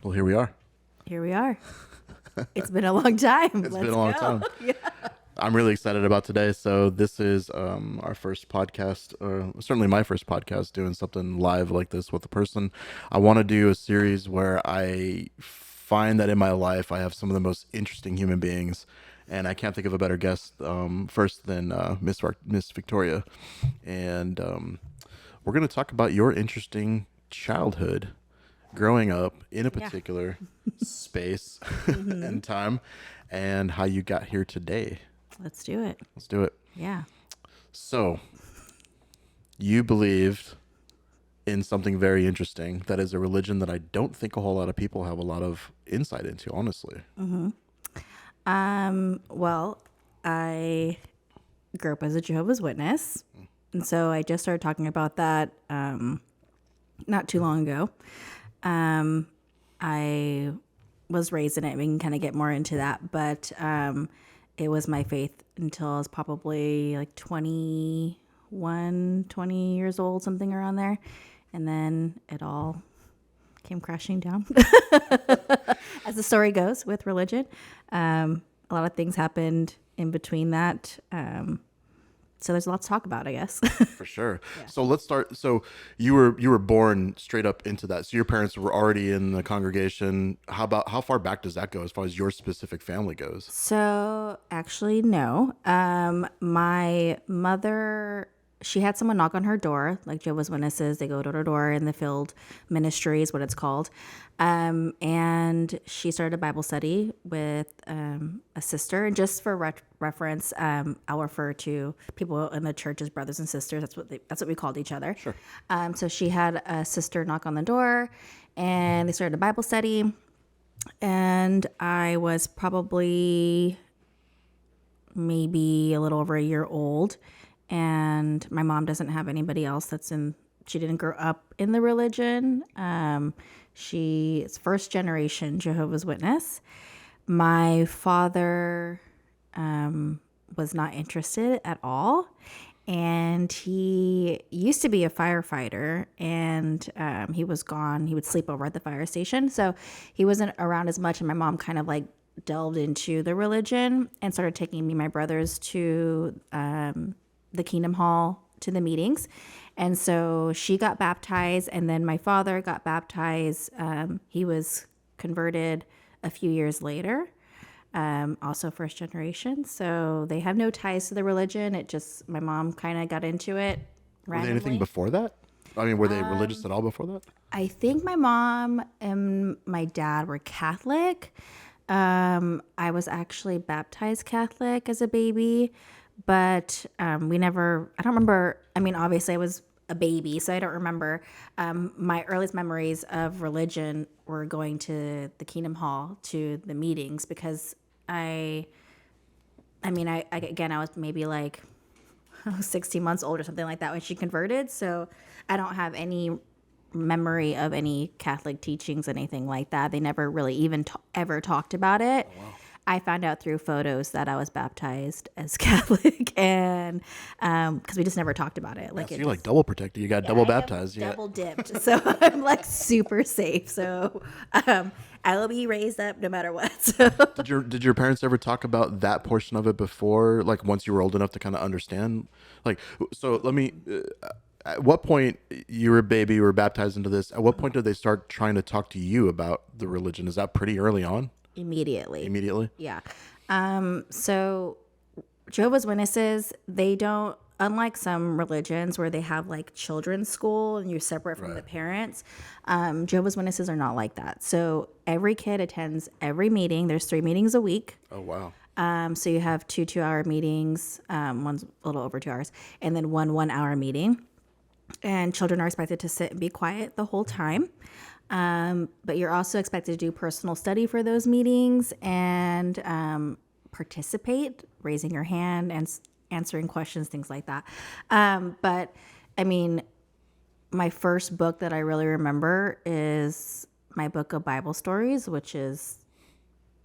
Well, here we are. Here we are. It's been a long time. It's been a long time. Yeah. I'm really excited about today. So this is our first podcast, certainly my first podcast, doing something live like this with a person. I want to do a series where I find that in my life I have some of the most interesting human beings, and I can't think of a better guest first than Miss Victoria, and we're going to talk about your interesting childhood, growing up in a particular space and time, and how you got here today. Let's do it. Let's do it. Yeah. So, you believed in something very interesting that is a religion that I don't think a whole lot of people have a lot of insight into, honestly. Well, I grew up as a Jehovah's Witness. And so I just started talking about that not too long ago. I was raised in it. We can kind of get more into that. But it was my faith until I was probably like 20 years old, something around there. And then it all came crashing down. As the story goes with religion. A lot of things happened in between that. So there's a lot to talk about, I guess. For sure. Yeah. So let's start. So you were born straight up into that. So your parents were already in the congregation. How far back does that go as far as your specific family goes? So actually, no. My mother, she had someone knock on her door, like Jehovah's Witnesses. They go door to door in the field ministry is what it's called. And she started a Bible study with a sister. And just for reference, I'll refer to people in the church as brothers and sisters. That's what we called each other. Sure. So she had a sister knock on the door, and they started a Bible study. And I was probably maybe a little over a year old. And my mom doesn't have anybody else she didn't grow up in the religion. She's first generation Jehovah's Witness. My father was not interested at all. And he used to be a firefighter, and he was gone. He would sleep over at the fire station. So he wasn't around as much. And my mom kind of like delved into the religion and started taking me and my brothers to the Kingdom Hall, to the meetings. And so she got baptized, and then my father got baptized. He was converted a few years later, also first generation. So they have no ties to the religion. My mom kind of got into it randomly. Were they anything before that? I mean, were they religious at all before that? I think my mom and my dad were Catholic. I was actually baptized Catholic as a baby. But I don't remember. I mean, obviously I was a baby, so I don't remember. My earliest memories of religion were going to the Kingdom Hall, to the meetings, because I was maybe like 16 months old or something like that when she converted. So I don't have any memory of any Catholic teachings, anything like that. They never really even ever talked about it. Oh, wow. I found out through photos that I was baptized as Catholic, and because we just never talked about it. Like, so you're like double protected. You got double baptized. Double dipped. So I'm like super safe. So I will be raised up no matter what. So. Did your parents ever talk about that portion of it before? Like once you were old enough to kind of understand? Like, so let me. At what point, you were a baby, you were baptized into this? At what point did they start trying to talk to you about the religion? Is that pretty early on? Immediately. Yeah. So Jehovah's Witnesses, they don't, unlike some religions where they have like children's school and you're separate from the parents, Jehovah's Witnesses are not like that. So every kid attends every meeting. There's 3 meetings a week. Oh, wow. So you have 2 2-hour meetings, one's a little over 2 hours, and then 1 1-hour meeting. And children are expected to sit and be quiet the whole time. But you're also expected to do personal study for those meetings and participate, raising your hand and answering questions, things like that. But I mean, my first book that I really remember is my book of Bible stories, which is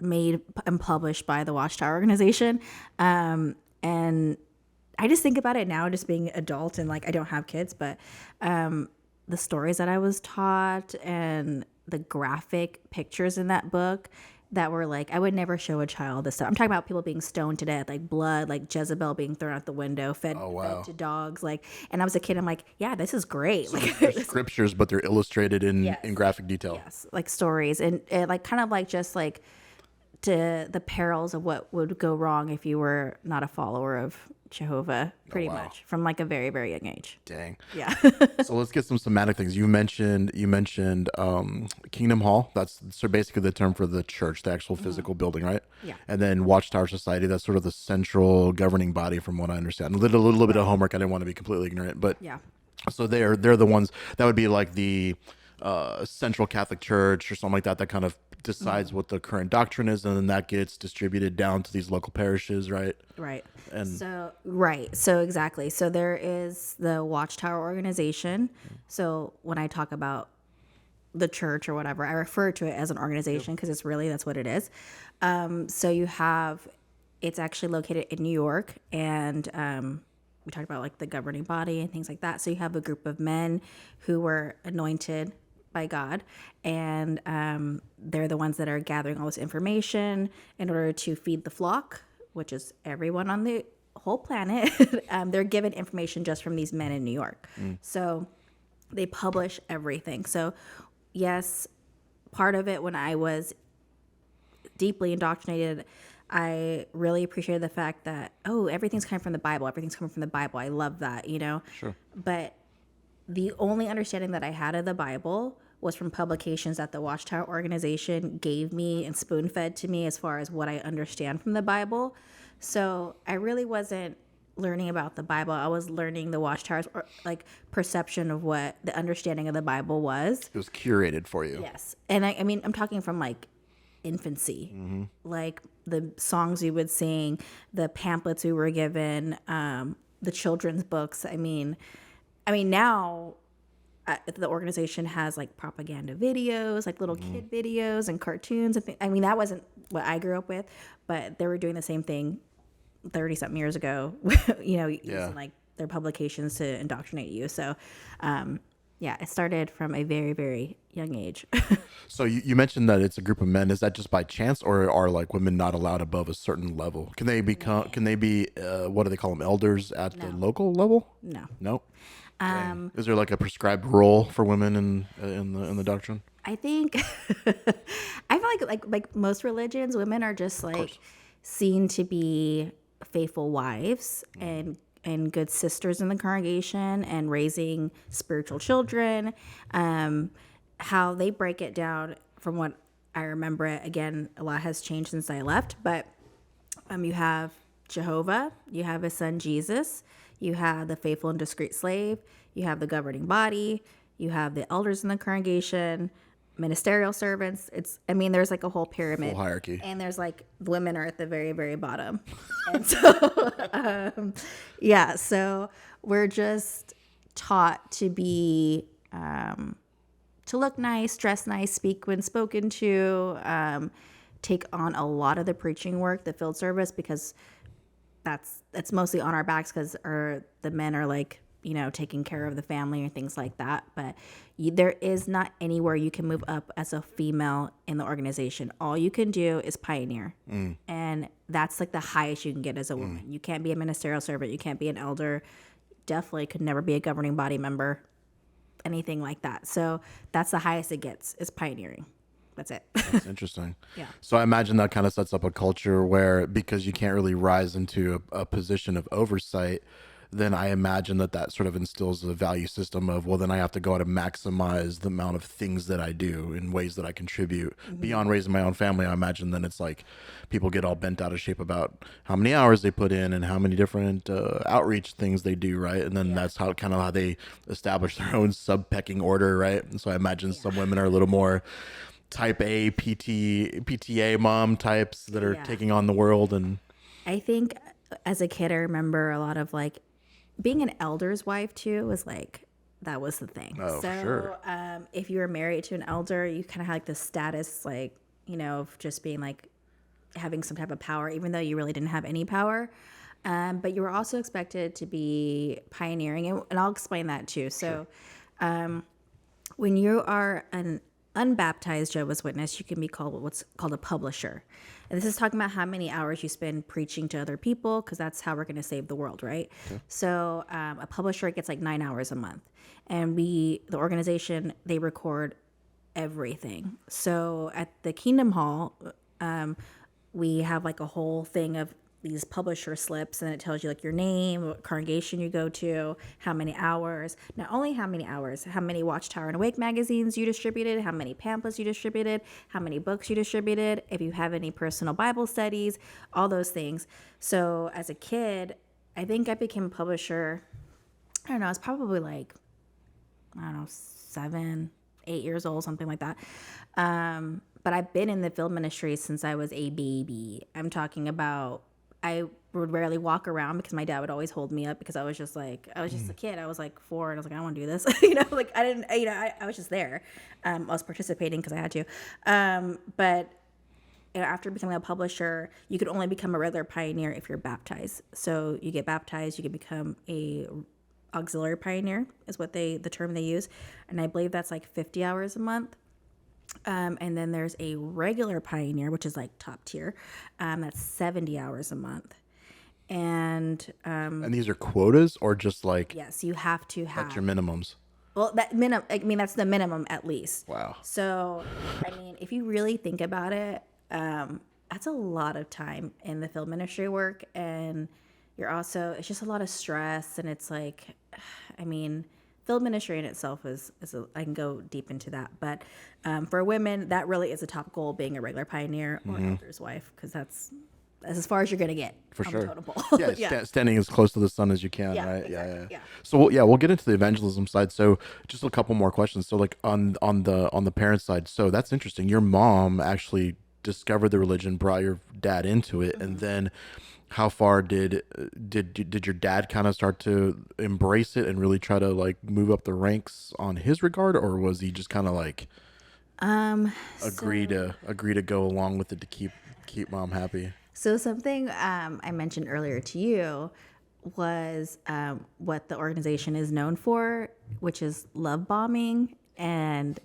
made and published by the Watchtower organization. And I just think about it now, just being adult and like I don't have kids, but the stories that I was taught and the graphic pictures in that book that were like, I would never show a child this stuff. I'm talking about people being stoned to death, like blood, like Jezebel being thrown out the window, fed, Oh fed wow. to dogs. Like, and I was a kid. I'm like, yeah, this is great. So Like, they're scriptures, but they're illustrated in yes, graphic detail. yes, like stories and like kind of like just like to the perils of what would go wrong if you were not a follower of Jehovah, pretty wow. much from like a very, very young age. Dang. Yeah. So let's get some semantic things. You mentioned Kingdom Hall. That's so basically the term for the church, the actual physical building, right? Yeah. And then Watchtower Society. That's sort of the central governing body, from what I understand. A little bit of homework. I didn't want to be completely ignorant, but Yeah. so they're the ones that would be like the Central Catholic Church or something like that. That kind of decides what the current doctrine is, and then that gets distributed down to these local parishes, right? Right. And So, right. So, exactly. So, there is the Watchtower organization. So, when I talk about the church or whatever, I refer to it as an organization because that's what it is. So, it's actually located in New York, and we talked about like the governing body and things like that. So, you have a group of men who were anointed by God, and they're the ones that are gathering all this information in order to feed the flock, which is everyone on the whole planet. They're given information just from these men in New York. So they publish everything. So, yes, part of it when I was deeply indoctrinated, I really appreciated the fact that, oh, everything's coming from the Bible. Everything's coming from the Bible. I love that, you know? sure. But the only understanding that I had of the Bible was from publications that the Watchtower organization gave me and spoon fed to me as far as what I understand from the Bible. So I really wasn't learning about the Bible. I was learning the Watchtower's like perception of what the understanding of the Bible was. It was curated for you. Yes. And I mean, I'm talking from like infancy, like the songs we would sing, the pamphlets we were given, the children's books. I mean, now the organization has like propaganda videos, like little kid videos and cartoons. I mean, that wasn't what I grew up with, but they were doing the same thing 30 something years ago, using like their publications to indoctrinate you. So, yeah, it started from a very, very young age. So you mentioned that it's a group of men. Is that just by chance, or are like women not allowed above a certain level? Can they become? Can they be? What do they call them? Elders at the local level? No. No. Is there like a prescribed role for women in the doctrine? I think I feel like most religions, women are just like seen to be faithful wives and good sisters in the congregation and raising spiritual children. How they break it down from what I remember it, again, a lot has changed since I left, but you have Jehovah, you have his son Jesus, you have the faithful and discreet slave, you have the governing body, you have the elders in the congregation, ministerial servants. There's like a whole pyramid. Full hierarchy. And there's like the women are at the very, very bottom. And so, so we're just taught to be, to look nice, dress nice, speak when spoken to, take on a lot of the preaching work, the field service, because that's mostly on our backs because the men are like, taking care of the family or things like that. But there is not anywhere you can move up as a female in the organization. All you can do is pioneer. And that's like the highest you can get as a woman. You can't be a ministerial servant. You can't be an elder. Definitely could never be a governing body member, anything like that. So that's the highest it gets is pioneering. That's it. That's interesting. Yeah. So I imagine that kind of sets up a culture where, because you can't really rise into a position of oversight, then I imagine that sort of instills a value system of, well, then I have to go out and maximize the amount of things that I do in ways that I contribute beyond raising my own family. I imagine then it's like people get all bent out of shape about how many hours they put in and how many different outreach things they do, right? And then that's how they establish their own sub-pecking order, right? And so I imagine some women are a little more type A PTA mom types that are taking on the world. And I think as a kid, I remember a lot of like being an elder's wife too was like, that was the thing. Oh, so, sure. If you were married to an elder, you kind of had like the status, like, of just being like having some type of power, even though you really didn't have any power. But you were also expected to be pioneering, and I'll explain that too. So, when you are unbaptized Jehovah's Witness, you can be called what's called a publisher. And this is talking about how many hours you spend preaching to other people, because that's how we're going to save the world, right? Okay. So a publisher gets like 9 hours a month. And the organization, they record everything. So at the Kingdom Hall, we have like a whole thing of these publisher slips, and it tells you like your name, what congregation you go to, how many hours, not only how many hours, how many Watchtower and Awake magazines you distributed, how many pamphlets you distributed, how many books you distributed, if you have any personal Bible studies, all those things. So as a kid, I think I became a publisher, I don't know, I was probably like, I don't know, 7, 8 years old, something like that. But I've been in the film ministry since I was a baby. I'm talking about, I would rarely walk around because my dad would always hold me up, because I was just a kid. I was like 4, and I was like, I don't want to do this. Like I didn't, I was just there. I was participating because I had to. But after becoming a publisher, you could only become a regular pioneer if you're baptized. So you get baptized, you can become a auxiliary pioneer is what the term they use. And I believe that's like 50 hours a month. And then there's a regular pioneer, which is like top tier. That's 70 hours a month. And these are quotas, or just like, yes, you have to have. That's your minimums. Well, that's the minimum at least. Wow. So, I mean, if you really think about it, that's a lot of time in the film ministry work. And it's just a lot of stress. And it's like, I mean, film ministry in itself I can go deep into that. But for women, that really is a top goal, being a regular pioneer or an elder's wife, because that's as far as you're going to get. For on sure. The totem pole. Yeah, standing as close to the sun as you can, right? Exactly. Yeah. So we'll get into the evangelism side. So just a couple more questions. So like on the parent side, so that's interesting. Your mom actually discovered the religion, brought your dad into it, and then how far did your dad kind of start to embrace it and really try to like move up the ranks on his regard, or was he just kind of like agree to go along with it to keep mom happy? So something I mentioned earlier to you was what the organization is known for, which is love bombing. And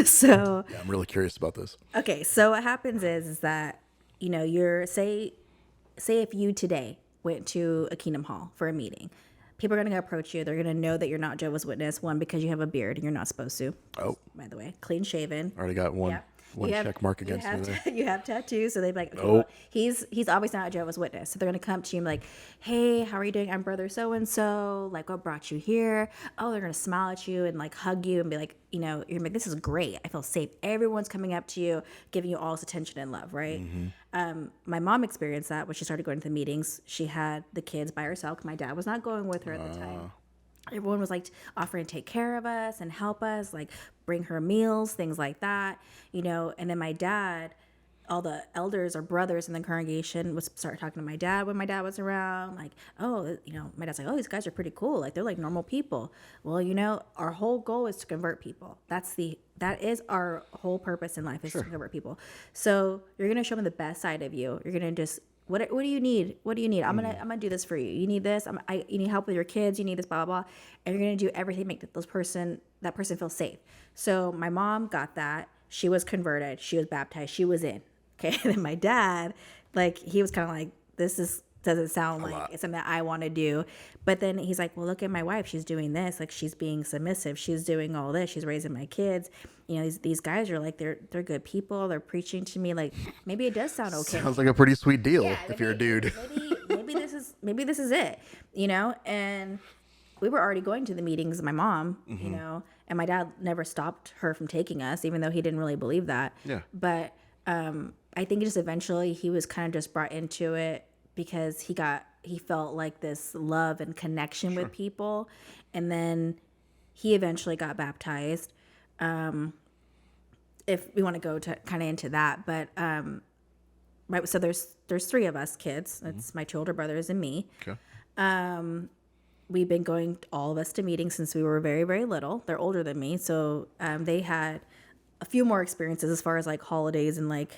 so yeah, I'm really curious about this. Okay, so what happens is that, you're say if you today went to a Kingdom Hall for a meeting, people are going to approach you. They're going to know that you're not Jehovah's Witness, one, because you have a beard and you're not supposed to. Oh, by the way, clean shaven. Already got one check mark against me there. You have tattoos, so they'd be like, okay, well, he's obviously not a Jehovah's Witness. So they're going to come to you and be like, hey, how are you doing? I'm brother so-and-so. Like, what brought you here? Oh, they're going to smile at you and like hug you and be like, you're like, this is great. I feel safe. Everyone's coming up to you, giving you all this attention and love, right? My mom experienced that when she started going to the meetings. She had the kids by herself. My dad was not going with her at the time. Everyone was like offering to take care of us and help us, like bring her meals, things like that, And then my dad, all the elders or brothers in the congregation would start talking to my dad when my dad was around. Like, oh, my dad's like, oh, these guys are pretty cool. Like, they're like normal people. Well, our whole goal is to convert people. That is our whole purpose in life, is to convert people. So you're going to show them the best side of you. You're going to just, what do you need? What do you need? I'm gonna do this for you. You need this. You need help with your kids. You need this, blah, blah, blah. And you're gonna do everything to make that person feel safe. So my mom got that. She was converted. She was baptized. She was in. Okay. And then my dad, like, he was kind of like, doesn't sound like it's something that I want to do. But then he's like, well, look at my wife. She's doing this. Like, she's being submissive. She's doing all this. She's raising my kids. These guys are like, they're good people. They're preaching to me. Like, maybe it does sound okay. Sounds like a pretty sweet deal if you're a dude. Maybe this is it, And we were already going to the meetings with my mom, and my dad never stopped her from taking us, even though he didn't really believe that. Yeah. But I think just eventually he was kind of just brought into it because he felt like this love and connection with people. And then he eventually got baptized. If we want to go to kind of into that, but right, so there's 3 of us kids. It's my 2 older brothers and me. Okay. We've been going, all of us, to meetings since we were very, very little. They're older than me, so they had a few more experiences as far as like holidays and like,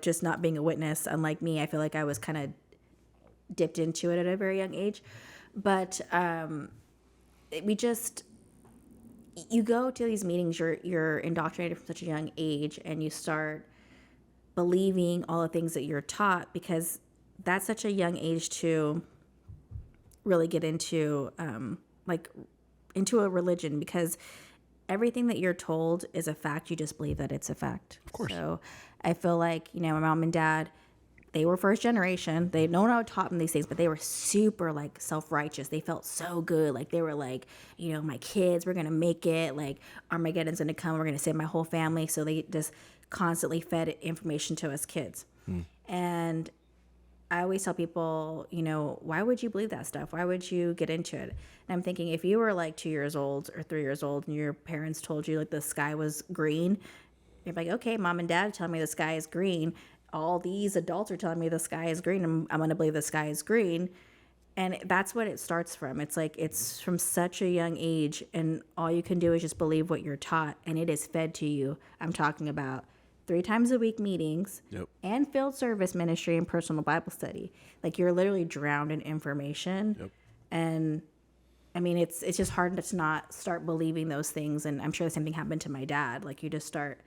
just not being a witness. Unlike me, I feel like I was kind of dipped into it at a very young age. But you go to these meetings, you're indoctrinated from such a young age, and you start believing all the things that you're taught, because that's such a young age to really get into like into a religion, because everything that you're told is a fact. You just believe that it's a fact. Of course. So I feel like, you know, my mom and dad, they were first generation. They no one taught them these things, but they were super like self-righteous. They felt so good. Like they were like, you know, my kids, we're going to make it. Like Armageddon's going to come. We're going to save my whole family. So they just constantly fed information to us kids. And I always tell people, you know, why would you believe that stuff? Why would you get into it? And I'm thinking, if you were like 2 years old or 3 years old and your parents told you like the sky was green, you're like, okay, mom and dad tell me the sky is green. All these adults are telling me the sky is green. I'm going to believe the sky is green. And that's what it starts from. It's like, it's from such a young age, and all you can do is just believe what you're taught, and it is fed to you. I'm talking about 3 times a week meetings Yep. and field service ministry and personal Bible study. Like you're literally drowned in information. Yep. And I mean, it's just hard to not start believing those things. And I'm sure the same thing happened to my dad. Like you just start.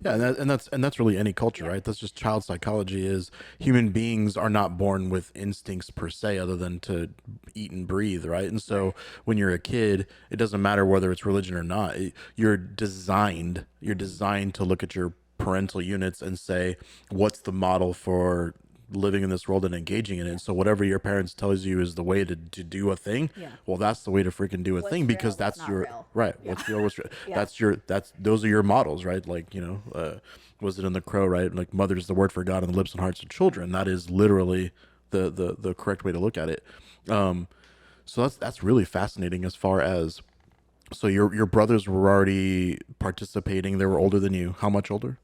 Yeah, and that's really any culture, right? That's just child psychology. Is human beings are not born with instincts per se, other than to eat and breathe, right? And so when you're a kid, it doesn't matter whether it's religion or not. You're designed to look at your parental units and say, what's the model for living in this world and engaging in it. So whatever your parents tells you is the way to do a thing, Yeah. well, that's the way to freaking do a What's thing, because real, what's that's not your real. right. What's real? What's real? Yeah. That's those are your models, right? Like, was it in the Crow, right? Like, mother is the word for God in the lips and hearts of children. That is literally the correct way to look at it. So that's really fascinating. As far as, so your brothers were already participating. They were older than you. How much older?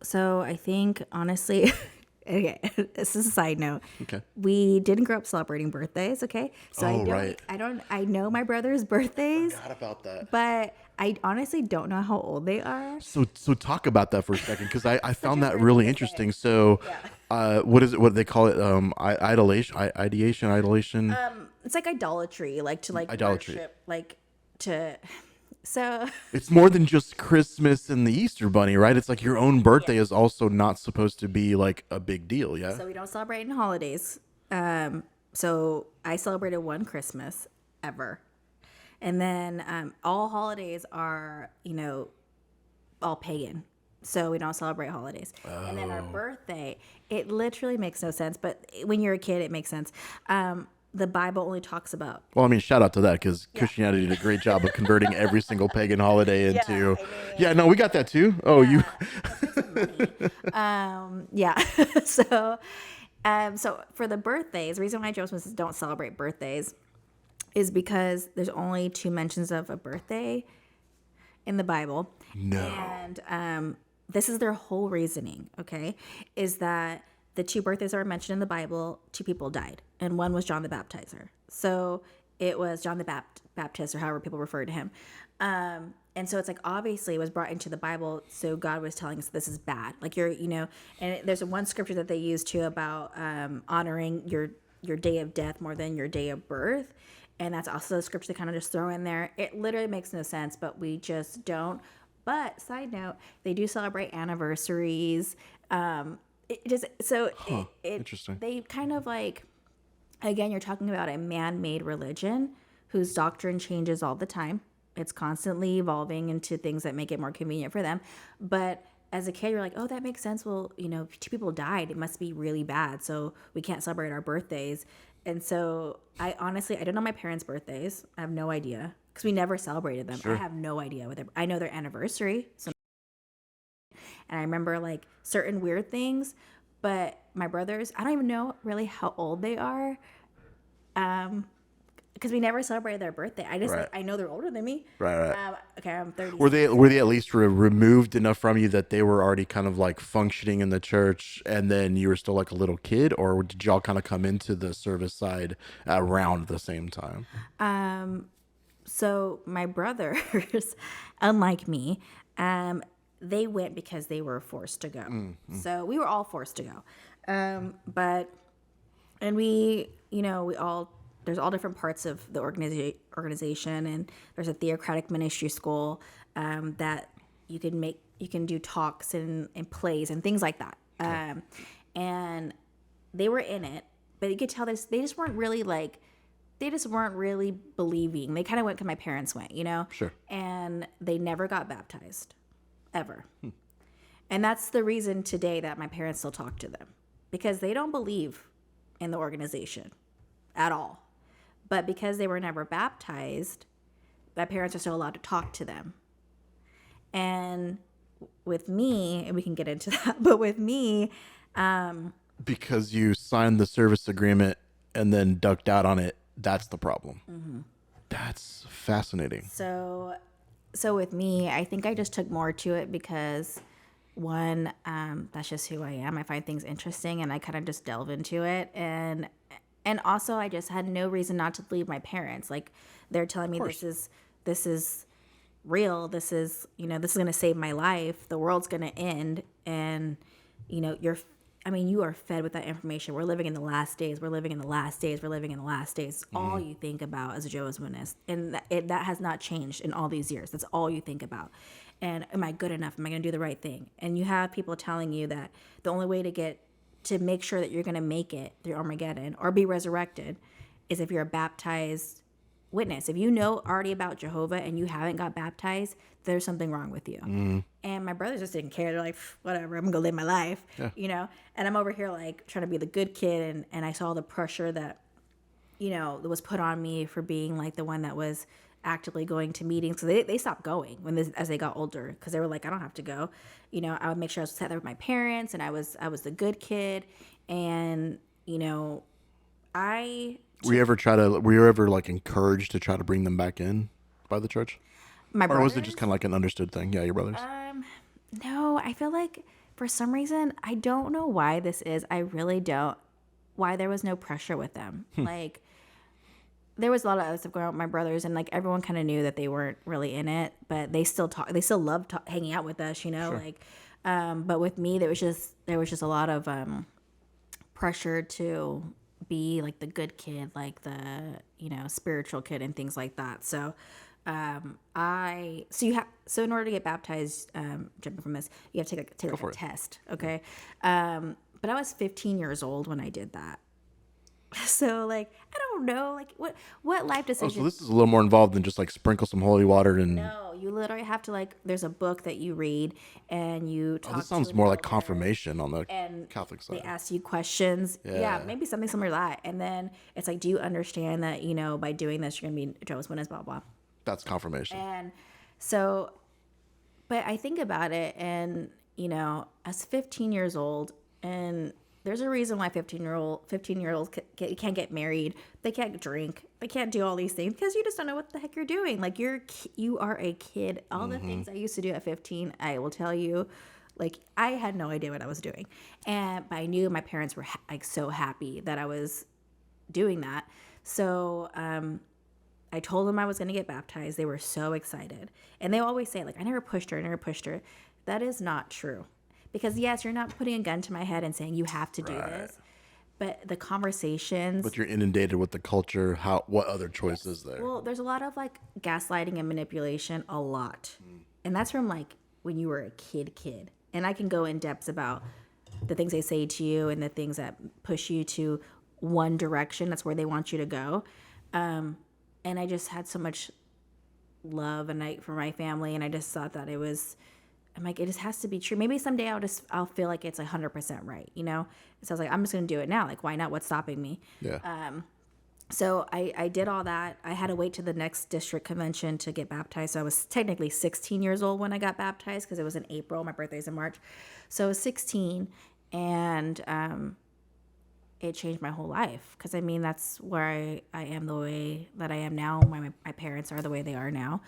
So I think honestly, okay, this is a side note. Okay. We didn't grow up celebrating birthdays. Okay. So Oh, right. I know my brother's birthdays, Forgot about that. but I honestly don't know how old they are. So talk about that for a second, because I found a that weird really thing to interesting. So, what is it? What do they call it? Idolation. It's like idolatry, like to like Idolatry. worship, like to. So It's more than just Christmas and the Easter Bunny, right? It's like your own birthday is also not supposed to be like a big deal, yeah? so we don't celebrate in holidays. So I celebrated one Christmas ever, and then all holidays are, you know, all pagan. So we don't celebrate holidays. And then our birthday, it literally makes no sense. But when you're a kid, it makes sense. The Bible only talks about. Well, I mean, shout out to that, because Christianity did a great job of converting every single pagan holiday into. Yeah, no, we got that too. Oh, you. Yeah. so, so for the birthdays, the reason why Josephs don't celebrate birthdays is because there's only 2 mentions of a birthday in the Bible. No. And this is their whole reasoning, okay, is that the 2 birthdays that are mentioned in the Bible, 2 people died, and one was John the Baptizer. So it was John the Baptist, or however people refer to him. And so it's like, obviously it was brought into the Bible, so God was telling us this is bad. Like and there's one scripture that they use too about honoring your day of death more than your day of birth. And that's also a scripture to kind of just throw in there. It literally makes no sense, but we just don't. But side note, they do celebrate anniversaries. Interesting. They kind of like, again, you're talking about a man-made religion whose doctrine changes all the time. It's constantly evolving into things that make it more convenient for them. But as a kid, you're like, oh, that makes sense. Well, 2 people died. It must be really bad. So we can't celebrate our birthdays. And so I don't know my parents' birthdays. I have no idea, because we never celebrated them. Sure. I have no idea I know their anniversary. So, and I remember like certain weird things, but my brothers, I don't even know really how old they are. Because we never celebrated their birthday. Right. I know they're older than me. Right. Okay, I'm 30. Were they at least removed enough from you that they were already kind of like functioning in the church, and then you were still like a little kid, or did y'all kind of come into the service side around the same time? So my brothers, unlike me, they went because they were forced to go. So we were all forced to go. And we all there's all different parts of the organization, and there's a theocratic ministry school that you can do talks and plays and things like that. And they were in it, but you could tell this they just weren't really like they just weren't really believing. They kind of went because my parents went, you know? Sure. And they never got baptized, ever. And that's the reason today that my parents still talk to them, because they don't believe in the organization at all. But because they were never baptized, my parents are still allowed to talk to them. And with me, and we can get into that, but with me, Because you signed the service agreement and then ducked out on it, that's the problem. That's fascinating. so with me, I think I just took more to it because one, that's just who I am. I find things interesting and I kind of just delve into it. And also I just had no reason not to believe my parents. Like, they're telling me this is real. This is, this is going to save my life. The world's going to end. And, you are fed with that information. We're living in the last days. We're living in the last days. We're living in the last days. It's all you think about as a Jehovah's Witness. And that has not changed in all these years. That's all you think about. And am I good enough? Am I going to do the right thing? And you have people telling you that the only way to make sure that you're going to make it through Armageddon or be resurrected is if you're a baptized witness. If you know already about Jehovah and you haven't got baptized, there's something wrong with you. And my brothers just didn't care. They're like, whatever, I'm gonna go live my life, and I'm over here like trying to be the good kid, and I saw the pressure that that was put on me for being like the one that was actively going to meetings. So they stopped going as they got older, because they were like, I don't have to go. I would make sure I was sat there with my parents, and I was the good kid. And I Were you ever like encouraged to try to bring them back in by the church? my Or was it brothers. just kind of like an understood thing? Yeah, your brothers. No, I feel like for some reason, I don't know why this is. I really don't. Why there was no pressure with them. Like, there was a lot of other stuff going on with my brothers, and like everyone kind of knew that they weren't really in it, but they still talk. They still loved hanging out with us, Sure. like. But with me, there was just a lot of pressure to be like the good kid, like the spiritual kid and things like that. So so in order to get baptized, jumping from this, you have to take like a test, okay? But I was 15 years old when I did that. So like, I don't know, like what life Oh, decision. so this is a little more involved than just like sprinkle some holy water and. No, you literally have to, like, there's a book that you read and you talk Oh, this to sounds an more like elder, confirmation on the and Catholic they side. ask you questions. Yeah, Yeah. maybe something similar to that. And then it's like, do you understand that, by doing this, you're going to be Jehovah's Witness, blah, blah. That's confirmation. And so, but I think about it, and, I was 15 years old, and there's a reason why 15-year-olds can't get married. They can't drink. They can't do all these things, because you just don't know what the heck you're doing. Like, you are a kid. All the things I used to do at 15, I will tell you, like, I had no idea what I was doing. But I knew my parents were like so happy that I was doing that. So, I told them I was going to get baptized. They were so excited. And they always say, like, I never pushed her. That is not true. Because, yes, you're not putting a gun to my head and saying you have to do this. But the conversations. But you're inundated with the culture. What other choice is there? Well, there's a lot of, like, gaslighting and manipulation, a lot. And that's from, like, when you were a kid. And I can go in depth about the things they say to you and the things that push you to one direction. That's where they want you to go. And I just had so much love for my family, and I just thought that I'm like, it just has to be true. Maybe someday I'll feel like it's 100% right, So I was like, I'm just gonna do it now. Like, why not? What's stopping me? Yeah. So I did all that. I had to wait to the next district convention to get baptized. So I was technically 16 years old when I got baptized, because it was in April. My birthday's in March, so I was 16, and it changed my whole life, because that's where I am the way that I am now. My parents are the way they are now,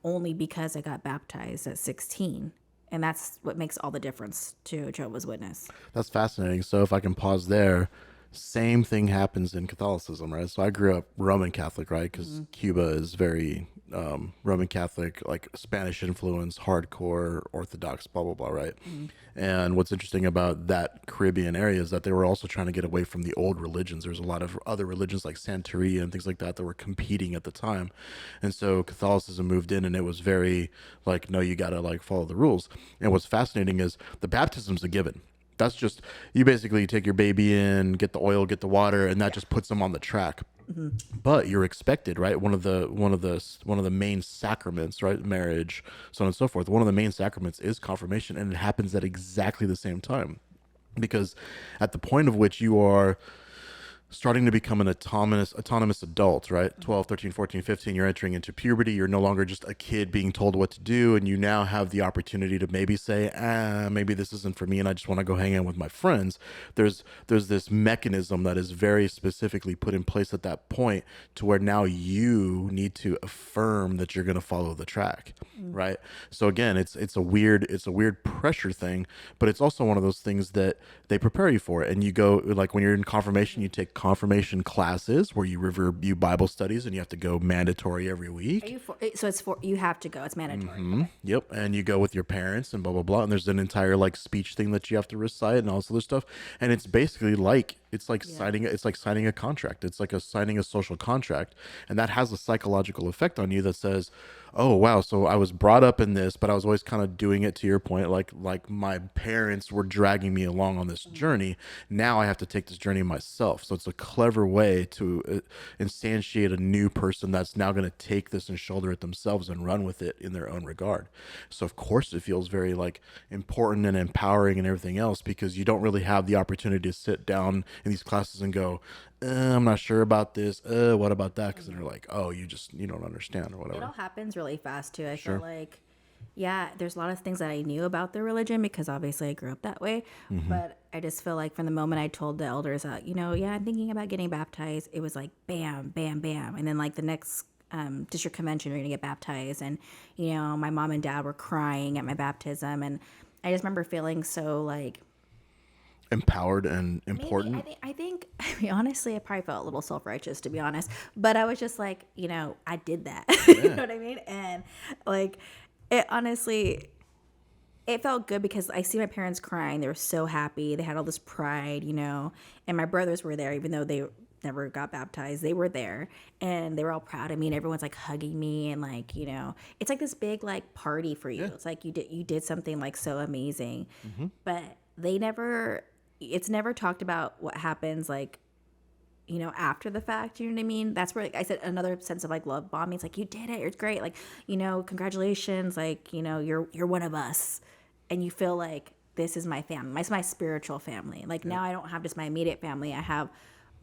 only because I got baptized at 16, and that's what makes all the difference to Jehovah's Witness. That's fascinating. So if I can pause there, Same thing happens in Catholicism, right? So I grew up Roman Catholic, right? Because Cuba is very Roman Catholic, like Spanish influence, hardcore, Orthodox, blah, blah, blah, right? And what's interesting about that Caribbean area is that they were also trying to get away from the old religions. There's a lot of other religions like Santeria and things like that that were competing at the time. And so Catholicism moved in and it was very like, no, you got to like follow the rules. And what's fascinating is the baptism's a given. That's just you basically take your baby in, get the oil, get the water, and that just puts them on the track. But you're expected, right? One of the main sacraments, right? Marriage, so on and so forth. One of the main sacraments is confirmation, and it happens at exactly the same time, because at the point of which you are starting to become an autonomous adult, right? 12, 13, 14, 15, you're entering into puberty. You're no longer just a kid being told what to do, and you now have the opportunity to maybe say, maybe this isn't for me and I just want to go hang out with my friends. There's this mechanism that is very specifically put in place at that point to where now you need to affirm that you're going to follow the track, right? So again, it's a weird pressure thing, but it's also one of those things that they prepare you for it. And you go like when you're in confirmation, you take confirmation classes where you review Bible studies, and you have to go mandatory every Are week. you for? So it's for you have to go. It's mandatory. Okay. Yep, and you go with your parents and blah blah blah. And there's an entire like speech thing that you have to recite and all this other stuff. And it's basically like Yeah. signing a contract. It's like signing a social contract, and that has a psychological effect on you that says, "Oh wow, so I was brought up in this, but I was always kind of doing it to your point, like my parents were dragging me along on this journey. Now I have to take this journey myself." So it's a clever way to instantiate a new person that's now going to take this and shoulder it themselves and run with it in their own regard. So of course it feels very like important and empowering and everything else, because you don't really have the opportunity to sit down in these classes and go, I'm not sure about this. What about that? Because they're like, oh, you don't understand or It whatever. all happens really fast too. I feel Sure. like, yeah, there's a lot of things that I knew about the religion because obviously I grew up that way. But I just feel like from the moment I told the elders that, yeah, I'm thinking about getting baptized, it was like bam, bam, bam. And then like the next district convention, you're going to get baptized. And, my mom and dad were crying at my baptism. And I just remember feeling so like, Empowered and maybe important. I mean, honestly, I probably felt a little self righteous to be honest, but I was just like, I did that. You Yeah. know what I mean? And like, it honestly, it felt good because I see my parents crying. They were so happy. They had all this pride, and my brothers were there, even though they never got baptized. They were there and they were all proud of me, and everyone's like hugging me and like, it's like this big like party for you. Yeah. It's like you did something like so amazing, Hmm. but they never. It's never talked about what happens like after the fact. You know what I mean? That's where like, I said another sense of like love bombing. It's like you did it. It's great. Like congratulations. Like you're one of us, and you feel like this is my family. It's my spiritual family. Like Yep. now I don't have just my immediate family. I have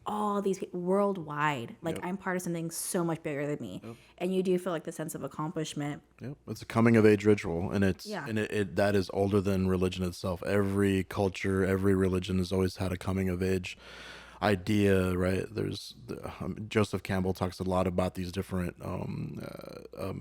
all these worldwide. Like Yep. I'm part of something so much bigger than me, Yep. and you do feel like the sense of accomplishment. Yep. It's a coming of age ritual, and Yeah. it that is older than religion itself. Every culture, every religion has always had a coming of age idea, right? Joseph Campbell talks a lot about these different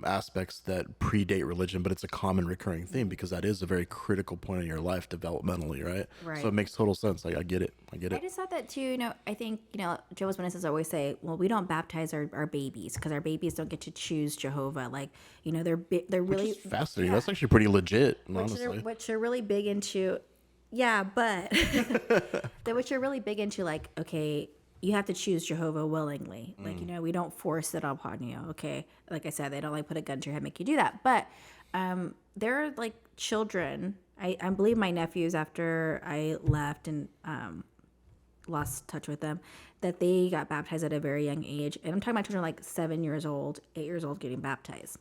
aspects that predate religion, but it's a common recurring theme because that is a very critical point in your life developmentally, right? So Right. it makes total sense. Like I get it. I get I it. just thought that too. I think, Jehovah's Witnesses always say, well, we don't baptize our babies because our babies don't get to choose Jehovah. Like, they're Which really, is fascinating. yeah, That's actually pretty legit, which they're, honestly. which they're really big into. Yeah, but they're which are really big into like, okay, you have to choose Jehovah willingly. Like, we don't force it upon you. Okay. Like I said, they don't like put a gun to your head, make you do that. But they're like children. I believe my nephews, after I left and lost touch with them, that they got baptized at a very young age. And I'm talking about children like 7 years old, 8 years old getting baptized.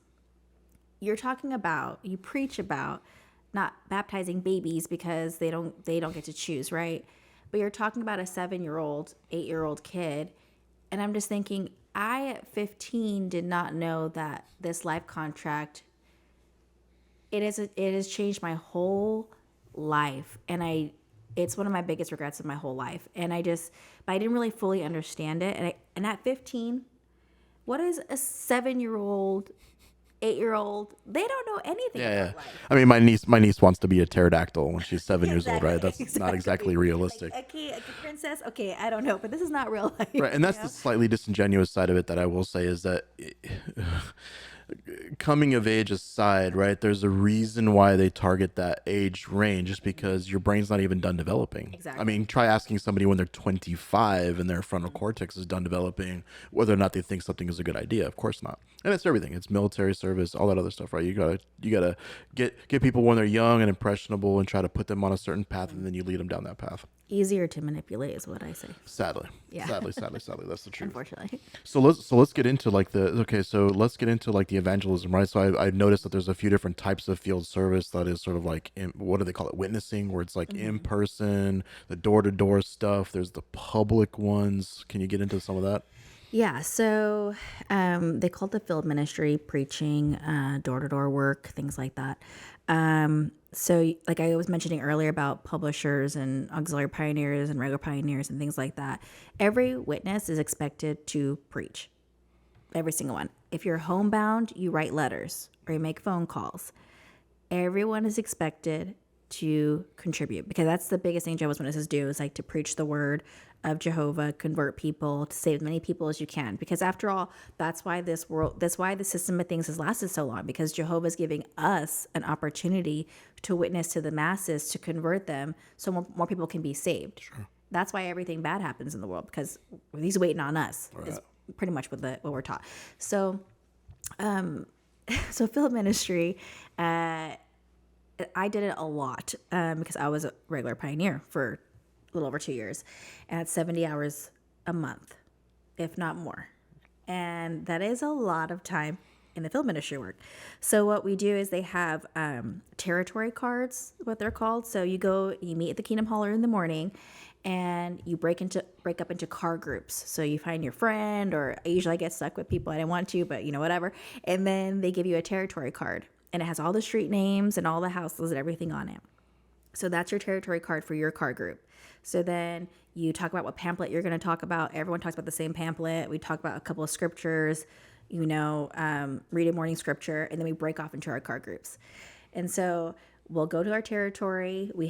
You preach about not baptizing babies because they don't get to choose, right? But you're talking about a 7-year-old, 8-year-old kid, and I'm just thinking, I at 15 did not know that this life contract it has changed my whole life, and it's one of my biggest regrets of my whole life, and but I didn't really fully understand it, and at 15, what is a 7-year-old 8-year-old, they don't know anything Yeah, yeah. about life. I mean, my niece wants to be a pterodactyl when she's 7 years old, right? That's not Exactly. exactly realistic. Like, okay, princess. Okay, I don't know, but this is not real life. Right, and that's the slightly disingenuous side of it that I will say is that coming of age aside, right? There's a reason why they target that age range, just because your brain's not even done developing. I Exactly. mean, try asking somebody when they're 25 and their frontal cortex is done developing whether or not they think something is a good idea. Of course not. And it's everything. It's military service, all that other stuff, right? You gotta get people when they're young and impressionable and try to put them on a certain path, and then you lead them down that path. Easier to manipulate is what I say. Sadly, Yeah. sadly, that's the truth. Unfortunately. So let's get into like let's get into like the evangelism, right? So I've noticed that there's a few different types of field service that is sort of like what do they call it, witnessing, where it's like in person, the door to door stuff. There's the public ones. Can you get into some of that? Yeah, so they call it the field ministry, preaching, door-to-door work, things like that. So like I was mentioning earlier about publishers and auxiliary pioneers and regular pioneers and things like that, every witness is expected to preach, every single one. If you're homebound, you write letters or you make phone calls. Everyone is expected to contribute, because that's the biggest thing Jehovah's Witnesses do, is like to preach the word of Jehovah, convert people, to save as many people as you can. Because after all, that's why the system of things has lasted so long, because Jehovah's giving us an opportunity to witness to the masses, to convert them, so more people can be saved. Sure. That's why everything bad happens in the world, because he's waiting on us. Right. Is pretty much what we're taught. So, so field ministry, I did it a lot because I was a regular pioneer for a little over 2 years, and it's 70 hours a month, if not more. And that is a lot of time in the field ministry work. So what we do is they have territory cards, what they're called. So you meet at the Kingdom Hall in the morning, and you break up into car groups. So you find your friend, or usually I get stuck with people I didn't want to, but whatever. And then they give you a territory card, and it has all the street names and all the houses and everything on it. So that's your territory card for your car group. So then you talk about what pamphlet you're going to talk about. Everyone talks about the same pamphlet. We talk about a couple of scriptures, read a morning scripture, and then we break off into our car groups. And so we'll go to our territory. We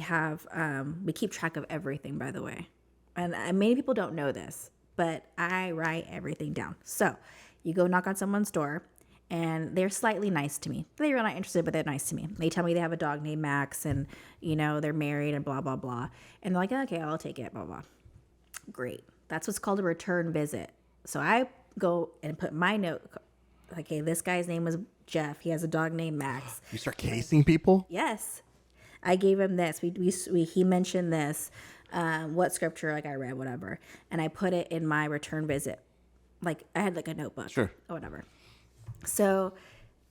keep track of everything, by the way. And many people don't know this, but I write everything down. So you go knock on someone's door, and they're slightly nice to me. They're not interested, but they're nice to me. They tell me they have a dog named Max, and, they're married and blah, blah, blah. And they're like, okay, I'll take it, blah, blah. Great. That's what's called a return visit. So I go and put my note, like, hey, this guy's name was Jeff. He has a dog named Max. You start casing people? Yes. I gave him this. He mentioned this, what scripture, like I read, whatever. And I put it in my return visit. Like, I had like a notebook. Sure. Or whatever. So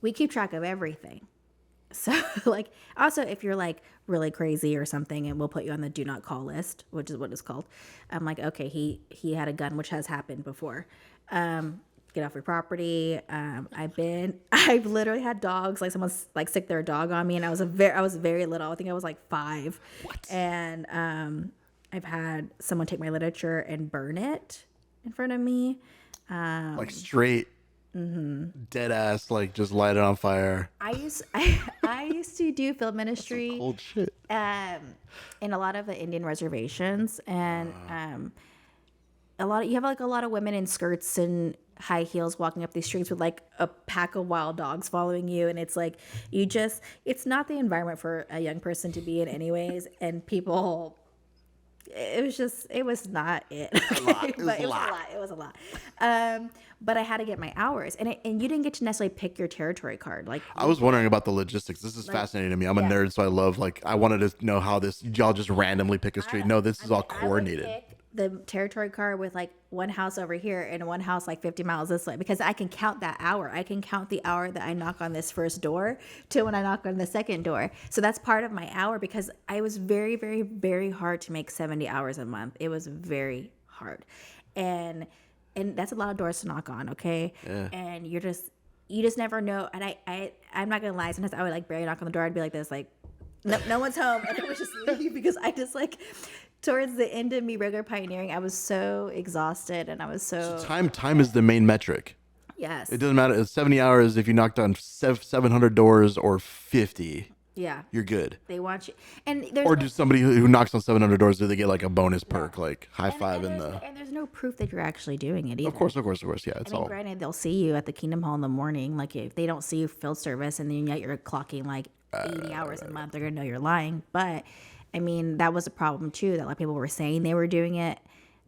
we keep track of everything. So like, also if you're like really crazy or something, and we'll put you on the do not call list, which is what it's called. I'm like, okay, he had a gun, which has happened before. Get off your property. I've literally had dogs, like someone's like sick their dog on me, and I was very little. I think I was like 5. What? And I've had someone take my literature and burn it in front of me. Like straight. Mm-hmm. Dead ass, like just light it on fire. I used to do field ministry. That's some cold shit. In a lot of the Indian reservations, and you have like a lot of women in skirts and high heels walking up these streets with like a pack of wild dogs following you, and it's like it's not the environment for a young person to be in, anyways. And people. It was not it. Okay? It was a lot. But I had to get my hours, and you didn't get to necessarily pick your territory card. Like, I was wondering about the logistics. This is fascinating to me. I'm a nerd, so I love, like, I wanted to know how y'all just randomly pick a street. No, this is all coordinated. I would pick the territory card with like one house over here and one house like 50 miles this way, because I can count that hour. I can count the hour that I knock on this first door to when I knock on the second door. So that's part of my hour, because I was very, very, very hard to make 70 hours a month. It was very hard. And that's a lot of doors to knock on, okay? Yeah. And you just never know. And I'm not gonna lie, sometimes I would like barely knock on the door. I'd be like this, like, no one's home, and I would just leave, because I just like, towards the end of me regular pioneering, I was so exhausted, and I was so time is the main metric. Yes. It doesn't matter. It's 70 hours if you knock down 700 doors or 50. Yeah. You're good. They want you, and there's Or no, do somebody who knocks on 700 doors, do they get like a bonus no, perk, like high five in the... and there's no proof that you're actually doing it Of either. course, of course, of course. Yeah, I it's mean, all... granted, they'll see you at the Kingdom Hall in the morning. Like, if they don't see you field service and then yet you're clocking like 80 hours a month, they're going to know you're lying. But, I mean, that was a problem too, that like people were saying they were doing it.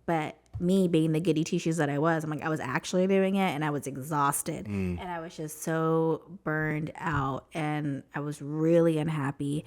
But me being the goody two-shoes that I was, I'm like, I was actually doing it and I was exhausted. And I was just so burned out and I was really unhappy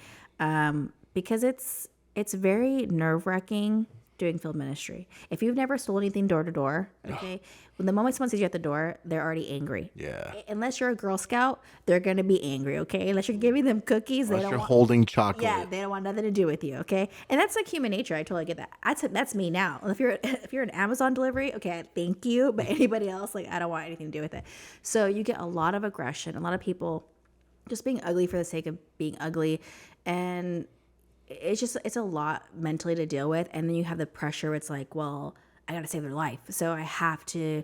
because it's very nerve-wracking doing field ministry. If you've never sold anything door to door, okay, when the moment someone sees you at the door, they're already angry. Yeah. Unless you're a Girl Scout, they're gonna be angry, okay? Unless you're giving them cookies, they Unless don't you're want. holding chocolate. Yeah, they don't want nothing to do with you, okay? And that's like human nature. I totally get that. That's me now. If you're an Amazon delivery, okay, thank you. But anybody else, like, I don't want anything to do with it. So you get a lot of aggression, a lot of people just being ugly for the sake of being ugly, and it's a lot mentally to deal with. And then you have the pressure where it's like, well, I gotta save their life, so I have to,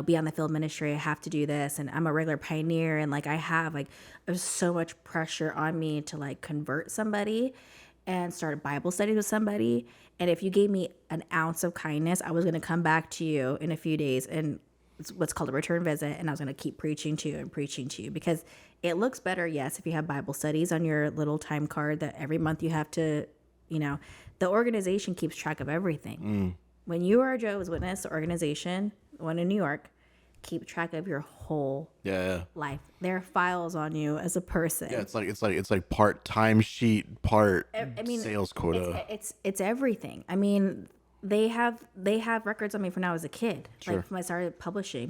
be on the field ministry. I have to do this, and I'm a regular pioneer, and like there's so much pressure on me to like convert somebody and start Bible studies with somebody. And if you gave me an ounce of kindness, I was gonna come back to you in a few days, and it's what's called a return visit, and I was gonna keep preaching to you and preaching to you because it looks better, yes, if you have Bible studies on your little time card that every month you have to, the organization keeps track of everything. When you are a Jehovah's Witness organization, one in New York, keep track of your whole life. There are files on you as a person. Yeah, it's like part time sheet, part sales quota. It's everything. I mean, they have records on me from when I was a kid. Sure. Like from when I started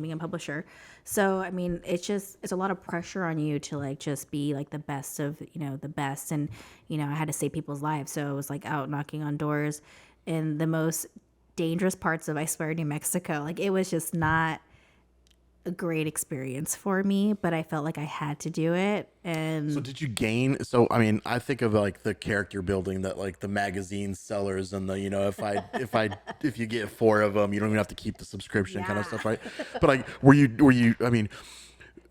being a publisher. So I mean, it's a lot of pressure on you to like just be like the best of the best, and I had to save people's lives. So it was like out knocking on doors in the most dangerous parts of, I swear, New Mexico. Like, it was just not a great experience for me, but I felt like I had to do it. And So did you gain? So I mean, I think of like the character building that like the magazine sellers and the if you get 4 of them, you don't even have to keep the subscription kind of stuff, right? But like, were you? I mean,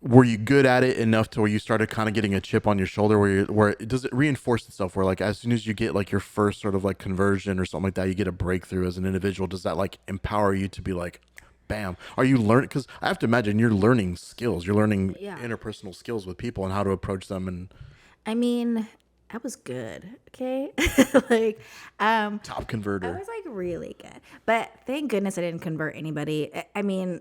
were you good at it enough to where you started kind of getting a chip on your shoulder where does it reinforce itself where like as soon as you get like your first sort of like conversion or something like that, you get a breakthrough as an individual? Does that like empower you to be like, bam? Are you learning? Because I have to imagine you're learning skills. You're learning interpersonal skills with people and how to approach them. And I mean, I was good, okay? Like, top converter. I was like really good. But thank goodness I didn't convert anybody. I mean,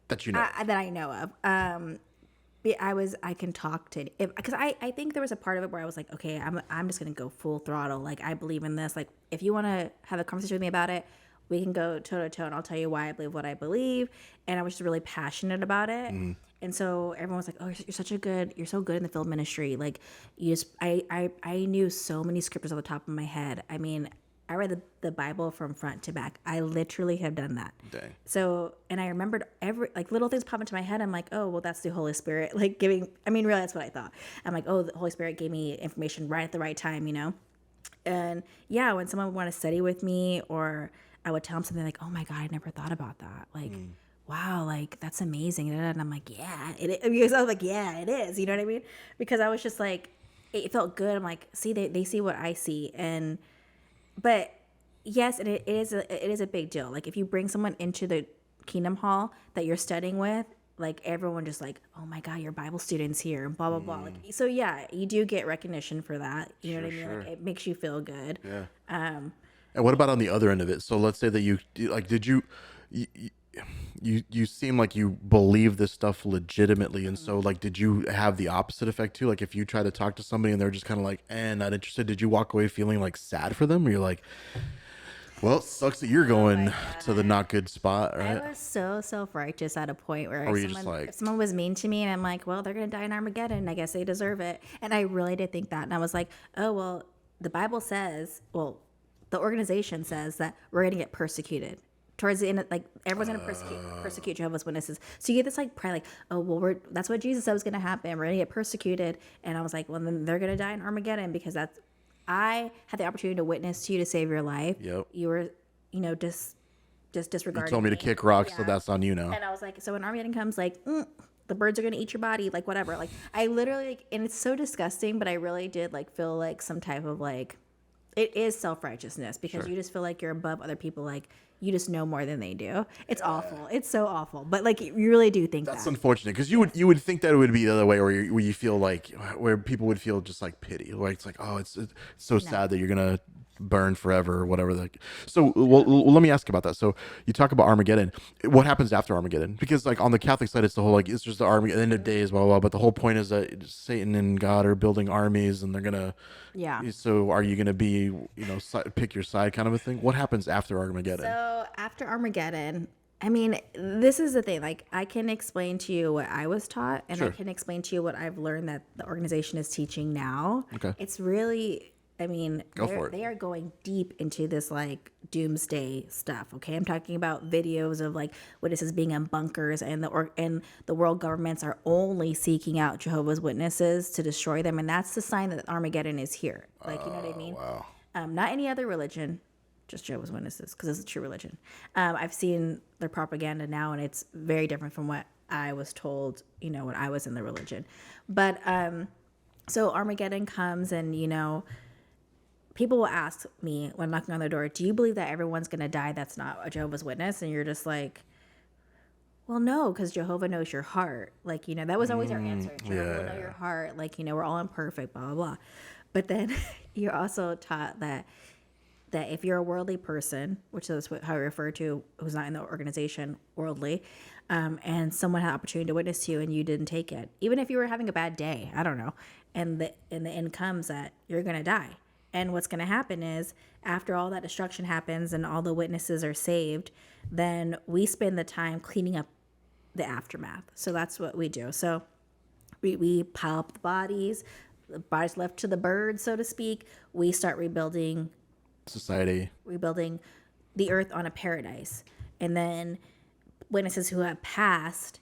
that that I know of. I can talk to, because I think there was a part of it where I was like, okay, I'm just gonna go full throttle. Like, I believe in this. Like, if you want to have a conversation with me about it, we can go toe to toe, and I'll tell you why I believe what I believe. And I was just really passionate about it. And so everyone was like, oh, you're so good in the field ministry. Like, I knew so many scriptures off the top of my head. I mean, I read the Bible from front to back. I literally have done that. Dang. So, and I remembered little things pop into my head. I'm like, oh, well, that's the Holy Spirit. Like really, that's what I thought. I'm like, oh, the Holy Spirit gave me information right at the right time, And yeah, when someone would want to study with me, or I would tell them something like, oh my God, I never thought about that. Like, wow, like that's amazing. And I'm like, yeah, it is. Because I was like, yeah, it is. You know what I mean? Because I was just like, it felt good. I'm like, see, they see what I see. But yes, and it is a big deal. Like, if you bring someone into the Kingdom Hall that you're studying with, like everyone just like, oh my God, your Bible students here, and blah blah blah. Like, so yeah, you do get recognition for that. You know what I mean? Sure. Like, it makes you feel good. Yeah. And what about on the other end of it? So let's say that you seem like you believe this stuff legitimately, and so like, did you have the opposite effect too? Like, if you try to talk to somebody and they're just kind of like, not interested, did you walk away feeling like sad for them? Or you're like, well, it sucks that you're going to the not good spot, right? I was so self-righteous at a point where if someone was mean to me, and I'm like, well, they're gonna die in Armageddon, I guess they deserve it. And I really did think that, and I was like, oh well, the Bible says, well, the organization says that we're gonna get persecuted towards the end. Like, everyone's gonna persecute Jehovah's Witnesses. So you get this like pride, like, oh well, that's what Jesus said was gonna happen. We're gonna get persecuted. And I was like, well, then they're gonna die in Armageddon, because I had the opportunity to witness to you, to save your life. Yep. You were, just just You disregarding told me to me. kick rocks, so Yeah. that's on you now. And I was like, so when Armageddon comes, like, the birds are gonna eat your body, like whatever. Like I literally, like, and it's so disgusting, but I really did like feel like some type of like, it is self righteousness because Sure. you just feel like you're above other people, like you just know more than they do. It's awful. It's so awful, but like you really do think That's that. unfortunate because you would think that it would be the other way, where you feel like where people would feel just like pity, like it's like, oh, it's so No. sad that you're gonna burn forever or whatever. Like, so well, let me ask about that. So you talk about Armageddon. What happens after Armageddon? Because like on the Catholic side, it's the whole like it's just the army, end of days, blah blah. Blah. But the whole point is that Satan and God are building armies, and they're gonna. Yeah. So are you gonna be pick your side kind of a thing? What happens after Armageddon? So after Armageddon, I mean, this is the thing. Like, I can explain to you what I was taught, and I Sure. can explain to you what I've learned that the organization is teaching now. Okay. It's really, I mean, Go for it. they are going deep into this like doomsday stuff. Okay, I'm talking about videos of like witnesses being in bunkers, and the world governments are only seeking out Jehovah's Witnesses to destroy them, and that's the sign that Armageddon is here. Like, you know what I mean? Wow. Not any other religion, just Jehovah's Witnesses, because it's a true religion. I've seen their propaganda now, and it's very different from what I was told, when I was in the religion. But so Armageddon comes, and, people will ask me when knocking on their door, do you believe that everyone's going to die that's not a Jehovah's Witness? And you're just like, well, no, because Jehovah knows your heart. Like, that was always our answer. Jehovah will know your heart. Like, we're all imperfect, blah, blah, blah. But then you're also taught that if you're a worldly person, which is how I refer to who's not in the organization, worldly, and someone had opportunity to witness to you and you didn't take it, even if you were having a bad day, I don't know, and the end comes that you're going to die. And what's going to happen is after all that destruction happens and all the witnesses are saved, then we spend the time cleaning up the aftermath. So that's what we do. So we pile up the bodies left to the birds, so to speak. We start rebuilding the earth on a paradise. And then witnesses who have passed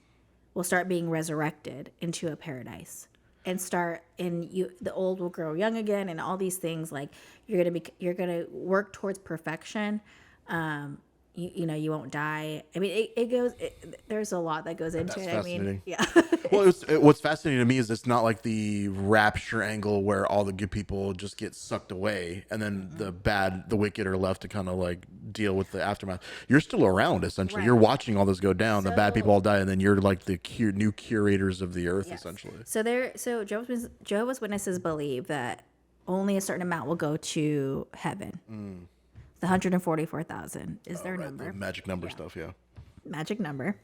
will start being resurrected into a paradise. And the old will grow young again, and all these things. Like you're gonna work towards perfection. You won't die. I mean, there's a lot that goes into it. I mean, yeah. Well, what's fascinating to me is it's not like the rapture angle where all the good people just get sucked away and then the wicked are left to kind of like deal with the aftermath. You're still around, essentially. Right. You're watching all this go down. The bad people all die, and then you're like the new curators of the earth, essentially. So Jehovah's Witnesses believe that only a certain amount will go to heaven. The 144,000 is their number. The magic number stuff, yeah. Magic number.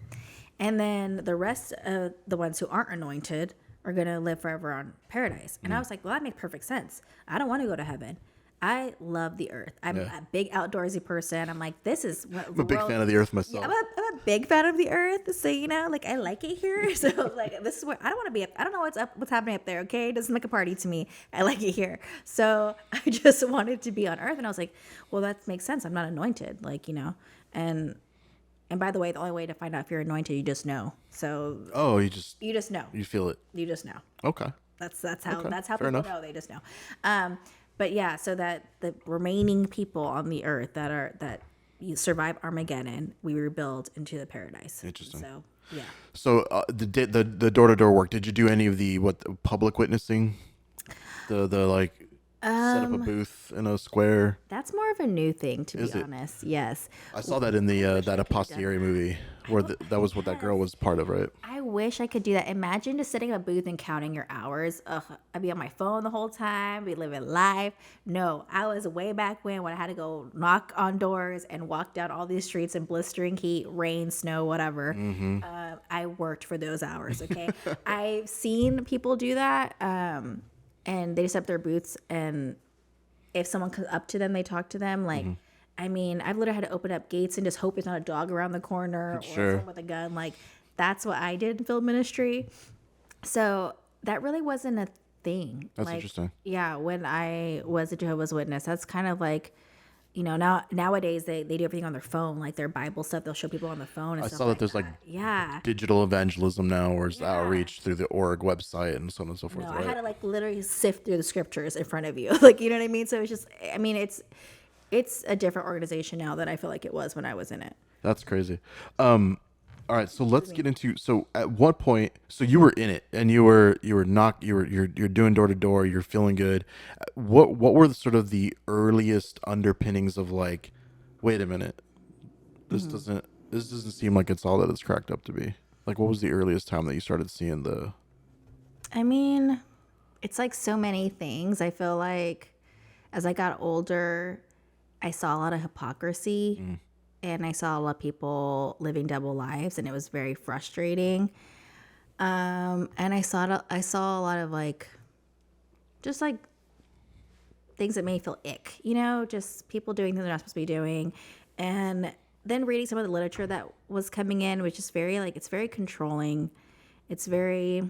And then the rest of the ones who aren't anointed are going to live forever on paradise. And I was like, well, that makes perfect sense. I don't want to go to heaven. I love the earth. I'm a big outdoorsy person. I'm like, this is what I'm a big fan of the earth myself. I'm a big fan of the earth. So, like, I like it here. So, like, this is where I don't want to be. I don't know what's happening up there, okay? It doesn't like a party to me. I like it here. So, I just wanted to be on earth. And I was like, well, that makes sense. I'm not anointed. Like, and by the way, the only way to find out if you're anointed, you just know. So, you just know. You feel it. You just know. Okay. That's how Okay, that's how fair people enough. know. They just know. But yeah, so that the remaining people on the earth that you survive Armageddon, we rebuild into the paradise. Interesting. So yeah. So the door-to-door work, did you do any of the public witnessing? The like set up a booth in a square. That's more of a new thing, to Is be it? honest. Yes. I saw that in the that Apostoliary movie where that was what that girl was part of, right? I wish I could do that. Imagine just sitting in a booth and counting your hours. Ugh, I'd be on my phone the whole time, be living life. No, I was way back when I had to go knock on doors and walk down all these streets in blistering heat, rain, snow, whatever. I worked for those hours, okay? I've seen people do that, and they set up their booths, and if someone comes up to them, they talk to them. Like, I mean, I've literally had to open up gates and just hope it's not a dog around the corner or someone with a gun. Like, that's what I did in field ministry. So that really wasn't a thing. That's interesting. Yeah, when I was a Jehovah's Witness, that's kind of like, nowadays they do everything on their phone, like their Bible stuff. They'll show people on the phone. And I stuff saw that there's like yeah. digital evangelism now, or outreach through the org website and so on and so forth. No, Right? I had to like literally sift through the scriptures in front of you. Like, you know what I mean? So it's just, I mean, it's a different organization now than I feel like it was when I was in it. That's crazy. All right, so let's get into. So, at what point? So you were in it, and you were not. You're doing door to door. You're feeling good. What were the, sort of the earliest underpinnings of like, wait a minute, this doesn't this doesn't seem like it's all that it's cracked up to be. Like, what was the earliest time that you started seeing the? I mean, it's like so many things. I feel like as I got older, I saw a lot of hypocrisy and I saw a lot of people living double lives, and it was very frustrating. And I saw a lot of like just like things that made me feel ick, just people doing things they're not supposed to be doing. And then reading some of the literature that was coming in, which is very like it's very controlling. It's very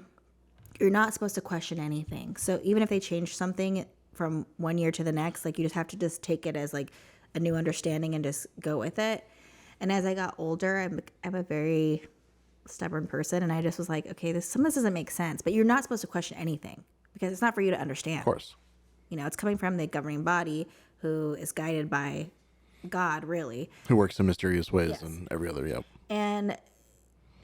you're not supposed to question anything. So even if they change something from one year to the next, like you just have to just take it as like a new understanding and just go with it. And as I got older, I'm a very stubborn person, and I just was like, okay, some of this doesn't make sense. But you're not supposed to question anything because it's not for you to Of understand. course, It's coming from the governing body who is guided by God, really. who works in mysterious ways Yes. and every other. Yep. And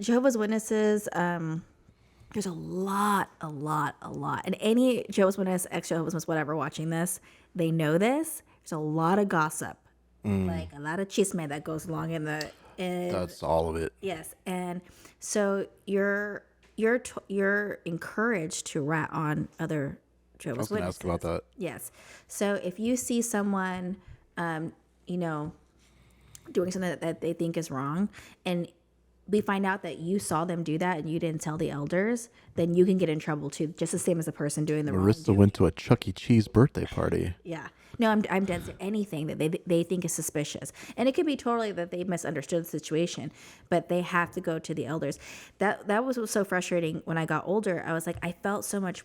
Jehovah's Witnesses, there's a lot. And any Jehovah's Witness, ex-Jehovah's Witness, whatever, watching this, they know this. There's a lot of gossip, like a lot of chisme that goes along in That's all of it. yes. And so you're encouraged to rat on other I Jehovah's was going to Witnesses. ask about that. Yes. So if you see someone, you know, doing something that they think is wrong, and we find out that you saw them do that and you didn't tell the elders, then you can get in trouble too, just the same as the person doing the wrong. Marissa went to a Chuck E. Cheese birthday party. Yeah. No, I'm dead to anything that they think is suspicious. And it could be totally that they misunderstood the situation, but they have to go to the elders. That was what was so frustrating when I got older. I was like, I felt so much.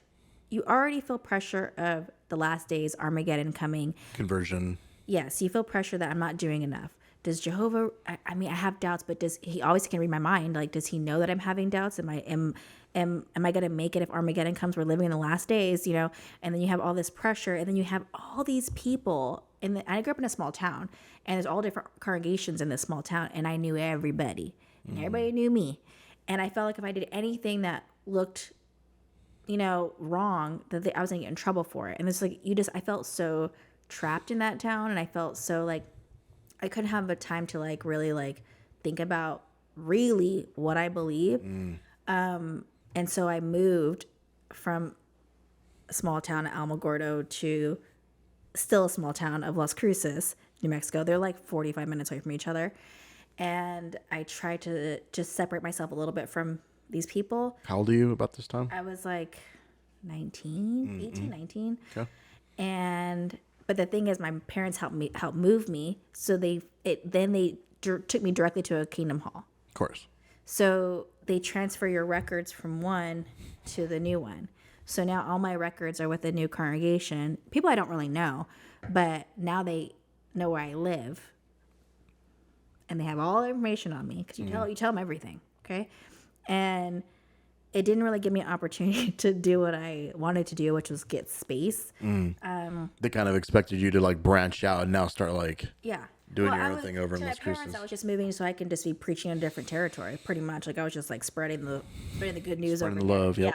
You already feel pressure of the last days, Armageddon coming. Conversion. Yes, you feel pressure that I'm not doing enough. Does Jehovah, I mean, I have doubts, but does he always can read my mind? Like, does he know that I'm having doubts? Am I going to make it if Armageddon comes? We're living in the last days, and then you have all this pressure, and then you have all these people. I grew up in a small town, and there's all different congregations in this small town, and I knew everybody, and everybody knew me. And I felt like if I did anything that looked, wrong, that I was going to get in trouble for it. And it's like, I felt so trapped in that town, and I felt so like, I couldn't have a time to like really like think about really what I believe. And so I moved from a small town of Alamogordo to still a small town of Las Cruces, New Mexico. They're like 45 minutes away from each other. And I tried to just separate myself a little bit from these people. How old are you about this time? I was like 19, 18, 19. Okay. But the thing is, my parents helped move me, so they took me directly to a Kingdom Hall. Of course. So they transfer your records from one to the new one. So now all my records are with the new congregation. People I don't really know, but now they know where I live, and they have all the information on me because you tell them everything, okay? And it didn't really give me an opportunity to do what I wanted to do, which was get space. They kind of expected you to like branch out and now start like Yeah. doing your own thing over in to my Las parents, Cruces. I was just moving so I can just be preaching in a different territory, pretty much. Like I was just like spreading the good news Spreading over the here. love, yep.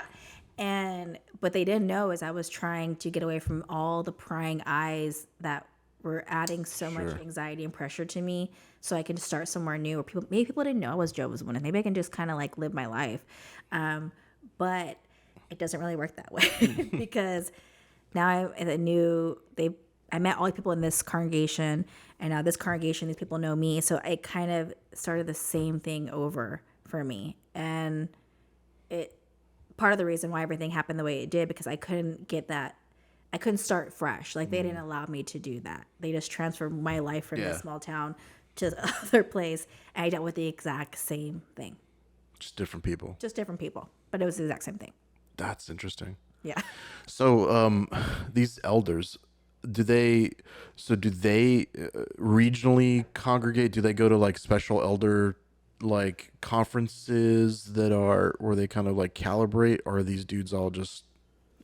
Yeah. And what they didn't know is I was trying to get away from all the prying eyes that were adding so much anxiety and pressure to me, so I can start somewhere new where maybe people didn't know I was Jehovah's Witness. Maybe I can just kind of like live my life. But it doesn't really work that way because now I met all the people in this congregation, and now this congregation, these people know me. So it kind of started the same thing over for me. And part of the reason why everything happened the way it did, because I couldn't start fresh. Like they didn't allow me to do that. They just transferred my life from this small town to the other place. And I dealt with the exact same thing. Just different people. Just different people. But it was the exact same thing. That's interesting. Yeah. So, these elders, do they regionally congregate? Do they go to like special elder like conferences that are where they kind of like calibrate, or are these dudes all just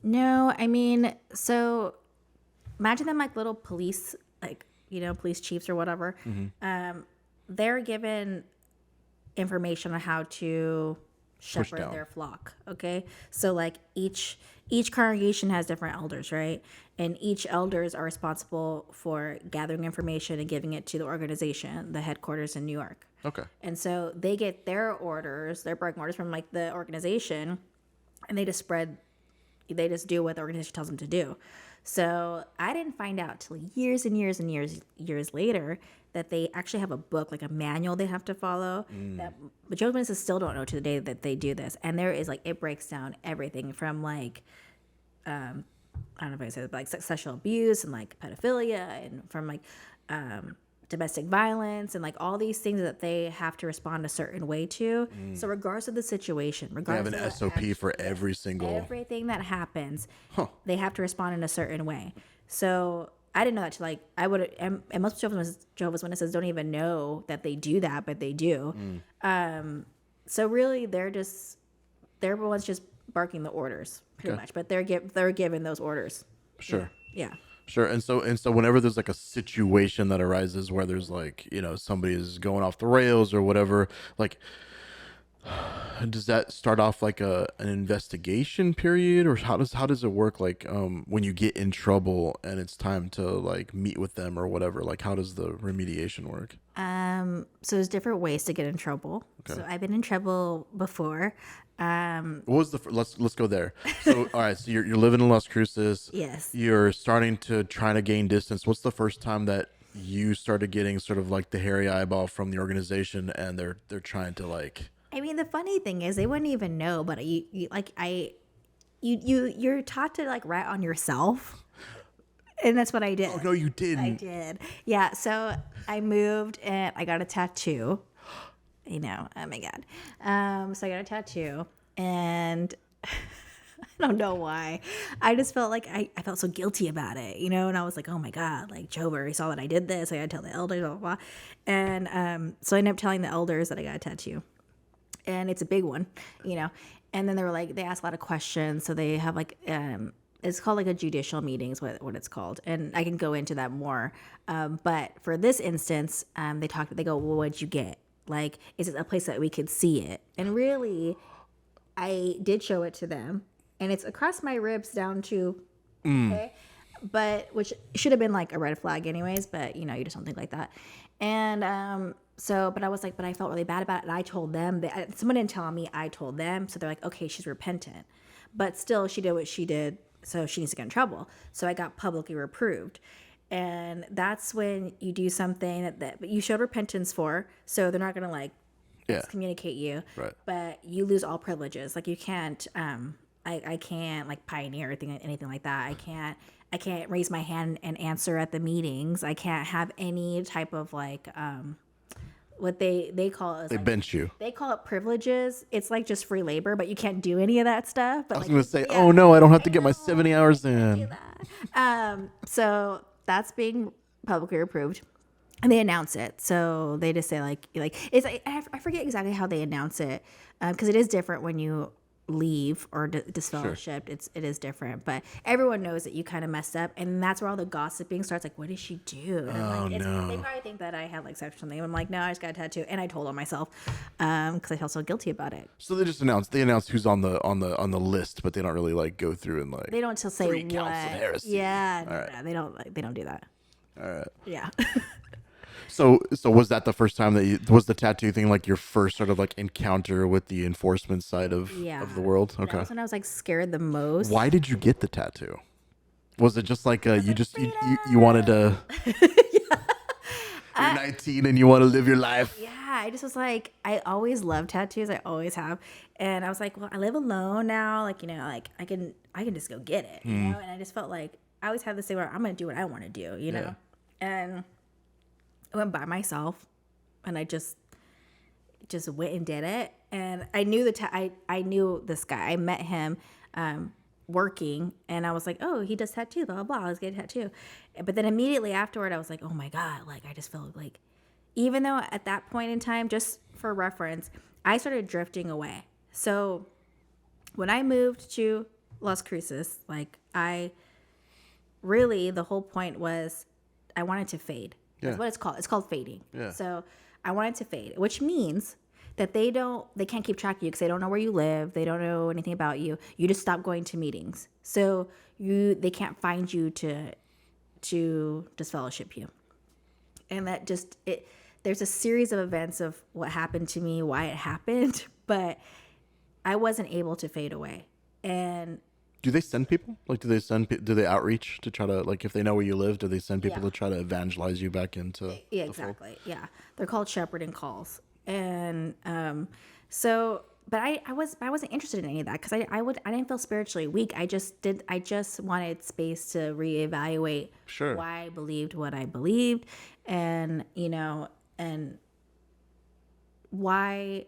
No, I mean, so imagine them like little police, like, police chiefs or whatever. they're given information on how to shepherd down. their flock. Okay, so like each congregation has different elders, right? And each elders are responsible for gathering information and giving it to the organization, the headquarters in New York. Okay. And so they get their orders, their barking orders from like the organization, and they just do what the organization tells them to do. So I didn't find out till years and years and years later that they actually have a book, like a manual they have to follow. That but Jehovah's Witnesses still don't know to the day that they do this. And there is like, it breaks down everything from like I don't know if I said it, but like sexual abuse and like pedophilia, and from like domestic violence, and like all these things that they have to respond a certain way to. So regardless of the situation, They have regardless an of SOP for every single. everything that happens, they have to respond in a certain way. So I didn't know that till like I would, and most Jehovah's Witnesses don't even know that they do that, but they do. So really, they're the ones just barking the orders, pretty much. But they're given those orders. Sure. Yeah. Sure. And so whenever there's like a situation that arises where there's like, somebody is going off the rails or whatever, like, does that start off like an investigation period, or how does it work? Like, when you get in trouble and it's time to like meet with them or whatever, like how does the remediation work? So there's different ways to get in trouble. So I've been in trouble before. What was let's go there. So all right, so you're living in Las Cruces. Yes. You're starting to try to gain distance. What's the first time that you started getting sort of like the hairy eyeball from the organization, and they're trying to like? I mean, the funny thing is they wouldn't even know, but you're taught to like rat on yourself. And that's what I did. Oh no, you didn't. I did. Yeah. So I moved and I got a tattoo. Oh my God. So I got a tattoo, and I don't know why. I just felt like I felt so guilty about it, and I was like, oh my God, like Jehovah, he saw that I did this. I got to tell the elders, blah, blah, blah. And so I ended up telling the elders that I got a tattoo, and it's a big one, and then they asked a lot of questions. So they have like, it's called like a judicial meeting is what it's called. And I can go into that more. But for this instance, they go, well, what'd you get? Like, is it a place that we could see it? And really, I did show it to them, and it's across my ribs down to, okay, but which should have been like a red flag anyways, but you just don't think like that. And but I was like, but I felt really bad about it, and I told them that someone didn't tell me, I told them, so they're like, okay, she's repentant, but still she did what she did, so she needs to get in trouble. So I got publicly reproved. And that's when you do something that you showed repentance for, so they're not going to like excommunicate you, Right. but you lose all privileges. Like you can't, I can't like pioneer anything like that. I can't raise my hand and answer at the meetings. I can't have any type of like, what they call it. They bench you. They call it privileges. It's like just free labor, but you can't do any of that stuff. But I was going to say, oh no, I don't have to get my 70 hours in. So that's being publicly approved, and they announce it. So they just say like it's I forget exactly how they announce it, because it is different when you leave or disfellowshipped. It is different, but everyone knows that you kind of messed up, and that's where all the gossiping starts. Like, what did she do? And Oh no! They probably think that I had like sex or something. I'm like, no, I just got a tattoo, and I told on myself because I felt so guilty about it. So they just announce who's on the list, but they don't really like go through and like They don't say 3 what. counts of heresy. Yeah, All no, they don't do that. All right. Yeah. So was that the first time that was the tattoo thing like your first sort of like encounter with the enforcement side of the world? Okay. That was when I was like scared the most. Why did you get the tattoo? Was it just like you wanted to? You're 19 and you want to live your life. Yeah, I just was like, I always loved tattoos. I always have, and I was like, well, I live alone now. Like like I can just go get it, And I just felt like I always had this thing where I'm gonna do what I want to do, know. And I went by myself, and I just went and did it. And I knew I knew this guy. I met him working, and I was like, oh, he does tattoos, blah, blah, blah. Let's get a tattoo. But then immediately afterward, I was like, oh my God, like I just felt like, even though at that point in time, just for reference, I started drifting away. So when I moved to Las Cruces, like the whole point was I wanted to fade. That's what it's called. It's called fading. Yeah. So I want it to fade, which means that they can't keep track of you because they don't know where you live. They don't know anything about you. You just stop going to meetings. So they can't find you to disfellowship you. And that just, there's a series of events of what happened to me, why it happened, but I wasn't able to fade away. And Do they send people? Like, do they outreach to try to, like, if they know where you live, do they send people yeah, to try to evangelize you back into yeah, the fold? exactly. Yeah. They're called shepherding calls. And so, but I wasn't interested in any of that because I didn't feel spiritually weak. I just wanted space to reevaluate Sure. why I believed what I believed, and and why,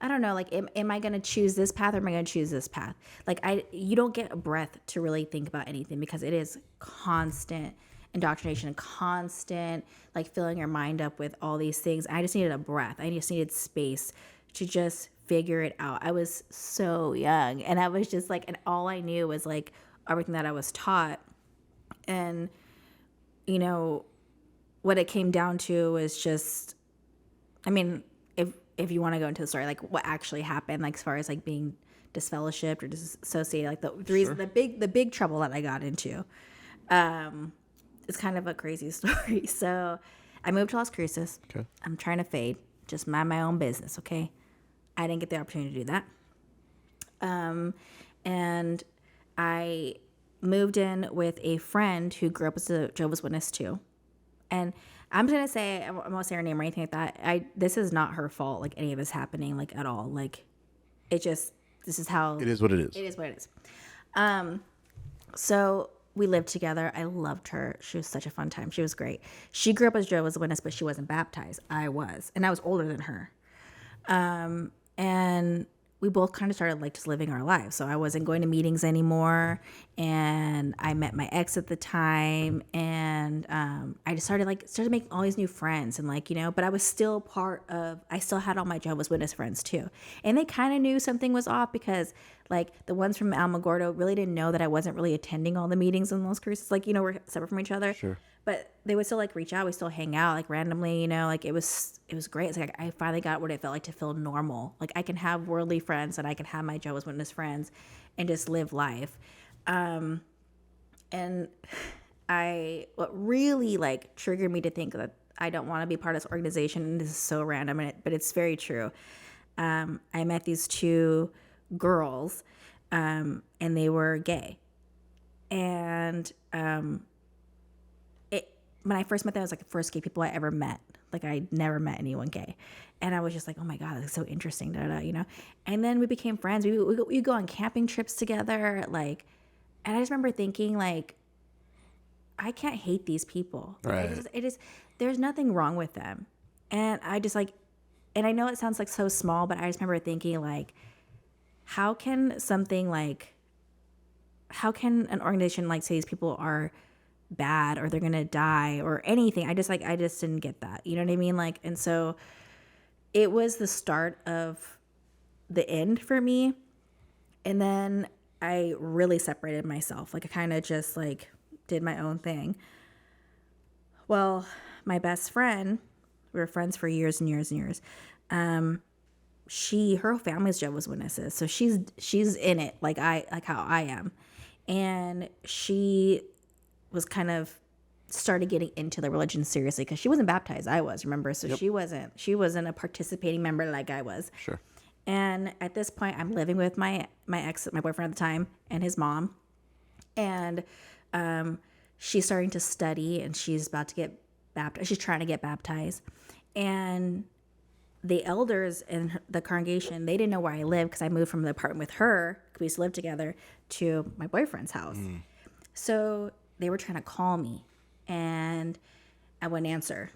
I don't know, like, am I going to choose this path or am I going to choose this path? Like, you don't get a breath to really think about anything because it is constant indoctrination and constant, like, filling your mind up with all these things. I just needed a breath. I just needed space to just figure it out. I was so young and I was just like, and all I knew was like everything that I was taught. And, you know, what it came down to was just, I mean, if you want to go into the story, like what actually happened, like as far as like being disfellowshipped or disassociated, like the reason, the big trouble that I got into, it's kind of a crazy story. So I moved to Las Cruces. Okay. I'm trying to fade, just mind my own business. Okay. I didn't get the opportunity to do that. And I moved in with a friend who grew up as a Jehovah's Witness too. And I'm gonna say, I won't say her name or anything like that. This is not her fault. Like any of this happening, like at all. Like this is how It is what it is. it is. What it is. So we lived together. I loved her. She was such a fun time. She was great. She grew up as Jehovah's Witness, but she wasn't baptized. I was, and I was older than her. And we both kind of started like just living our lives. So I wasn't going to meetings anymore, and I met my ex at the time, and I just started making all these new friends, and like, but I was still I still had all my Jehovah's Witness friends too, and they kind of knew something was off because like the ones from Alamogordo really didn't know that I wasn't really attending all the meetings in Los Cruces. Like, we're separate from each other. Sure. But they would still like reach out. We still hang out like randomly, like it was great. It's like I finally got what it felt like to feel normal. Like I can have worldly friends and I can have my Jehovah's Witness friends and just live life. And what really like triggered me to think that I don't want to be part of this organization, and this is so random, but it's very true. I met these two girls, and they were gay. And when I first met them, it was like the first gay people I ever met. Like I never met anyone gay, and I was just like, oh my god, that's so interesting, And then we became friends. We go on camping trips together, like, and I just remember thinking like, I can't hate these people. Like, Right. There's nothing wrong with them, and I just like, and I know it sounds like so small, but I just remember thinking like, how can an organization like say these people are bad or they're gonna die or anything? I just didn't get that. You know what I mean? Like, and so it was the start of the end for me. And then I really separated myself. Like I kind of just like did my own thing. Well, my best friend, we were friends for years and years and years. Her family's Jehovah's Witnesses, so she's in it like how I am, and she was kind of started getting into the religion seriously because she wasn't baptized. I was, remember, so she wasn't a participating member like I was. Sure. And at this point, I'm living with my ex, my boyfriend at the time, and his mom, and she's starting to study, and she's about to get baptized. She's trying to get baptized, and the elders in the congregation, they didn't know where I lived because I moved from the apartment with her, because we used to live together, to my boyfriend's house. So they were trying to call me, and I wouldn't answer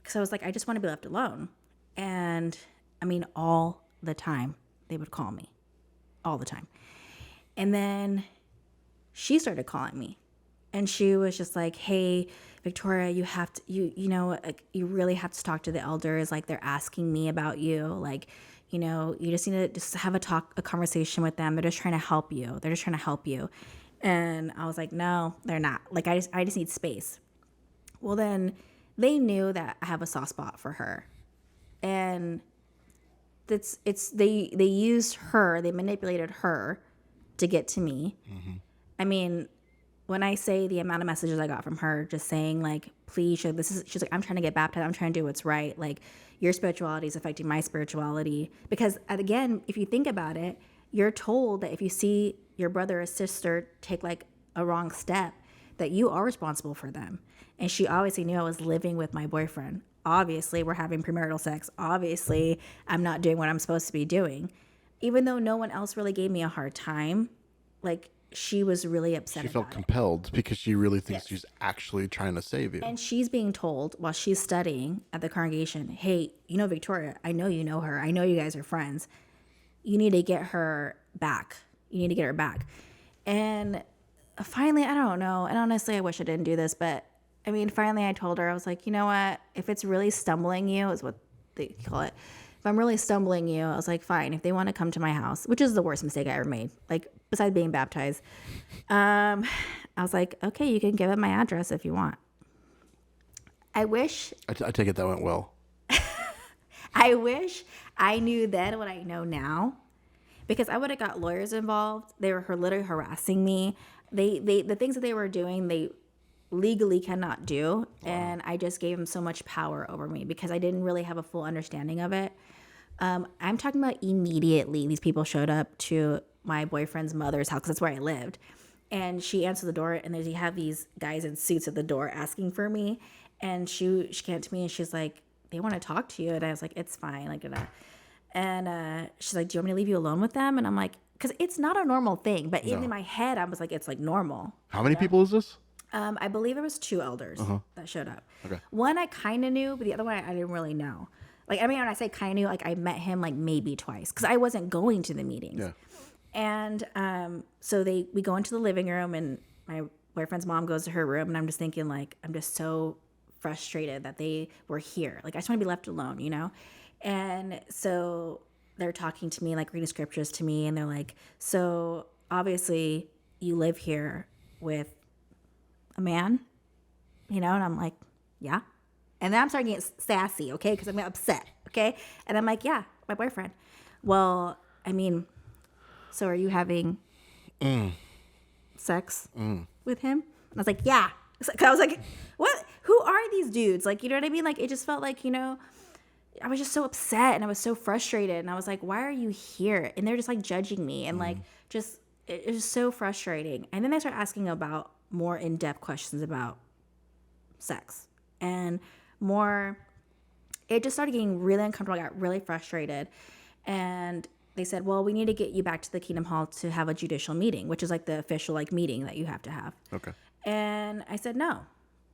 because I was like, I just want to be left alone. And I mean, all the time they would call me, all the time. And then she started calling me, and she was just like, hey, Victoria, you have to, like, you really have to talk to the elders. Like, they're asking me about you. Like, you just need to just have a conversation with them. They're just trying to help you. They're just trying to help you. And I was like, no, they're not. Like, I just need space. Well, then they knew that I have a soft spot for her. And they used her, they manipulated her to get to me. I mean, when I say the amount of messages I got from her just saying like, please, she's like, I'm trying to get baptized, I'm trying to do what's right, like your spirituality is affecting my spirituality. Because again, if you think about it, you're told that if you see your brother or sister take like a wrong step, that you are responsible for them. And she obviously knew I was living with my boyfriend. Obviously, we're having premarital sex. Obviously, I'm not doing what I'm supposed to be doing. Even though no one else really gave me a hard time, like, she was really upset She about felt it. compelled because she really thinks she's actually trying to save you. And she's being told while she's studying at the congregation, hey, Victoria, I know you know her. I know you guys are friends. You need to get her back. You need to get her back. And finally, I don't know. And honestly, I wish I didn't do this, but I mean, finally I told her, I was like, you know what? If it's really stumbling you, is what they call it. If I'm really stumbling you, I was like, fine. If they want to come to my house, which is the worst mistake I ever made, like besides being baptized, I was like, okay, you can give them my address if you want. I wish. I take it that went well. I wish I knew then what I know now, because I would have got lawyers involved. They were literally harassing me. The things that they were doing, they legally cannot do. Wow. And I just gave them so much power over me because I didn't really have a full understanding of it. I'm talking about immediately these people showed up to my boyfriend's mother's house, because that's where I lived. And she answered the door, and you have these guys in suits at the door asking for me. And she came to me and she's like, they want to talk to you. And I was like, it's fine. Like, and she's like, do you want me to leave you alone with them? And I'm like, because it's not a normal thing. But in my head, I was like, it's like normal. How many people is this? I believe there was 2 elders that showed up. Okay. One I kind of knew, but the other one I didn't really know. Like, I mean, when I say kind of knew, like I met him like maybe twice because I wasn't going to the meetings. Yeah. And so we go into the living room, and my boyfriend's mom goes to her room, and I'm just thinking like, I'm just so frustrated that they were here. Like, I just want to be left alone, you know? And so they're talking to me, like reading scriptures to me, and they're like, so obviously you live here with a man, you know? And I'm like, yeah. And then I'm starting to get sassy, okay? Because I'm upset, okay? And I'm like, yeah, my boyfriend. Well, I mean, so are you having sex with him? And I was like, yeah. I was like, what? Who are these dudes? Like, you know what I mean? Like, it just felt like, you know, I was just so upset and I was so frustrated. And I was like, why are you here? And they're just like judging me. And like, just, it was so frustrating. And then they start asking about more in-depth questions about sex. And it just started getting really uncomfortable. I got really frustrated. And they said, well, we need to get you back to the Kingdom Hall to have a judicial meeting, which is like the official like meeting that you have to have. Okay. And I said, no.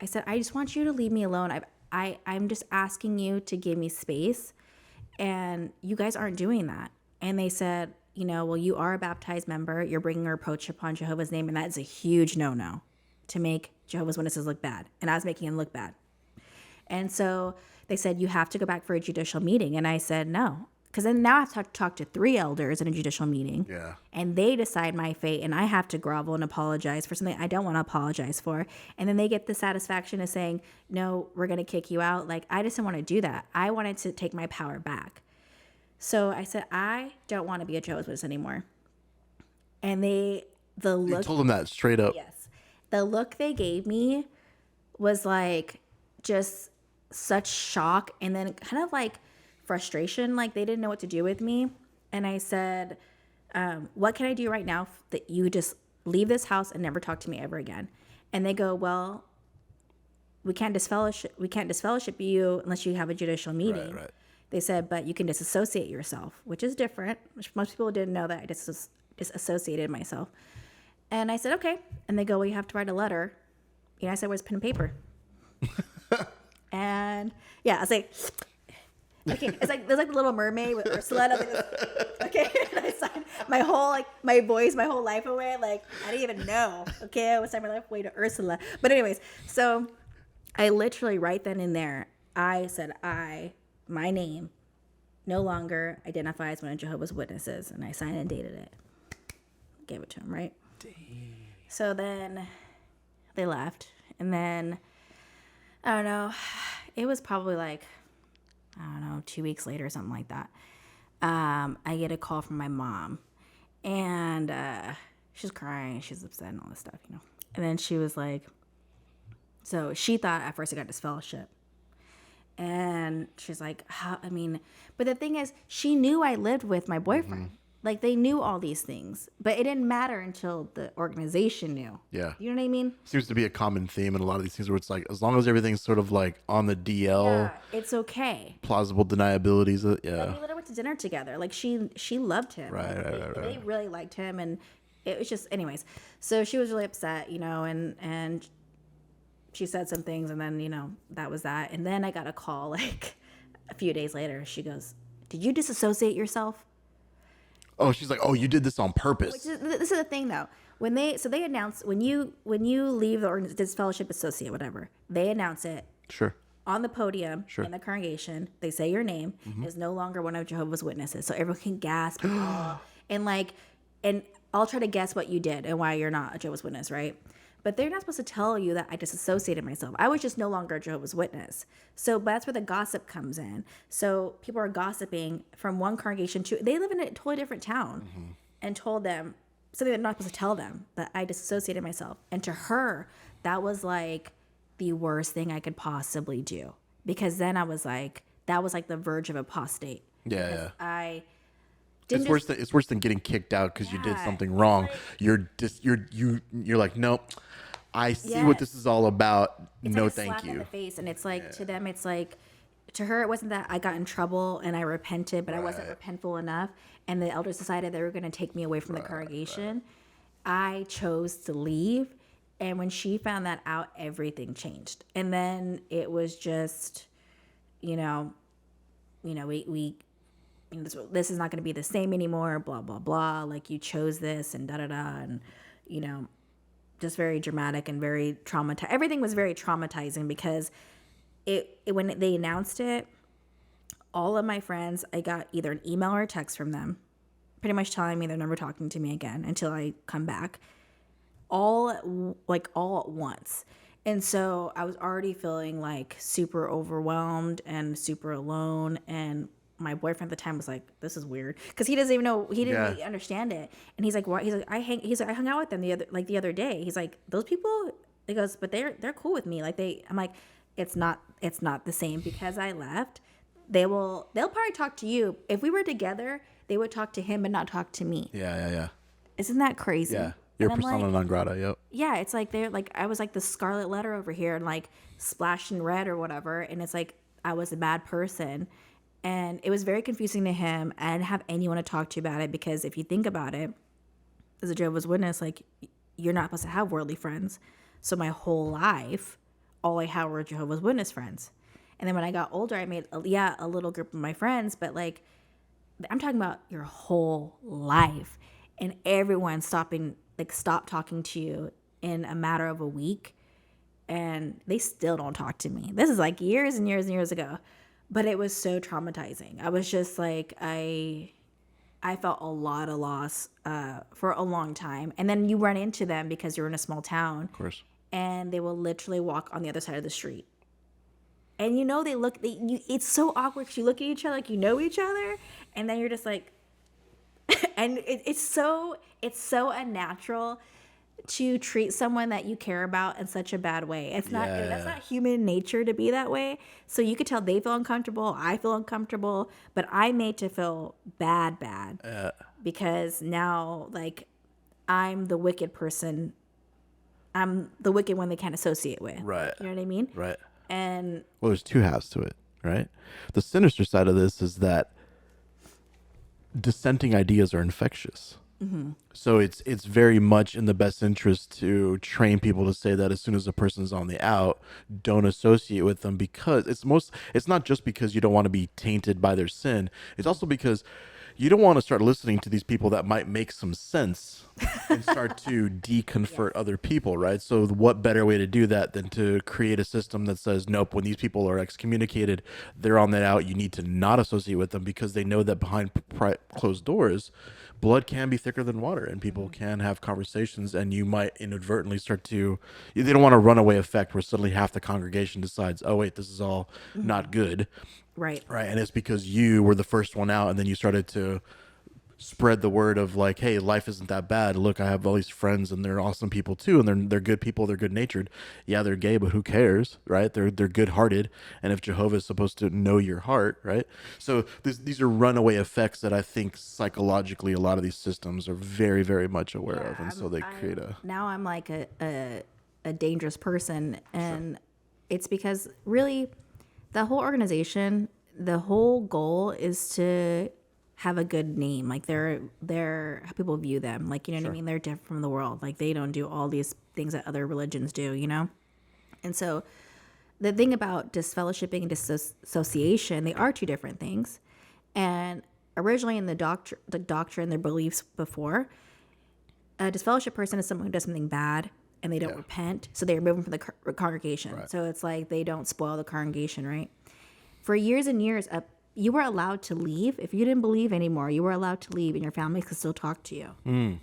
I said, I just want you to leave me alone. I'm just asking you to give me space. And you guys aren't doing that. And they said, you know, well, you are a baptized member. You're bringing a reproach upon Jehovah's name. And that is a huge no-no to make Jehovah's Witnesses look bad. And I was making him look bad. And so they said, you have to go back for a judicial meeting. And I said, no. Because then now I have to talk to 3 elders in a judicial meeting. Yeah. And they decide my fate. And I have to grovel and apologize for something I don't want to apologize for. And then they get the satisfaction of saying, no, we're going to kick you out. Like, I just didn't want to do that. I wanted to take my power back. So I said, I don't want to be a Jehovah's Witness anymore. And you told them that straight up. Yes. The look they gave me was like just such shock and then kind of like frustration. Like, they didn't know what to do with me. And I said, what can I do right now that you just leave this house and never talk to me ever again? And they go, well, we can't disfellowship you unless you have a judicial meeting. Right. They said, but you can disassociate yourself, which is different. Which most people didn't know that I disassociated myself. And I said, okay. And they go, well, you have to write a letter. And I said, where's pen and paper? And yeah, I was like, okay. It's like, there's like the Little Mermaid with Ursula. And I was like, okay. And I signed my whole, like, my voice, my whole life away. Like, I didn't even know. Okay. I was signing my life away to Ursula. But anyways, so I literally right then and there, I said, my name no longer identifies one of Jehovah's Witnesses. And I signed and dated it. Gave it to him, right? Dang. So then they left. And then, I don't know, it was probably like, I don't know, 2 weeks later or something like that. I get a call from my mom, and she's crying, she's upset and all this stuff, you know. And then she was like, so she thought at first I got disfellowship. And she's like, how, I mean, but the thing is, she knew I lived with my boyfriend. Like, they knew all these things, but it didn't matter until the organization knew. Yeah. You know what I mean? Seems to be a common theme in a lot of these things where it's like, as long as everything's sort of like on the DL, Yeah, it's okay. plausible deniabilities. Yeah. We literally went to dinner together. Like, she loved him. Right, Like, right. they really liked him, and it was just, anyways. So she was really upset, you know, and she said some things, and then, you know, that was that. And then I got a call like a few days later. She goes, "Did you disassociate yourself?" Oh, she's like, oh, you did this on purpose. This is the thing though. When they announce when you leave the disfellowship associate, whatever, they announce it Sure. on the podium in the congregation. They say your name is no longer one of Jehovah's Witnesses, so everyone can gasp and awe, and I'll try to guess what you did and why you're not a Jehovah's Witness, right? But they're not supposed to tell you that I disassociated myself. I was just no longer a Jehovah's Witness. So but that's where the gossip comes in. So people are gossiping from one congregation to, they live in a totally different town, and told them something they're not supposed to tell them, that I disassociated myself. And to her, that was like the worst thing I could possibly do. Because then I was like, that was like the verge of apostate. Yeah, yeah. I It's worse than getting kicked out because you did something wrong. Like, You're like, nope. I see what this is all about. It's No, like a thank slap in you. the face, and it's like to them, it's like to her, it wasn't that I got in trouble and I repented, but I wasn't repentful enough, and the elders decided they were going to take me away from the congregation. I chose to leave, and when she found that out, everything changed, and then it was just, we this is not going to be the same anymore. Blah blah blah. Like, you chose this, and da da da, and just very dramatic and very traumatized. Everything was very traumatizing because it when they announced it, all of my friends, I got either an email or a text from them pretty much telling me they're never talking to me again until I come back, all at once. And so I was already feeling like super overwhelmed and super alone, and my boyfriend at the time was like, "This is weird," because he doesn't even know, he didn't really understand it. And he's like, "What?" He's like, I hung out with them the other day. He's like, "Those people," he goes, "but they're cool with me." I'm like, it's not the same, because I left. They'll probably talk to you. If we were together, they would talk to him but not talk to me. Yeah. Isn't that crazy? Yeah. You're persona non grata. Yep. Yeah, it's like they're like, I was like the scarlet letter over here and like splashed in red or whatever, and it's like I was a bad person. And it was very confusing to him. I didn't have anyone to talk to about it, because if you think about it, as a Jehovah's Witness, like, you're not supposed to have worldly friends. So my whole life, all I had were Jehovah's Witness friends. And then when I got older, I made a little group of my friends, but like, I'm talking about your whole life, and everyone stopped talking to you in a matter of a week, and they still don't talk to me. This is like years and years and years ago. But it was so traumatizing. I was just like, I felt a lot of loss for a long time. And then you run into them because you're in a small town. Of course. And they will literally walk on the other side of the street. And it's so awkward because you look at each other like you know each other. And then you're just like, and it's so unnatural to treat someone that you care about in such a bad way. It's not, that's not human nature to be that way. So you could tell they feel uncomfortable. I feel uncomfortable, but I'm made to feel bad, because now, like, I'm the wicked person. I'm the wicked one they can't associate with. Right. You know what I mean? Right. And well, there's two halves to it, right? The sinister side of this is that dissenting ideas are infectious. Mm-hmm. So it's very much in the best interest to train people to say that as soon as a person's on the out, don't associate with them, because it's not just because you don't want to be tainted by their sin. It's also because you don't want to start listening to these people that might make some sense and start to deconvert other people, right? So what better way to do that than to create a system that says, nope, when these people are excommunicated, they're on that out, you need to not associate with them, because they know that behind closed doors, blood can be thicker than water, and people can have conversations, and you might inadvertently start to, they don't want a runaway effect where suddenly half the congregation decides, oh wait, this is all not good, Right. right? And it's because you were the first one out, and then you started to spread the word of like, hey, life isn't that bad. Look, I have all these friends and they're awesome people too, and they're good people, they're good natured. Yeah, they're gay, but who cares, right? They're good hearted. And if Jehovah is supposed to know your heart, right? So these are runaway effects that I think psychologically a lot of these systems are very, very much aware of, and so they create a now I'm like a dangerous person, and it's because really the whole organization, the whole goal is to have a good name. Like they're how people view them. Like, you know what I mean? They're different from the world. Like they don't do all these things that other religions do, you know? And so the thing about disfellowshipping and disassociation, they are two different things. And originally in the doctrine, their beliefs before, a disfellowship person is someone who does something bad and they don't repent, so they remove them from the congregation. Right. So it's like they don't spoil the congregation, right? For years and years, you were allowed to leave. If you didn't believe anymore, you were allowed to leave, and your family could still talk to you.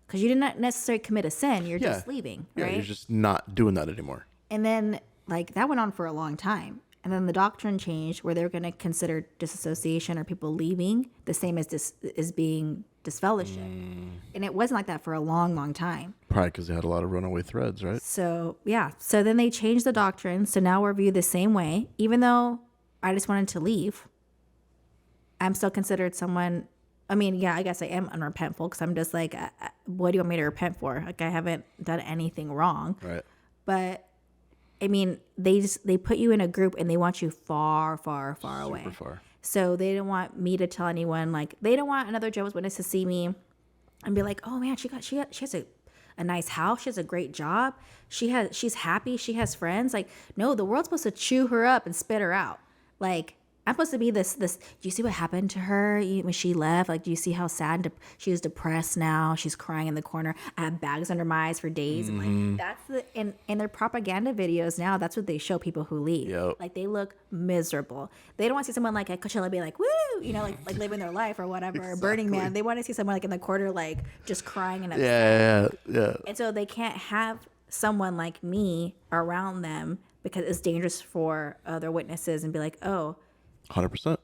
Because you did not necessarily commit a sin. You're just leaving, right? Yeah, you're just not doing that anymore. And then, like, that went on for a long time. And then the doctrine changed where they were going to consider disassociation or people leaving the same as being disfellowship. And it wasn't like that for a long, long time. Probably because they had a lot of runaway threads, right? So, yeah. So then they changed the doctrine. So now we're viewed the same way. Even though I just wanted to leave, I'm still considered someone. I mean, yeah, I guess I am unrepentful because I'm just like, what do you want me to repent for? Like, I haven't done anything wrong. Right. But I mean, they put you in a group and they want you far, far, far away. Super far. So they don't want me to tell anyone. Like, they don't want another Jehovah's Witness to see me and be like, oh man, she has a nice house, she has a great job, she's happy, she has friends. Like, no, the world's supposed to chew her up and spit her out. Like, I'm supposed to be this. Do you see what happened to her when she left? Like, do you see how sad she was depressed now? She's crying in the corner. I have bags under my eyes for days. Mm-hmm. And like, that's in their propaganda videos now, that's what they show people who leave. Yep. Like, they look miserable. They don't want to see someone like at Coachella be like, woo, you know, like living their life or whatever, exactly. Or Burning Man. They want to see someone like in the corner, like just crying and upset. Yeah. And so they can't have someone like me around them because it's dangerous for other witnesses and be like, oh, 100%.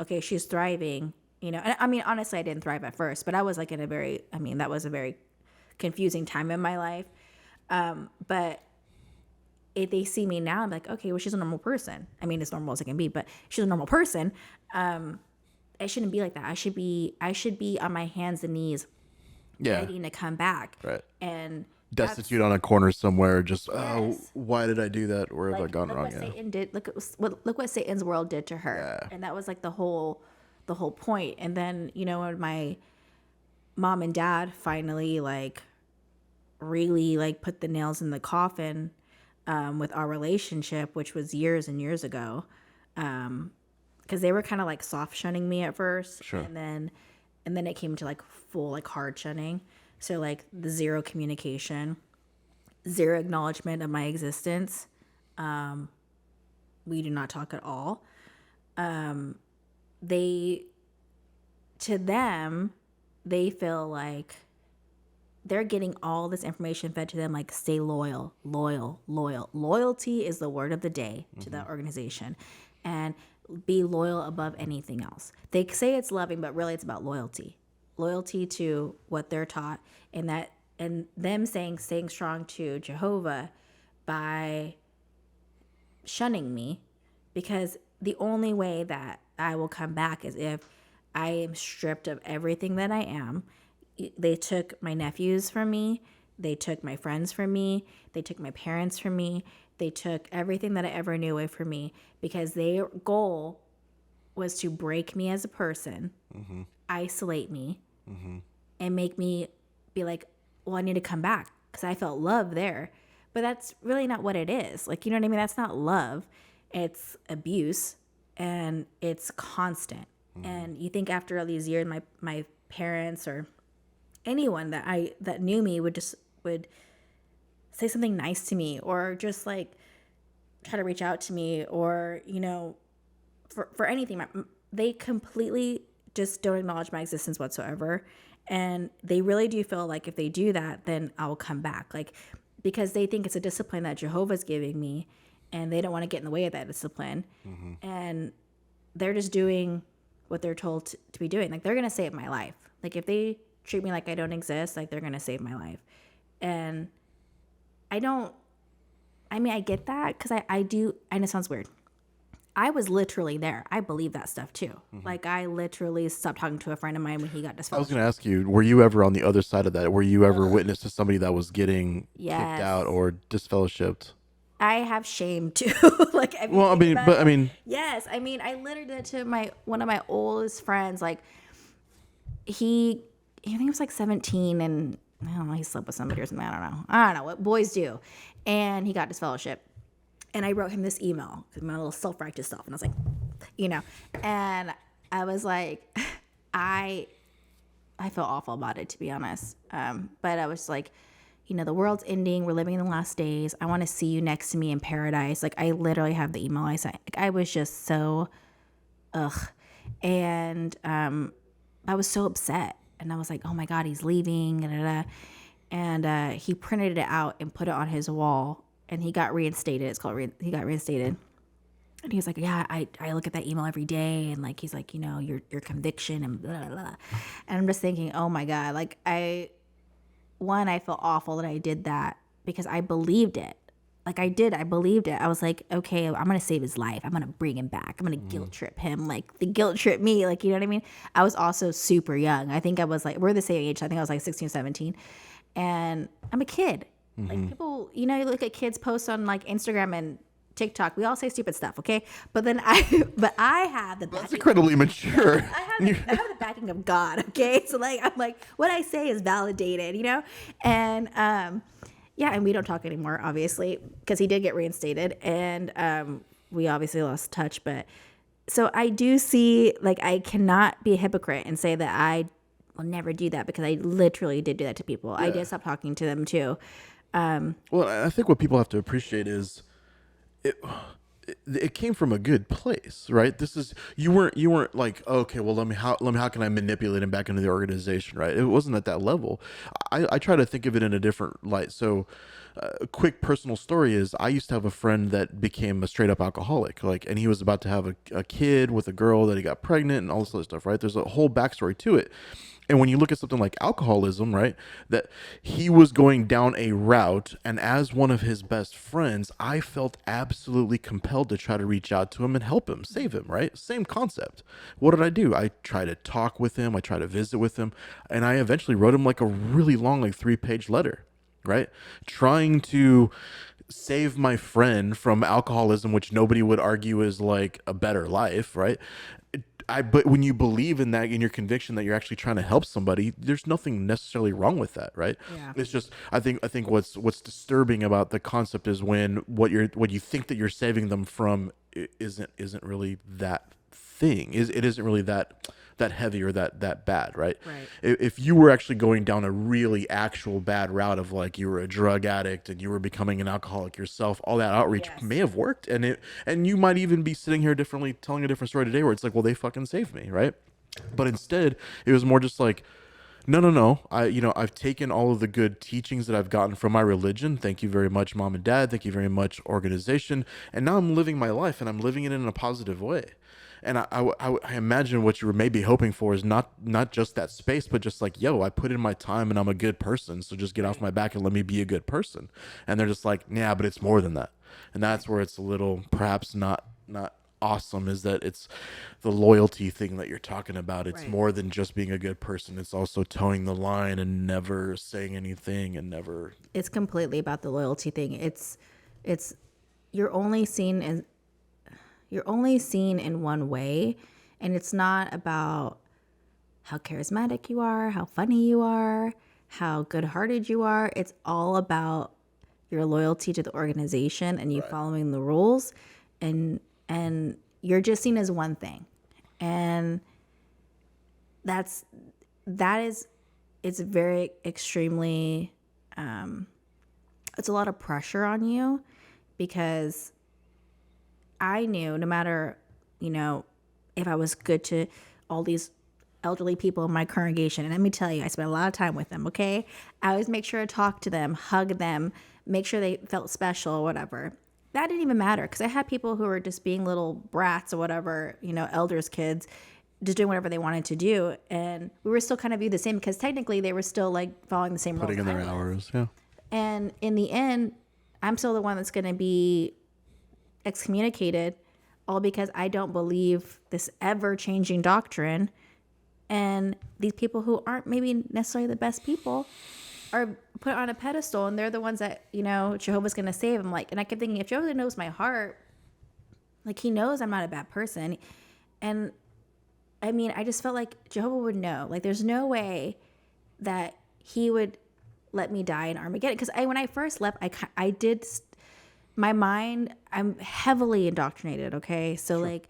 Okay, she's thriving, you know. And I mean, honestly, I didn't thrive at first, but I was like that was a very confusing time in my life. But if they see me now, I'm like, okay, well, she's a normal person. I mean, as normal as it can be, but she's a normal person. I shouldn't be like that. I should be on my hands and knees, waiting to come back. Right. And destitute on a corner somewhere, just yes. Why did I do that? Where have I gone wrong? What Satan did. Look what Satan's world did to her, and that was like the whole point. And then, you know, when my mom and dad finally like really like put the nails in the coffin with our relationship, which was years and years ago, because they were kind of like soft shunning me at first, sure. and then it came to like full like hard shunning. So like the zero communication, zero acknowledgement of my existence. We do not talk at all. They feel like they're getting all this information fed to them, like stay loyal. Loyalty is the word of the day to that organization, and be loyal above anything else. They say it's loving, but really it's about loyalty to what they're taught, and them staying strong to Jehovah by shunning me, because the only way that I will come back is if I am stripped of everything that I am. They took my nephews from me. They took my friends from me. They took my parents from me. They took everything that I ever knew away from me, because their goal was to break me as a person, isolate me, and make me be like, well, I need to come back because I felt love there. But that's really not what it is. Like, you know what I mean? That's not love. It's abuse, and it's constant. And you think after all these years, my parents or anyone that knew me would say something nice to me, or just like try to reach out to me, or, you know, for anything. They completely just don't acknowledge my existence whatsoever. And they really do feel like if they do that, then I'll come back. Like, because they think it's a discipline that Jehovah's giving me, and they don't want to get in the way of that discipline. And they're just doing what they're told to be doing. Like, they're going to save my life. Like, if they treat me like I don't exist, like, they're going to save my life. And I get that, because I do, and it sounds weird. I was literally there. I believe that stuff too. Like, I literally stopped talking to a friend of mine when he got I was disfellowshipped. going to ask you, were you ever on the other side of that? Were you ever witness to somebody that was getting kicked Yes. out or disfellowshipped? I have shame too. Like, if you Well, I think mean, about but it, I mean, yes. I mean, I literally did it to one of my oldest friends. Like, I think he was like 17, and I don't know, he slept with somebody or something. I don't know what boys do. And he got disfellowship. And I wrote him this email, my little self-righteous self. And I was like, and I was like, I feel awful about it, to be honest. But I was like, the world's ending. We're living in the last days. I want to see you next to me in paradise. Like, I literally have the email I sent. Like, I was just so, ugh. And I was so upset. And I was like, oh my God, he's leaving. Da, da, da. And he printed it out and put it on his wall. And he got reinstated. He got reinstated. And he was like, yeah, I look at that email every day. And like, he's like, your conviction and blah, blah, blah. And I'm just thinking, oh my God, like I feel awful that I did that, because I believed it. Like, I believed it. I was like, okay, I'm going to save his life. I'm going to bring him back. I'm going to guilt trip him. Like, the guilt trip me. Like, you know what I mean? I was also super young. I think I was like, we're the same age. I think I was like 16, 17. And I'm a kid. Like, people, you look at kids post on like Instagram and TikTok. We all say stupid stuff, okay? But then I have the that's backing. incredibly mature. I have the backing of God, okay? So like, I'm like, what I say is validated, And yeah, and we don't talk anymore, obviously, because he did get reinstated, and we obviously lost touch. But so I do see, like, I cannot be a hypocrite and say that I will never do that, because I literally did do that to people. I did stop talking to them too. Well, I think what people have to appreciate is it came from a good place, right? This is you weren't like, okay, well, how can I manipulate him back into the organization, right? It wasn't at that level. I try to think of it in a different light. So a quick personal story is I used to have a friend that became a straight up alcoholic, like, and he was about to have a kid with a girl that he got pregnant and all this other stuff, right? There's a whole backstory to it. And when you look at something like alcoholism, right, that he was going down a route, and as one of his best friends, I felt absolutely compelled to try to reach out to him and help him, save him, right? Same concept. What did I do? I tried to talk with him, I tried to visit with him, and I eventually wrote him like a really long, like 3-page letter, right? Trying to save my friend from alcoholism, which nobody would argue is like a better life, right? But when you believe in that, in your conviction that you're actually trying to help somebody, there's nothing necessarily wrong with that, right? Yeah. It's just I think what's disturbing about the concept is when what you think that you're saving them from isn't really that thing. It isn't really that heavy or that bad, right? Right. If you were actually going down a really actual bad route of like you were a drug addict and you were becoming an alcoholic yourself, all that outreach Yes. may have worked, and you might even be sitting here differently telling a different story today where it's like, well, they fucking saved me, right? But instead, it was more just like, no. I've taken all of the good teachings that I've gotten from my religion. Thank you very much, mom and dad. Thank you very much, organization. And now I'm living my life, and I'm living it in a positive way. And I imagine what you were maybe hoping for is not just that space, but just like, yo, I put in my time and I'm a good person. So just get off my back and let me be a good person. And they're just like, yeah, but it's more than that. And that's where it's a little perhaps not awesome, is that it's the loyalty thing that you're talking about. It's Right. more than just being a good person. It's also towing the line and never saying anything and never. It's completely about the loyalty thing. It's you're only seen as you're only seen in one way, and it's not about how charismatic you are, how funny you are, how good-hearted you are. It's all about your loyalty to the organization and you following the rules, and you're just seen as one thing. And that is it's very extremely it's a lot of pressure on you, because I knew no matter, if I was good to all these elderly people in my congregation. And let me tell you, I spent a lot of time with them, okay? I always make sure to talk to them, hug them, make sure they felt special or whatever. That didn't even matter because I had people who were just being little brats or whatever, elders' kids, just doing whatever they wanted to do. And we were still kind of viewed the same because technically they were still like following the same rules. Putting in their hours, yeah. And in the end, I'm still the one that's going to be excommunicated, all because I don't believe this ever-changing doctrine. And these people who aren't maybe necessarily the best people are put on a pedestal, and they're the ones that, Jehovah's going to save. I'm like, and I kept thinking, if Jehovah knows my heart, like he knows I'm not a bad person. And I mean, I just felt like Jehovah would know. Like there's no way that he would let me die in Armageddon. Because when I first left, I did, my mind, I'm heavily indoctrinated, okay? So like,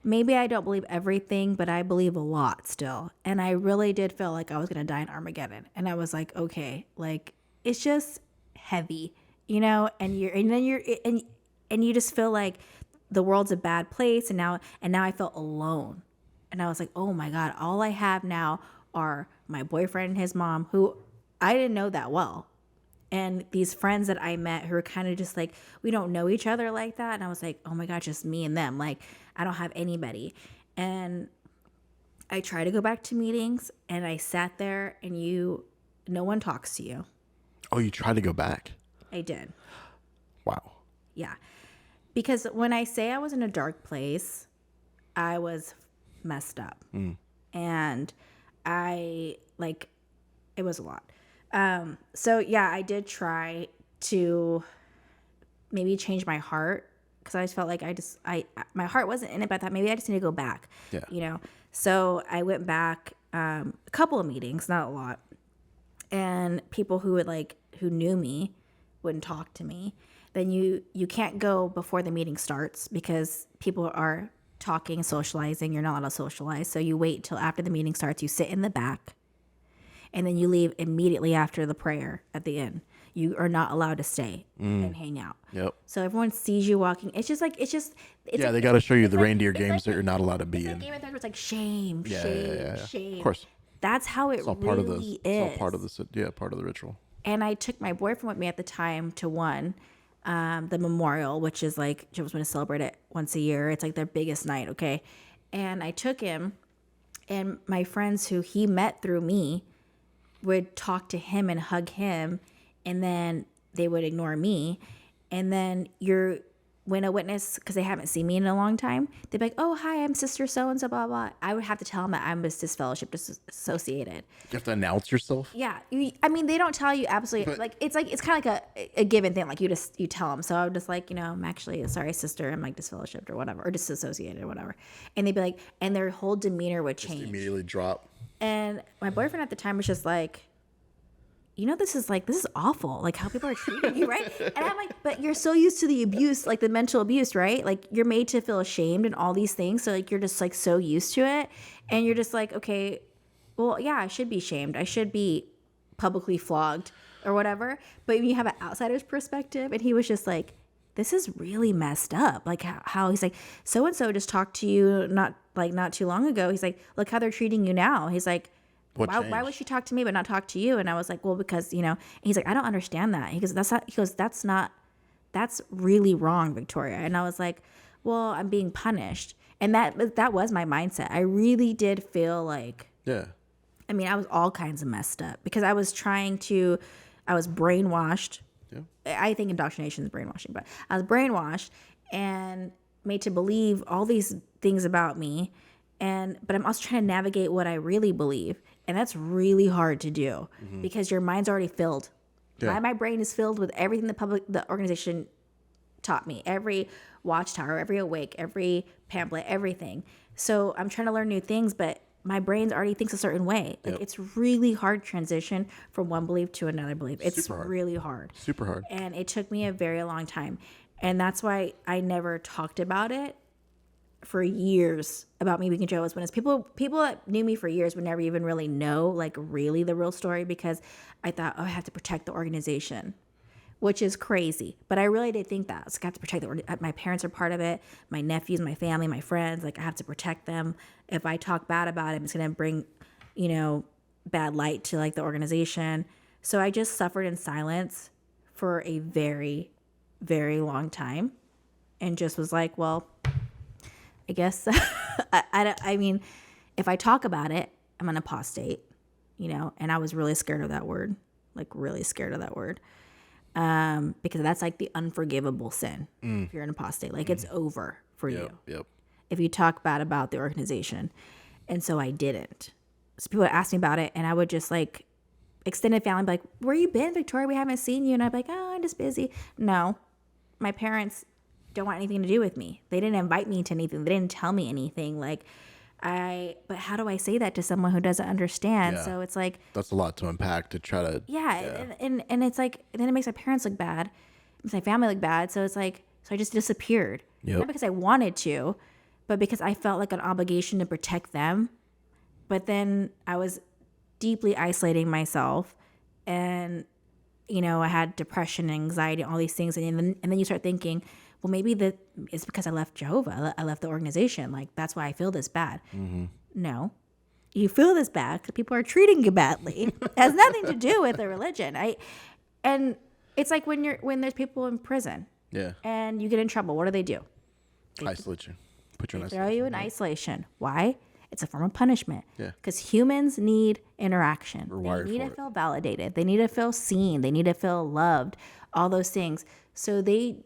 maybe I don't believe everything, but I believe a lot still. And I really did feel like I was going to die in Armageddon. And I was like, okay, like it's just heavy, and you just feel like the world's a bad place. And now I felt alone. And I was like, oh my God, all I have now are my boyfriend and his mom, who I didn't know that well. And these friends that I met who were kind of just like, we don't know each other like that. And I was like, oh my God, just me and them. Like, I don't have anybody. And I try to go back to meetings and I sat there and no one talks to you. Oh, you tried to go back? I did. Wow. Yeah. Because when I say I was in a dark place, I was messed up. And it was a lot. So yeah, I did try to maybe change my heart because I just felt like my heart wasn't in it, but I thought maybe I just need to go back. Yeah. So I went back a couple of meetings, not a lot, and people who knew me wouldn't talk to me. Then you can't go before the meeting starts because people are talking, socializing. You're not allowed to socialize, so you wait till after the meeting starts. You sit in the back. And then you leave immediately after the prayer at the end. You are not allowed to stay and hang out. Yep. So everyone sees you walking. It's yeah, they got to show you the reindeer games that you're not allowed to be in. Game of Thrones was like shame. Of course. That's how it really is. It's all part of part of the ritual. And I took my boyfriend with me at the time to the memorial, which is like Jehovah's Witnesses celebrate it once a year. It's like their biggest night, okay? And I took him, and my friends who he met through me would talk to him and hug him, and then they would ignore me. And then when a witness, because they haven't seen me in a long time, they'd be like, oh, hi, I'm sister so-and-so, blah, blah. I would have to tell them that I'm disfellowship disassociated. You have to announce yourself? Yeah. I mean, they don't tell you absolutely, it's kind of like a given thing. Like you tell them. So I'm just like, I'm actually, sorry, sister, I'm like disfellowshipped or whatever, or disassociated or whatever. And they'd be like, and their whole demeanor would change. Just immediately drop. And my boyfriend at the time was just like, this is awful. Like how people are treating you, right? And I'm like, but you're so used to the abuse, like the mental abuse, right? Like you're made to feel ashamed and all these things. So like you're just like so used to it. And you're just like, okay, well, yeah, I should be shamed. I should be publicly flogged or whatever. But when you have an outsider's perspective, and he was just like, this is really messed up. Like how he's like, so-and-so just talked to you not too long ago. He's like, look how they're treating you now. He's like, why would she talk to me but not talk to you? And I was like, well, because, and he's like, I don't understand that. He goes, that's really wrong, Victoria. And I was like, well, I'm being punished. And that was my mindset. I really did feel like, yeah. I mean, I was all kinds of messed up because I was brainwashed. Yeah. I think indoctrination is brainwashing, but I was brainwashed and made to believe all these things about me. But I'm also trying to navigate what I really believe. And that's really hard to do because your mind's already filled. Yeah. My brain is filled with everything the organization taught me. Every watchtower, every awake, every pamphlet, everything. So I'm trying to learn new things, but my brain already thinks a certain way. Like it's really hard transition from one belief to another belief. It's really hard. Super hard. And it took me a very long time. And that's why I never talked about it for years about me being Jehovah's Witness. People that knew me for years would never even really know like really the real story because I thought, oh, I have to protect the organization. which is crazy. But I really did think that. So I have to protect my parents are part of it, my nephews, my family, my friends. Like, I have to protect them. If I talk bad about it, it's going to bring, bad light to like the organization. So I just suffered in silence for a very, very long time, and just was like, well, I guess I mean, if I talk about it, I'm an apostate, and I was really scared of that word, like really scared of that word. Because that's like the unforgivable sin. If you're an apostate, like it's over for you. Yep. If you talk bad about the organization. And so I didn't. So people would ask me about it, and I would just like extended family be like, where you been, Victoria? We haven't seen you. And I'd be like, oh, I'm just busy. No, my parents don't want anything to do with me. They didn't invite me to anything. They didn't tell me anything. But how do I say that to someone who doesn't understand? Yeah. So it's like, That's a lot to unpack to try to. and it's like, and then it makes my parents look bad. It makes my family look bad. So it's like, so I just disappeared. Yep. Not because I wanted to, but because I felt like an obligation to protect them. But then I was deeply isolating myself, and I had depression, anxiety, all these things, and then you start thinking, well, maybe it's because I left Jehovah. I left the organization. Like, that's why I feel this bad. Mm-hmm. No, you feel this bad because people are treating you badly. It has nothing to do with the religion. And it's like when there's people in prison. Yeah. And you get in trouble. What do? Isolate you. Put you in They isolation. throw you in isolation. Why? It's a form of punishment. Yeah. Because humans need interaction. We're wired They need for to it. feel validated. They need to feel seen. They need to feel loved. All those things. So they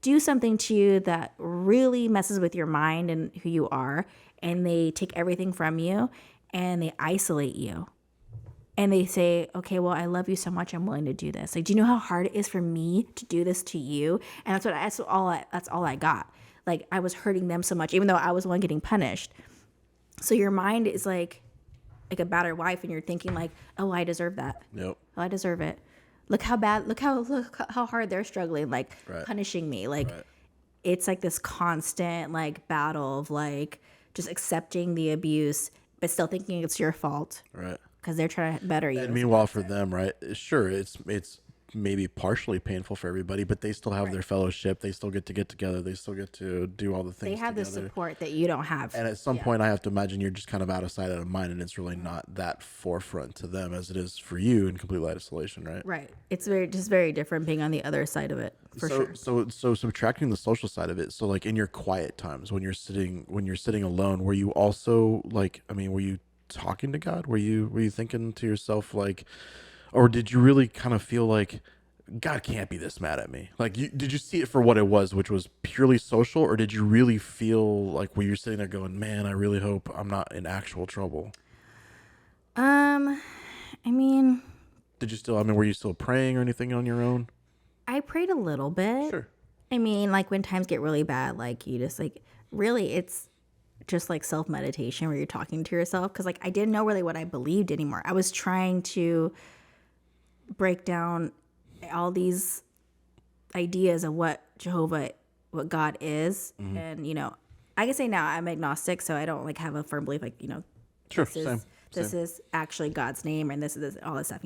do something to you that really messes with your mind and who you are, and they take everything from you, and they isolate you. And they say, okay, well, I love you so much, I'm willing to do this. Like, do you know how hard it is for me to do this to you? And that's all I got. Like, I was hurting them so much, even though I was the one getting punished. So your mind is like a battered wife, and you're thinking like, oh, I deserve that. Yep. Oh, I deserve it. Look how hard they're struggling, like Right. punishing me. Like, Right. it's like this constant like battle of like just accepting the abuse, but still thinking it's your fault. Right. Because they're trying to better you. And meanwhile, for them, right? Sure, it's maybe partially painful for everybody, but they still have their fellowship. They still get together. They still get to do all the things. They have the together. support that you don't have. And at some point, I have to imagine you're just kind of out of sight, out of mind, and it's really not that forefront to them as it is for you in complete isolation, right? Right. It's very different being on the other side of it, for sure. So subtracting the social side of it. So like in your quiet times when you're sitting alone, were you also like, were you talking to God? Were you thinking to yourself like, or did you really kind of feel like God can't be this mad at me? Like, did you see it for what it was, which was purely social, or did you really feel like where you're sitting there going, man, I really hope I'm not in actual trouble? Did you still, were you still praying or anything on your own? I prayed a little bit. Sure. Like when times get really bad, like you just like, really, it's just like self-meditation where you're talking to yourself. Cause like, I didn't know really what I believed anymore. I was trying to break down all these ideas of what God is. Mm-hmm. And, I can say now I'm agnostic, so I don't like have a firm belief, like, Sure. this is actually God's name, and this is all this stuff,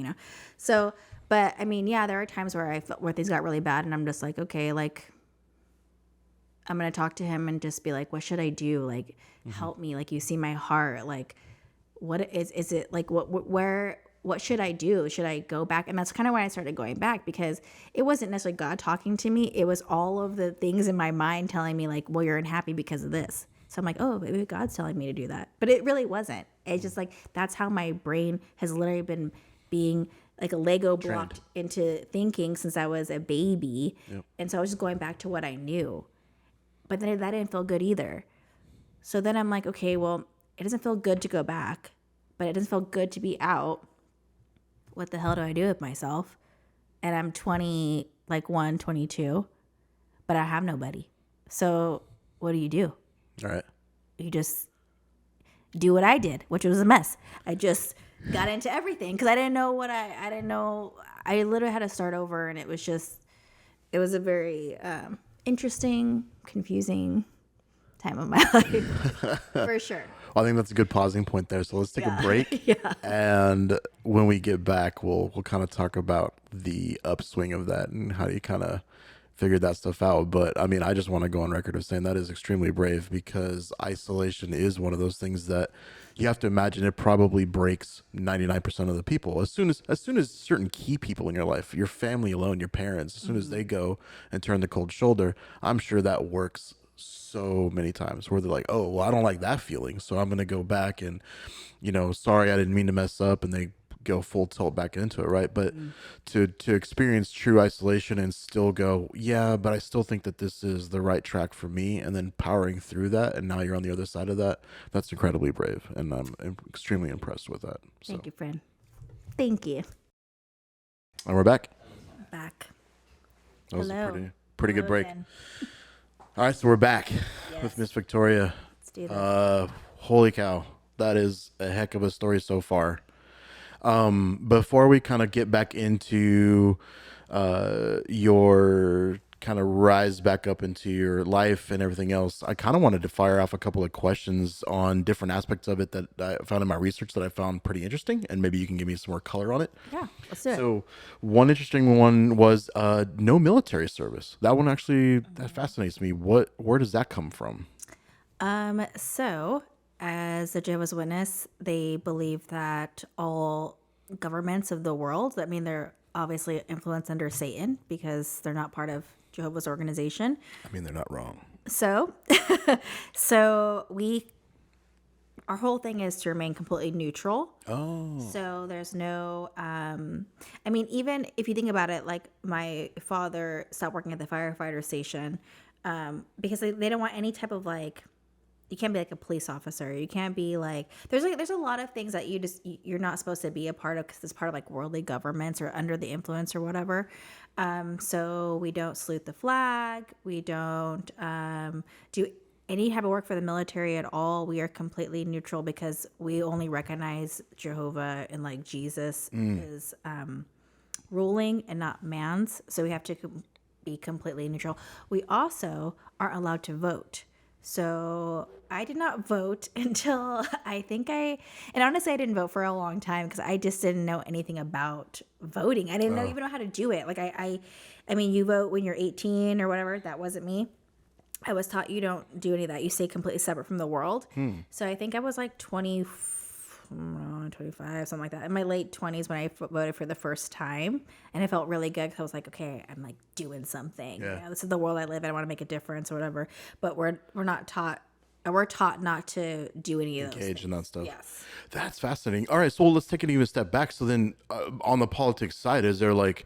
So, but there are times where where things got really bad, and I'm just like, okay, like, I'm going to talk to him and just be like, what should I do? Like, mm-hmm. Help me. Like, you see my heart. Like, what is it like, what should I do? Should I go back? And that's kind of when I started going back, because it wasn't necessarily God talking to me. It was all of the things in my mind telling me like, well, you're unhappy because of this. So I'm like, oh, maybe God's telling me to do that. But it really wasn't. It's just like, that's how my brain has literally been being like a Lego blocked into thinking since I was a baby. Yep. And so I was just going back to what I knew. But then that didn't feel good either. So then I'm like, okay, well, it doesn't feel good to go back, but it doesn't feel good to be out. What the hell do I do with myself? And I'm 22, but I have nobody. So what do you do? All right. You just do what I did, which was a mess. I just got into everything because I didn't know I didn't know. I literally had to start over, and it was a very interesting, confusing time of my life, for sure. I think that's a good pausing point there. So let's take a Yeah. break, Yeah. and when we get back, we'll kind of talk about the upswing of that and how you kind of figured that stuff out. But I mean, I just want to go on record of saying that is extremely brave, because isolation is one of those things that you have to imagine it probably breaks 99% of the people. As soon as certain key people in your life, your family alone, your parents, as soon as they go and turn the cold shoulder, I'm sure that works so many times where they're like, oh, well, I don't like that feeling, so I'm gonna go back and, sorry, I didn't mean to mess up, and they go full tilt back into it, right? But to experience true isolation and still go, yeah, but I still think that this is the right track for me, and then powering through that, and now you're on the other side of that. That's incredibly brave, and I'm extremely impressed with that. Thank So, you, friend. Thank you. and we're back. Back. That was a Hello. pretty Hello good break. again. All right, so we're back with Yes. Miss Victoria. Let's do this. Holy cow, that is a heck of a story so far. Before we kind of get back into your kind of rise back up into your life and everything else, I kind of wanted to fire off a couple of questions on different aspects of it that I found in my research that I found pretty interesting, and maybe you can give me some more color on it. Yeah, let's do it. So, one interesting one was no military service. That one actually that fascinates me. Where does that come from? So, as a Jehovah's Witness, they believe that all governments of the world, I mean, they're obviously influenced under Satan because they're not part of Jehovah's organization. I mean, they're not wrong. So, so our whole thing is to remain completely neutral. Oh, So there's no, I mean, even if you think about it, like my father stopped working at the firefighter station because they don't want any type of like, you can't be like a police officer. You can't be like, there's a lot of things that you're not supposed to be a part of because it's part of like worldly governments or under the influence or whatever. So we don't salute the flag. We don't do any type of work for the military at all. We are completely neutral because we only recognize Jehovah and like Jesus is ruling and not man's. So we have to be completely neutral. We also aren't allowed to vote. So I did not vote until and honestly, I didn't vote for a long time because I just didn't know anything about voting. I didn't even know how to do it. Like I mean, you vote when you're 18 or whatever. That wasn't me. I was taught you don't do any of that. You stay completely separate from the world. So I think I was like 25, something like that. In my late 20s when I voted for the first time. And it felt really good because I was like, okay, I'm like doing something. Yeah. You know, this is the world I live in. I want to make a difference or whatever. But we're not taught. We're taught not to do any of those engage in things. that stuff. Yes. That's fascinating. All right, so let's take it even a step back. So then, on the politics side, is there like,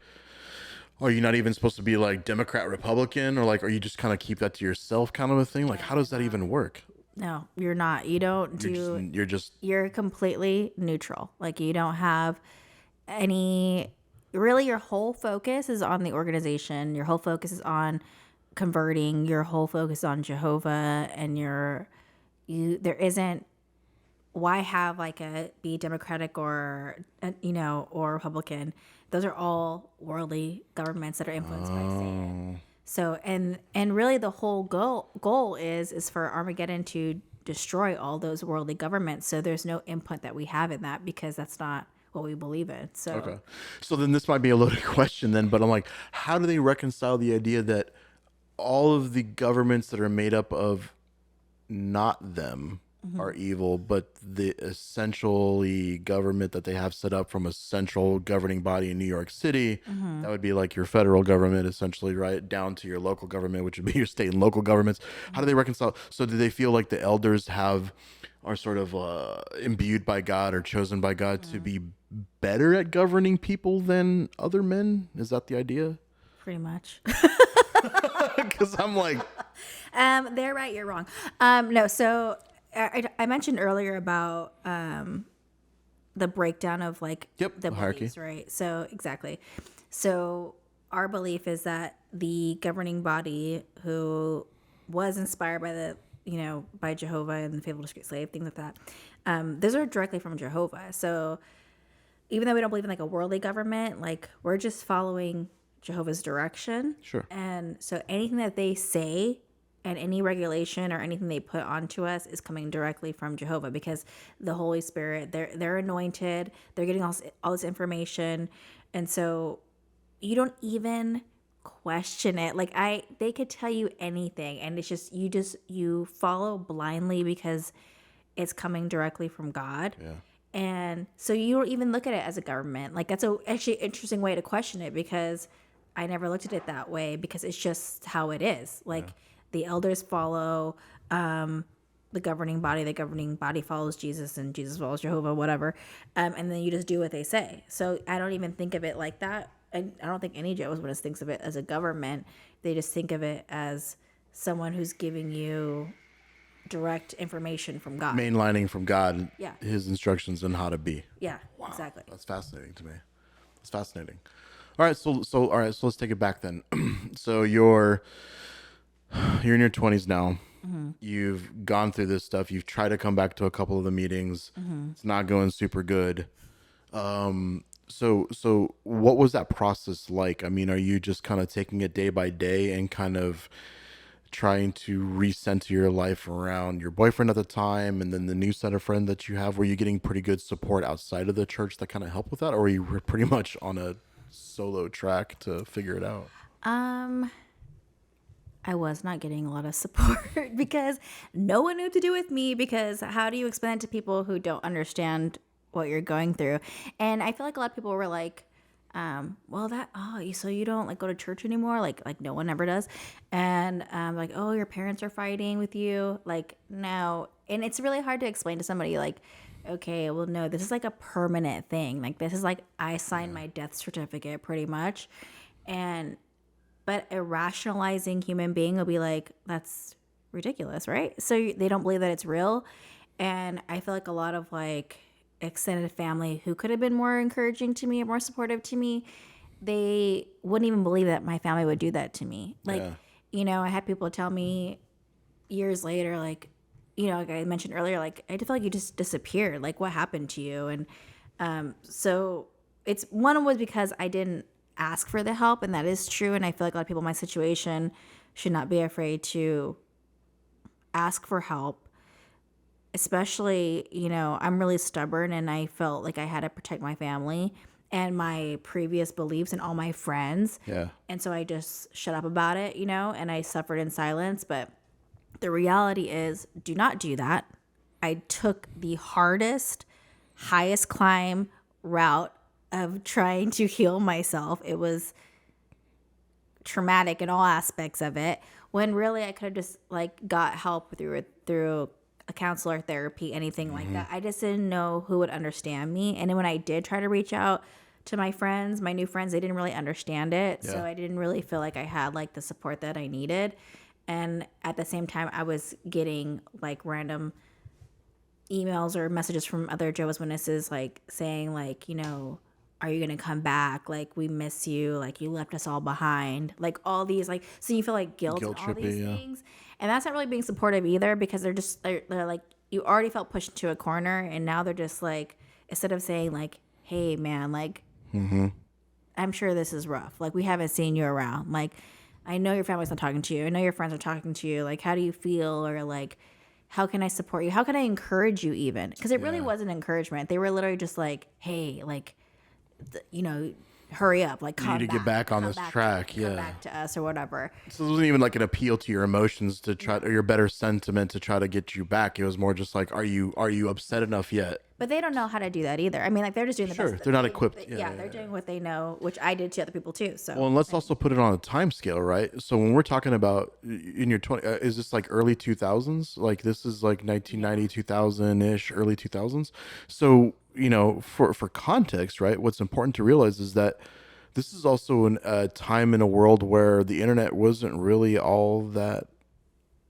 are you not even supposed to be like Democrat, Republican, or like, are you just kind of keep that to yourself, kind of a thing? Like, how does that even work? No, you're not. You don't do. You're just You're completely neutral. Like you don't have any. Really, your whole focus is on the organization. Your whole focus is on converting. Your whole focus is on Jehovah, and there isn't. Why have like a be Democratic or or Republican? Those are all worldly governments that are influenced by Satan. So and really the whole goal is for Armageddon to destroy all those worldly governments. So there's no input that we have in that because that's not what we believe in. So okay. So then this might be a loaded question then, but I'm like, how do they reconcile the idea that all of the governments that are made up of not them are evil, but the essentially government that they have set up from a central governing body in New York City, that would be like your federal government, essentially, right down to your local government, which would be your state and local governments. How do they reconcile? So do they feel like the elders are sort of imbued by God or chosen by God to be better at governing people than other men? Is that the idea? pretty much. Because I'm like, They're right, you're wrong. No, so I mentioned earlier about the breakdown of like Yep, the the hierarchy. beliefs, right? So exactly. So our belief is that the governing body who was inspired by by Jehovah and the Fabled Discreet Slave, things like that. Those are directly from Jehovah. So even though we don't believe in like a worldly government, like we're just following Jehovah's direction. Sure. And so anything that they say and any regulation or anything they put onto us is coming directly from Jehovah, because the Holy Spirit, they're anointed, they're getting all this information, and so you don't even question it. Like they could tell you anything, and it's just you follow blindly because it's coming directly from God. Yeah. And so you don't even look at it as a government. Like that's actually interesting way to question it, because I never looked at it that way, because it's just how it is. Like the elders follow the governing body. The governing body follows Jesus, and Jesus follows Jehovah, whatever. And then you just do what they say. So I don't even think of it like that. And I don't think any Jehovah's Witness thinks of it as a government. They just think of it as someone who's giving you direct information from God. Mainlining from God, Yeah. his instructions on how to be. Yeah, exactly. That's fascinating to me. That's fascinating. All right, so let's take it back then. So you're in your 20s now. You've gone through this stuff. You've tried to come back to a couple of the meetings. It's not going super good. So what was that process like? I mean, are you just kind of taking it day by day and kind of trying to recenter your life around your boyfriend at the time and then the new set of friends that you have? Were you getting pretty good support outside of the church that kind of helped with that, or were you pretty much on a solo track to figure it out? I was not getting a lot of support because no one knew what to do with me, because how do you explain it to people who don't understand what you're going through? And I feel like a lot of people were like, well, so you don't like go to church anymore? Like no one ever does. And like, oh, your parents are fighting with you. Like, no. And it's really hard to explain to somebody like, okay, well, no, this is like a permanent thing. Like, this is like, I signed my death certificate pretty much. But a rationalizing human being will be like, that's ridiculous, right? So they don't believe that it's real. And I feel like a lot of like extended family who could have been more encouraging to me or more supportive to me, they wouldn't even believe that my family would do that to me. Like, I had people tell me years later, like, like I mentioned earlier, like, I just feel like you just disappeared. Like, what happened to you? And so it's one was because I didn't ask for the help, and that is true. And I feel like a lot of people in my situation should not be afraid to ask for help, especially, I'm really stubborn, and I felt like I had to protect my family and my previous beliefs and all my friends. Yeah. And so I just shut up about it, and I suffered in silence. But the reality is, do not do that. I took the hardest, highest climb route of trying to heal myself. It was traumatic in all aspects of it, when really I could have just like got help through a counselor, therapy, anything like that. I just didn't know who would understand me. And then when I did try to reach out to my friends, my new friends, they didn't really understand it. Yeah. So I didn't really feel like I had like the support that I needed. And at the same time, I was getting like random emails or messages from other Jehovah's Witnesses, like saying like, are you going to come back? Like, we miss you. Like, you left us all behind. Like, all these, like, so you feel like guilt and all these things. And that's not really being supportive either, because they're like, you already felt pushed into a corner, and now they're just like, instead of saying like, hey, man, like, I'm sure this is rough. Like, we haven't seen you around. Like, I know your family's not talking to you. I know your friends are talking to you. Like, how do you feel? Or like, how can I support you? How can I encourage you even? Because it really wasn't encouragement. They were literally just like, hey, like, hurry up, like, come you need to get back on this track. come back to us or whatever. So it wasn't even like an appeal to your emotions to try, or your better sentiment to try to get you back. It was more just like, are you upset enough yet? But they don't know how to do that either. I mean, like, they're just doing the best. They're not equipped. They're doing what they know, which I did to other people too. So, well, and let's also put it on a time scale, right? So when we're talking about in your 20, is this like early 2000s? Like, this is like 1990, 2000 ish, early 2000s. So, for context, right? What's important to realize is that this is also a time in a world where the internet wasn't really all that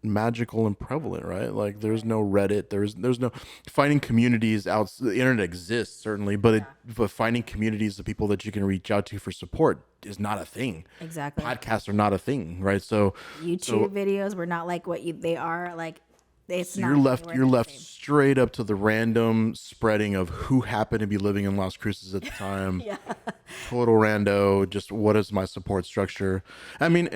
magical and prevalent, right? Like, there's no Reddit, there's no finding communities out. The internet exists certainly, but finding communities of people that you can reach out to for support is not a thing. Exactly. Podcasts are not a thing, right? So YouTube videos were not like what they are like It's So not anywhere you're near the left same. straight up to the random spreading of who happened to be living in Las Cruces at the time. Yeah. Total rando. Just what is my support structure? I mean,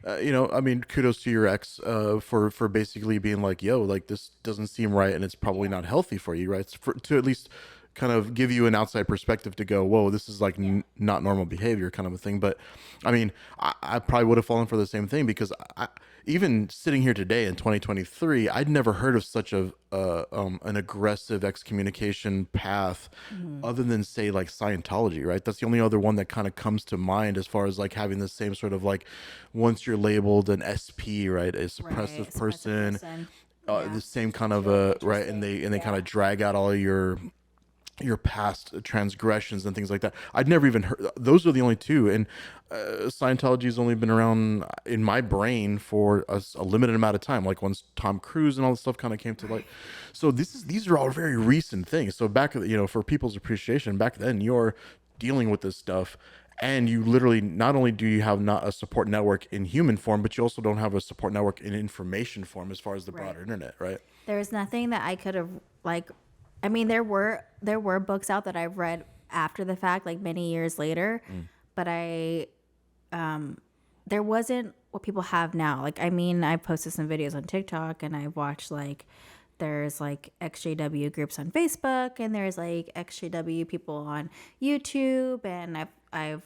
I mean, kudos to your ex for basically being like, yo, like this doesn't seem right, and it's probably Yeah. not healthy for you, right? It's to at least kind of give you an outside perspective to go, whoa, this is like Yeah. not normal behavior, kind of a thing. But I mean, I probably would have fallen for the same thing because even sitting here today in 2023, I'd never heard of such an aggressive excommunication path Mhm. other than say like Scientology, right? That's the only other one that kind of comes to mind as far as like having the same sort of like once you're labeled an SP, right, a Right. suppressive Suppressive person, person. Yeah. the same kind That's of really right, and interesting. they kind Yeah. of drag out all your past transgressions and things like that. I'd never even heard. Those are the only two, and Scientology has only been around in my brain for a limited amount of time. Like once Tom Cruise and all this stuff kind of came to light. So these are all very recent things. So back, for people's appreciation, back then you're dealing with this stuff. And you literally not only do you have not a support network in human form, but you also don't have a support network in information form as far as the Right. broader internet, right? There's nothing that I could have like. I mean, there were books out that I've read after the fact, like many years later, but there wasn't what people have now. Like, I mean, I posted some videos on TikTok, and I watched like there's like XJW groups on Facebook, and there's like XJW people on YouTube, and I've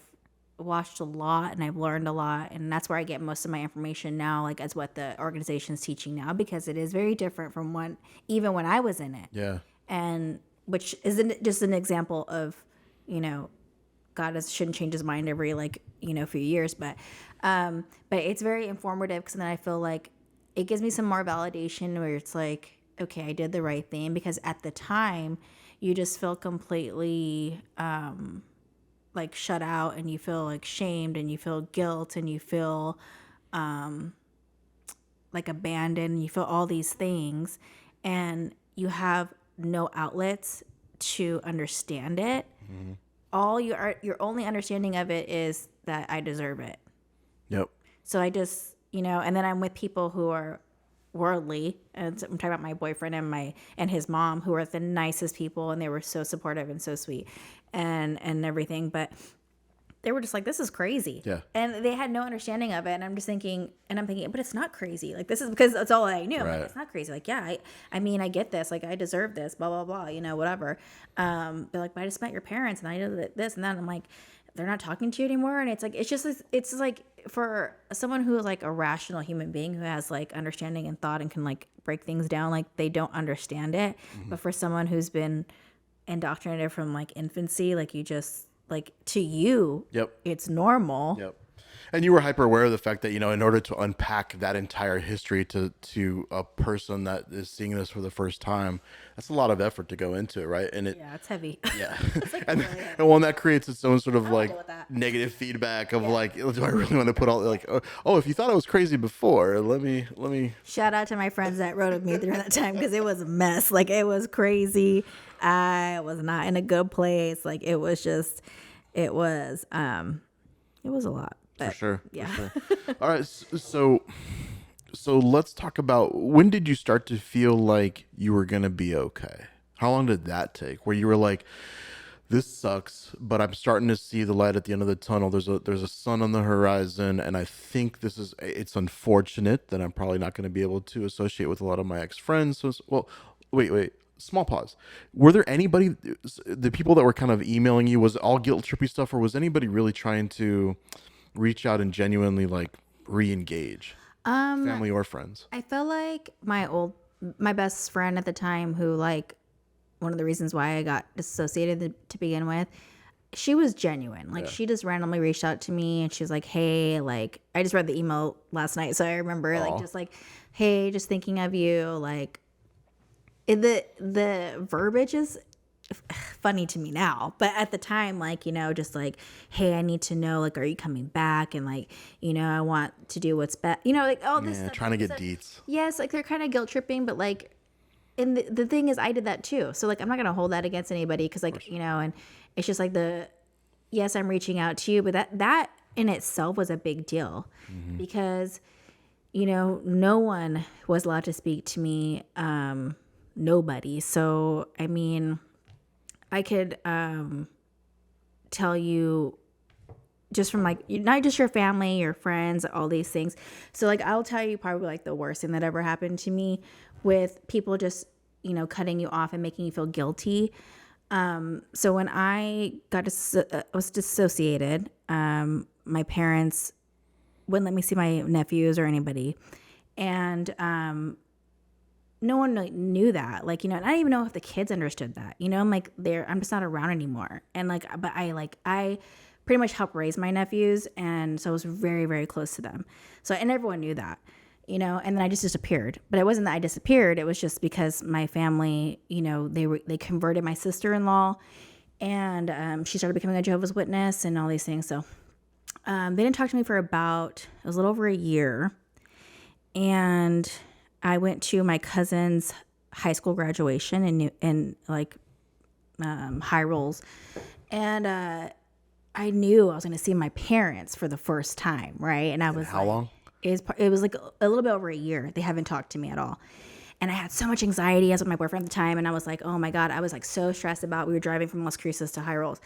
watched a lot and I've learned a lot, and that's where I get most of my information now, like as what the organization's teaching now, because it is very different from even when I was in it. Yeah. And which isn't just an example of, you know, shouldn't change his mind every few years, but it's very informative, because then I feel like it gives me some more validation where it's like, okay, I did the right thing, because at the time you just feel completely like shut out, and you feel like shamed, and you feel guilt, and you feel like abandoned, and you feel all these things, and you have no outlets to understand it. All your only understanding of it is that I deserve it. Yep. So I just, and then I'm with people who are worldly, and so I'm talking about my boyfriend and his mom, who are the nicest people, and they were so supportive and so sweet and everything, but they were just like, this is crazy. Yeah. And they had no understanding of it. And I'm thinking, but it's not crazy. Like, this is because that's all I knew. I'm Right. like, it's not crazy. Like, yeah, I mean, I get this. Like, I deserve this, blah, blah, blah, whatever. They're like, but I just met your parents, and I know that this and that. And I'm like, they're not talking to you anymore. And it's like, it's like for someone who is like a rational human being who has like understanding and thought and can like break things down, like they don't understand it. But for someone who's been indoctrinated from like infancy, like you just, like, to you, Yep. it's normal. Yep. And you were hyper aware of the fact that, in order to unpack that entire history to a person that is seeing this for the first time, that's a lot of effort to go into it, right? And Yeah, it's heavy. yeah. Like, and, really heavy. and one that creates its own sort of wanna like deal with that. negative feedback of like, do I really want to put all like, oh, if you thought I was crazy before, let me. Shout out to my friends that rode with me during that time, because it was a mess. Like, it was crazy. I was not in a good place. Like, it was a lot. But, For sure. Yeah. For sure. All right. So let's talk about, when did you start to feel like you were going to be okay? How long did that take? Where you were like, this sucks, but I'm starting to see the light at the end of the tunnel. There's a sun on the horizon, and I think it's unfortunate that I'm probably not going to be able to associate with a lot of my ex-friends. So, well, wait. Small pause. Were there anybody, the people that were kind of emailing you, was it all guilt trippy stuff, or was anybody really trying to reach out and genuinely like re-engage, family or friends? I felt like my best friend at the time, who, like, one of the reasons why I got disassociated to begin with, she was genuine. Like, she just randomly reached out to me, and she was like, hey, like, I just read the email last night, so I remember, like, just like, hey, just thinking of you. Like, the verbiage is funny to me now, but at the time, like, just like, hey, I need to know, like, are you coming back, and like, I want to do what's best, like all this stuff, Trying to get deets. yes, like, they're kind of guilt tripping, but like, and the thing is, I did that too, so like, I'm not gonna hold that against anybody, because like, and it's just like, yes, I'm reaching out to you, but that in itself was a big deal, because no one was allowed to speak to me. Nobody. So, I mean, I could tell you just from like, not just your family, your friends, all these things. So like, I'll tell you probably like the worst thing that ever happened to me with people just, cutting you off and making you feel guilty. So when I was dissociated, my parents wouldn't let me see my nephews or anybody. And, no one like knew that, like, and I don't even know if the kids understood that, I'm like, I'm just not around anymore. And like, but I pretty much helped raise my nephews. And so I was very, very close to them. So, and everyone knew that, and then I just disappeared. But it wasn't that I disappeared. It was just because my family, they converted my sister-in-law, and she started becoming a Jehovah's Witness and all these things. So they didn't talk to me for it was a little over a year. And I went to my cousin's high school graduation in high rolls. And I knew I was going to see my parents for the first time, right? And I was How long? It was like a little bit over a year. They haven't talked to me at all. And I had so much anxiety. I was with my boyfriend at the time, and I was like, oh my God, I was like so stressed about, we were driving from Las Cruces to High Rolls.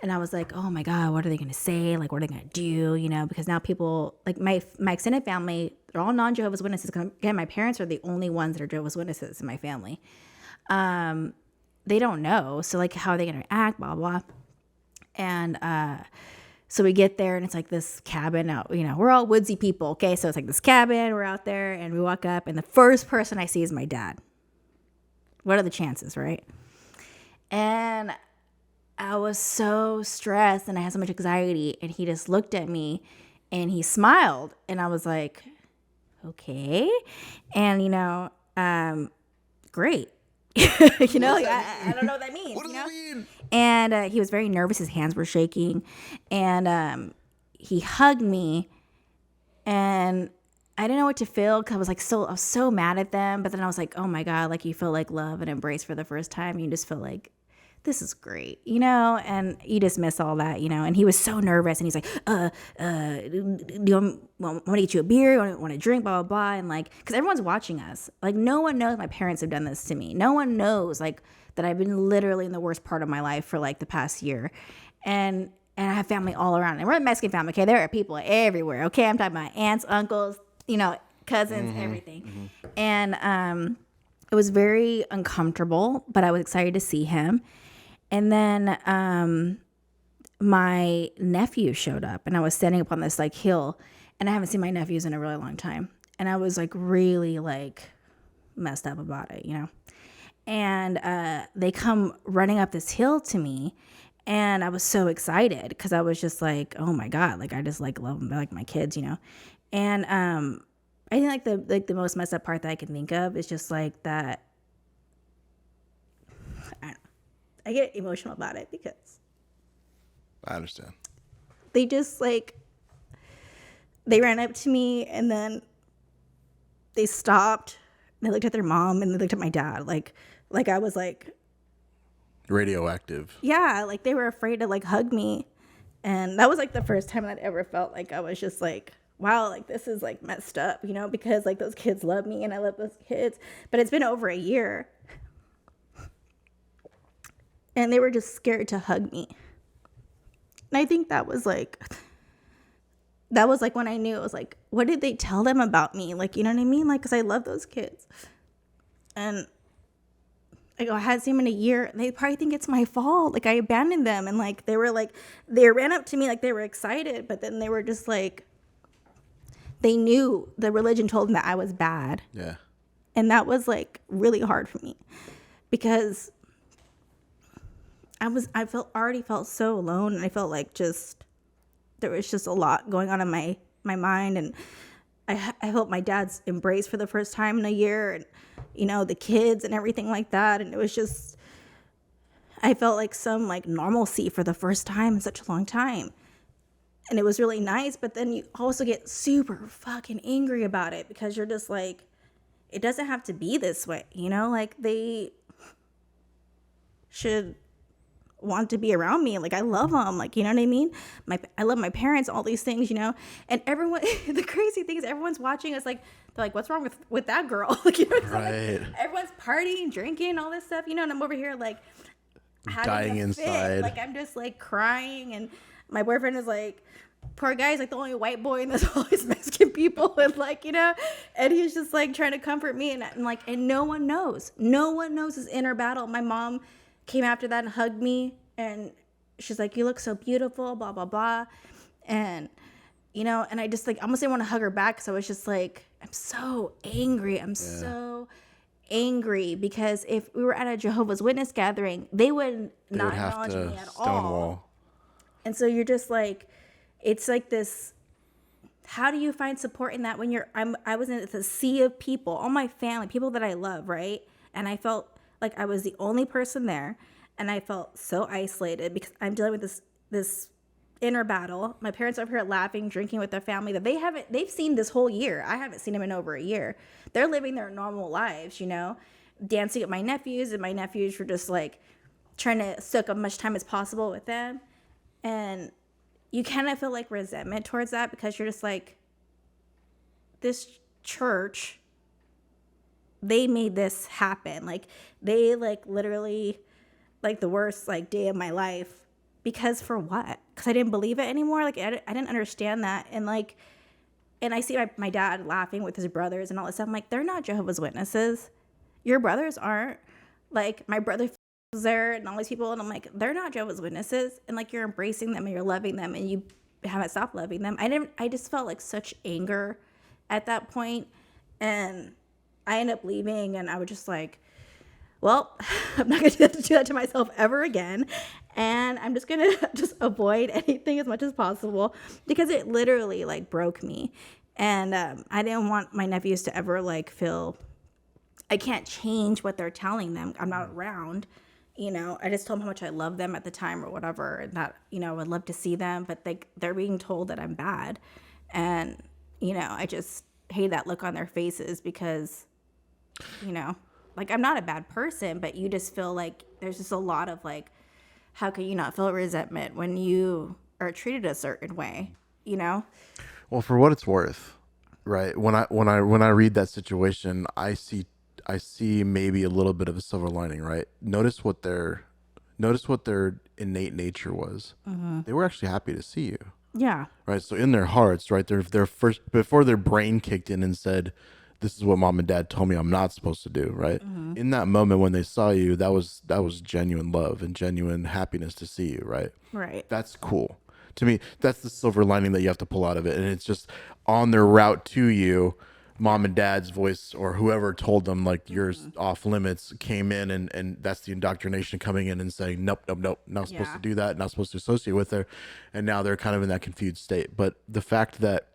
And I was like, oh my God, what are they going to say? Like, what are they going to do? Because now people, like my extended family, they're all non-Jehovah's Witnesses. Again, my parents are the only ones that are Jehovah's Witnesses in my family. They don't know. So like, how are they going to act? Blah, blah. And, so we get there, and it's like this cabin out, we're all woodsy people. Okay. So it's like this cabin, we're out there, and we walk up, and the first person I see is my dad. What are the chances, right? And I was so stressed, and I had so much anxiety, and he just looked at me, and he smiled, and I was like, okay. And, great. I don't know what that means. What does that mean? And he was very nervous. His hands were shaking, and he hugged me, and I didn't know what to feel, because I was so mad at them. But then I was like, oh my God, like, you feel like love and embrace for the first time. You just feel like, this is great, and you just miss all that, and he was so nervous, and he's like, do you want to get you a beer? Want to drink, blah, blah, blah. And like, because everyone's watching us, like, no one knows my parents have done this to me. No one knows, like, that I've been literally in the worst part of my life for like the past year. And I have family all around, and we're a Mexican family. Okay. There are people everywhere. Okay. I'm talking about aunts, uncles, cousins, everything. And, it was very uncomfortable, but I was excited to see him. And then my nephew showed up, and I was standing up on this like hill, and I haven't seen my nephews in a really long time. And I was like really like messed up about it, And they come running up this hill to me, and I was so excited, because I was just like, oh my God, like, I just like love them, they're like my kids, And I think the most messed up part that I can think of is just like that. I get emotional about it, because I understand. they just like, they ran up to me, and then they stopped, and they looked at their mom, and they looked at my dad, like I was like Radioactive. Yeah, like they were afraid to like hug me. And that was like the first time I'd ever felt like I was just like, wow, like this is like messed up, because like those kids love me, and I love those kids. But it's been over a year, and they were just scared to hug me. And I think that was like when I knew, it was like, what did they tell them about me? Like, you know what I mean? Like, because I love those kids. And I hadn't seen them in a year. They probably think it's my fault. Like, I abandoned them. And like, they ran up to me like they were excited. But then they were just like, they knew the religion told them that I was bad. Yeah. And that was like really hard for me, because I already felt so alone, and I felt like there was just a lot going on in my mind, and I felt my dad's embrace for the first time in a year, and the kids and everything like that, and it was just, I felt like some like normalcy for the first time in such a long time, and it was really nice. But then you also get super fucking angry about it, because you're just like, it doesn't have to be this way, like they should want to be around me. Like, I love them. Like, you know what I mean? I love my parents, all these things, you know? And everyone, the crazy thing is everyone's watching us like, they're like, what's wrong with that girl? Like, you know what I'm saying? Right. Like, everyone's partying, drinking, all this stuff, you know? And I'm over here like having Dying a fit. inside. Like, I'm just like crying. And my boyfriend is like, poor guy's like the only white boy and there's all these Mexican people, and like, you know, and he's just like trying to comfort me, and like, and no one knows his inner battle. My mom came after that and hugged me, and she's like, you look so beautiful, blah blah blah. And you know, and I just like almost didn't want to hug her back, so I was just like, I'm so angry. I'm so angry, because if we were at a Jehovah's Witness gathering, they would They not would have acknowledge me to at all. stonewall. And so you're just like, it's like this, how do you find support in that when I was in a sea of people, all my family, people that I love, right? And I felt like I was the only person there, and I felt so isolated because I'm dealing with this inner battle. My parents are over here laughing, drinking with their family that they've seen this whole year. I haven't seen them in over a year. They're living their normal lives, you know, dancing with my nephews, and my nephews were just like trying to soak up as much time as possible with them. And you kind of feel like resentment towards that, because you're just like, this church, they made this happen. Like, they like literally like the worst like day of my life, because for what? Because I didn't believe it anymore. Like, I didn't understand that. And like, and I see my dad laughing with his brothers and all this stuff. I'm like, they're not Jehovah's Witnesses. Your brothers aren't. Like, my brother was there and all these people, and I'm like, they're not Jehovah's Witnesses. And like, you're embracing them and you're loving them, and you haven't stopped loving them. I just felt like such anger at that point, and I ended up leaving, and I was just like, well, I'm not going to do that to myself ever again. And I'm just going to just avoid anything as much as possible, because it literally like broke me. And I didn't want my nephews to ever like feel I can't change what they're telling them. I'm not around. You know, I just told them how much I love them at the time or whatever, and that, you know, I would love to see them, but they're being told that I'm bad. And, you know, I just hate that look on their faces, because, you know, like, I'm not a bad person, but you just feel like there's just a lot of like, how can you not feel resentment when you are treated a certain way, you know? Well, for what it's worth, right? When I read that situation, I see maybe a little bit of a silver lining, right? Notice what their innate nature was. They were actually happy to see you, Yeah. right? So in their hearts, right, their first, before their brain kicked in and said, "This is what mom and dad told me I'm not supposed to do," right? In that moment when they saw you, that was genuine love and genuine happiness to see you, right? Right. That's cool. To me, that's the silver lining that you have to pull out of it. And it's just on their route to you, mom and dad's voice or whoever told them like yours off limits came in, and that's the indoctrination coming in and saying, nope, nope, nope, not supposed to Yeah. do that, not supposed to associate with her. And now they're kind of in that confused state. But the fact that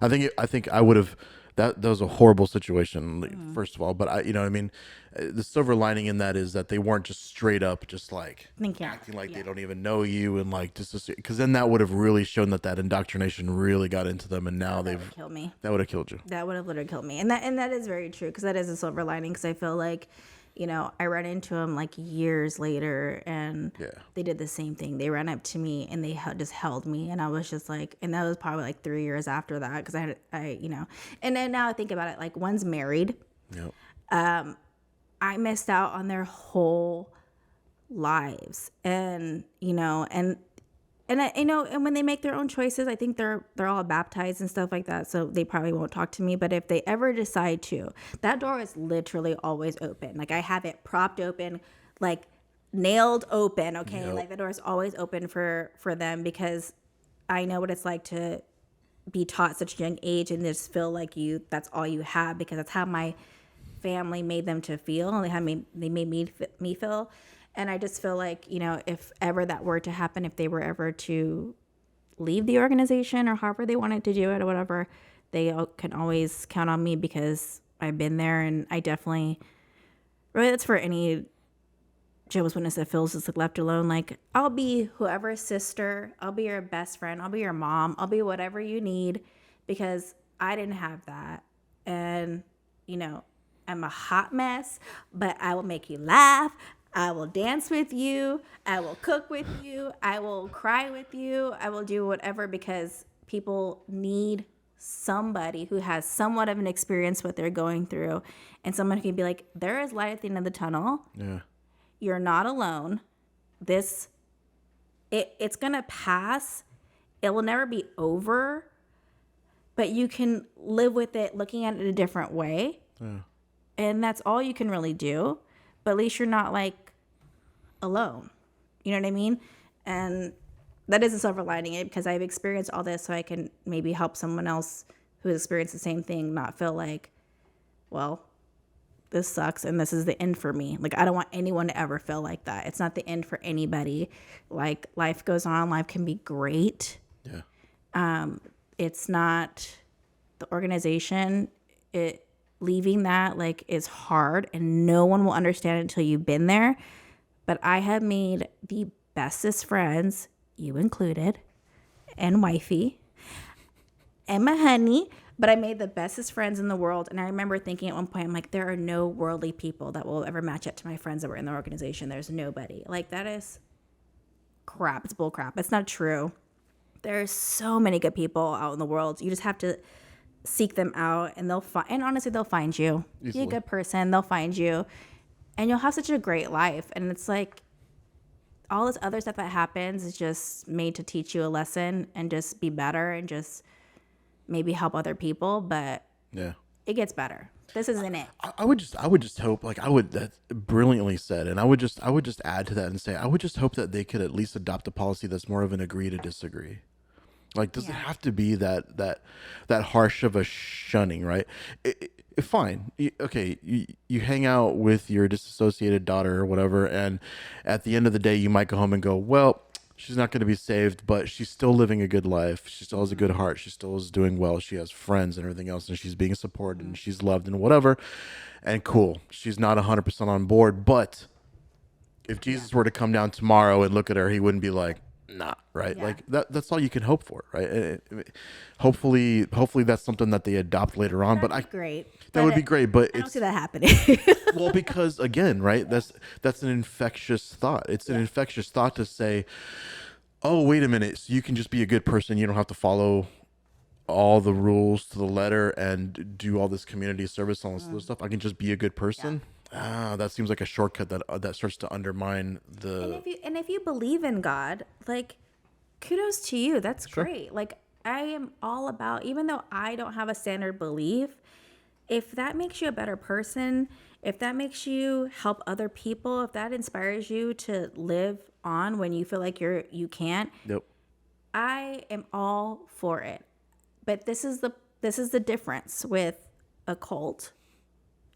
I think I would have that was a horrible situation, first of all. But you know what I mean. The silver lining in that is that they weren't just straight up just like Thinking. acting like they Yeah. don't even know you and like just because then that would have really shown that indoctrination really got into them, and now That would kill me. that would have killed you. That would have literally killed me. And that is very true, because that is a silver lining, because I feel like, you know, I ran into them like years later, and Yeah. they did the same thing. They ran up to me and they just held me, and I was just like, and that was probably like 3 years after that, because you know, and then now I think about it, like, one's married. Yep. I missed out on their whole lives, and you know, and I, you know, and when they make their own choices, I think they're all baptized and stuff like that, so they probably won't talk to me. But if they ever decide to, that door is literally always open. Like, I have it propped open, like nailed open. Okay, Yep. like the door is always open for them, because I know what it's like to be taught at such a young age and just feel like that's all you have, because that's how my family made them to feel, and they made me feel. And I just feel like, you know, if ever that were to happen, if they were ever to leave the organization or however they wanted to do it or whatever, they can always count on me, because I've been there. And I definitely, really, that's for any Jehovah's Witness that feels just like left alone. Like, I'll be whoever's sister, I'll be your best friend, I'll be your mom, I'll be whatever you need, because I didn't have that. And, you know, I'm a hot mess, but I will make you laugh. I will dance with you. I will cook with you. I will cry with you. I will do whatever because people need somebody who has somewhat of an experience what they're going through and someone who can be like, there is light at the end of the tunnel. Yeah. You're not alone. This, it's going to pass. It will never be over, but you can live with it looking at it a different way. Yeah. And that's all you can really do. But at least you're not like alone. You know what I mean? And that is a silver lining it because I've experienced all this so I can maybe help someone else who has experienced the same thing not feel like, well, this sucks and this is the end for me. Like, I don't want anyone to ever feel like that. It's not the end for anybody. Like, life goes on. Life can be great. Yeah. It's not the organization. Leaving that like is hard and no one will understand it until you've been there. But I have made the bestest friends, you included, and wifey, and my honey. But I made the bestest friends in the world. And I remember thinking at one point, I'm like, there are no worldly people that will ever match up to my friends that were in the organization. There's nobody. Like, that is crap. It's bull crap. It's not true. There's so many good people out in the world. You just have to seek them out and and honestly, they'll find you. Easily. Be a good person. They'll find you and you'll have such a great life. And it's like all this other stuff that happens is just made to teach you a lesson and just be better and just maybe help other people. But Yeah. it gets better. This isn't it. I would just hope, like, that's brilliantly said, and I would just add to that and say I would just hope that they could at least adopt a policy that's more of an agree to disagree. Like, does it have to be that harsh of a shunning, right? Fine, okay, you hang out with your disassociated daughter or whatever, and at the end of the day, you might go home and go, well, she's not going to be saved, but she's still living a good life. She still has a good heart. She still is doing well. She has friends and everything else, and she's being supported and she's loved and whatever. And cool, she's not 100% on board, but if Jesus were to come down tomorrow and look at her, he wouldn't be like, nah, right? Yeah. Like that's all you can hope for, right? Hopefully that's something that they adopt later on. That'd be great. That would be great, but I don't it's see that happening. well, because again, right? That's an infectious thought. It's an infectious thought to say, oh, wait a minute, so you can just be a good person. You don't have to follow all the rules to the letter and do all this community service, all this other stuff. I can just be a good person. That seems like a shortcut that starts to undermine the. And if you believe in God, like, kudos to you. That's great. Like, I am all about, even though I don't have a standard belief, if that makes you a better person, if that makes you help other people, if that inspires you to live on when you feel like you can't, Yep. I am all for it. But this is the difference with a cult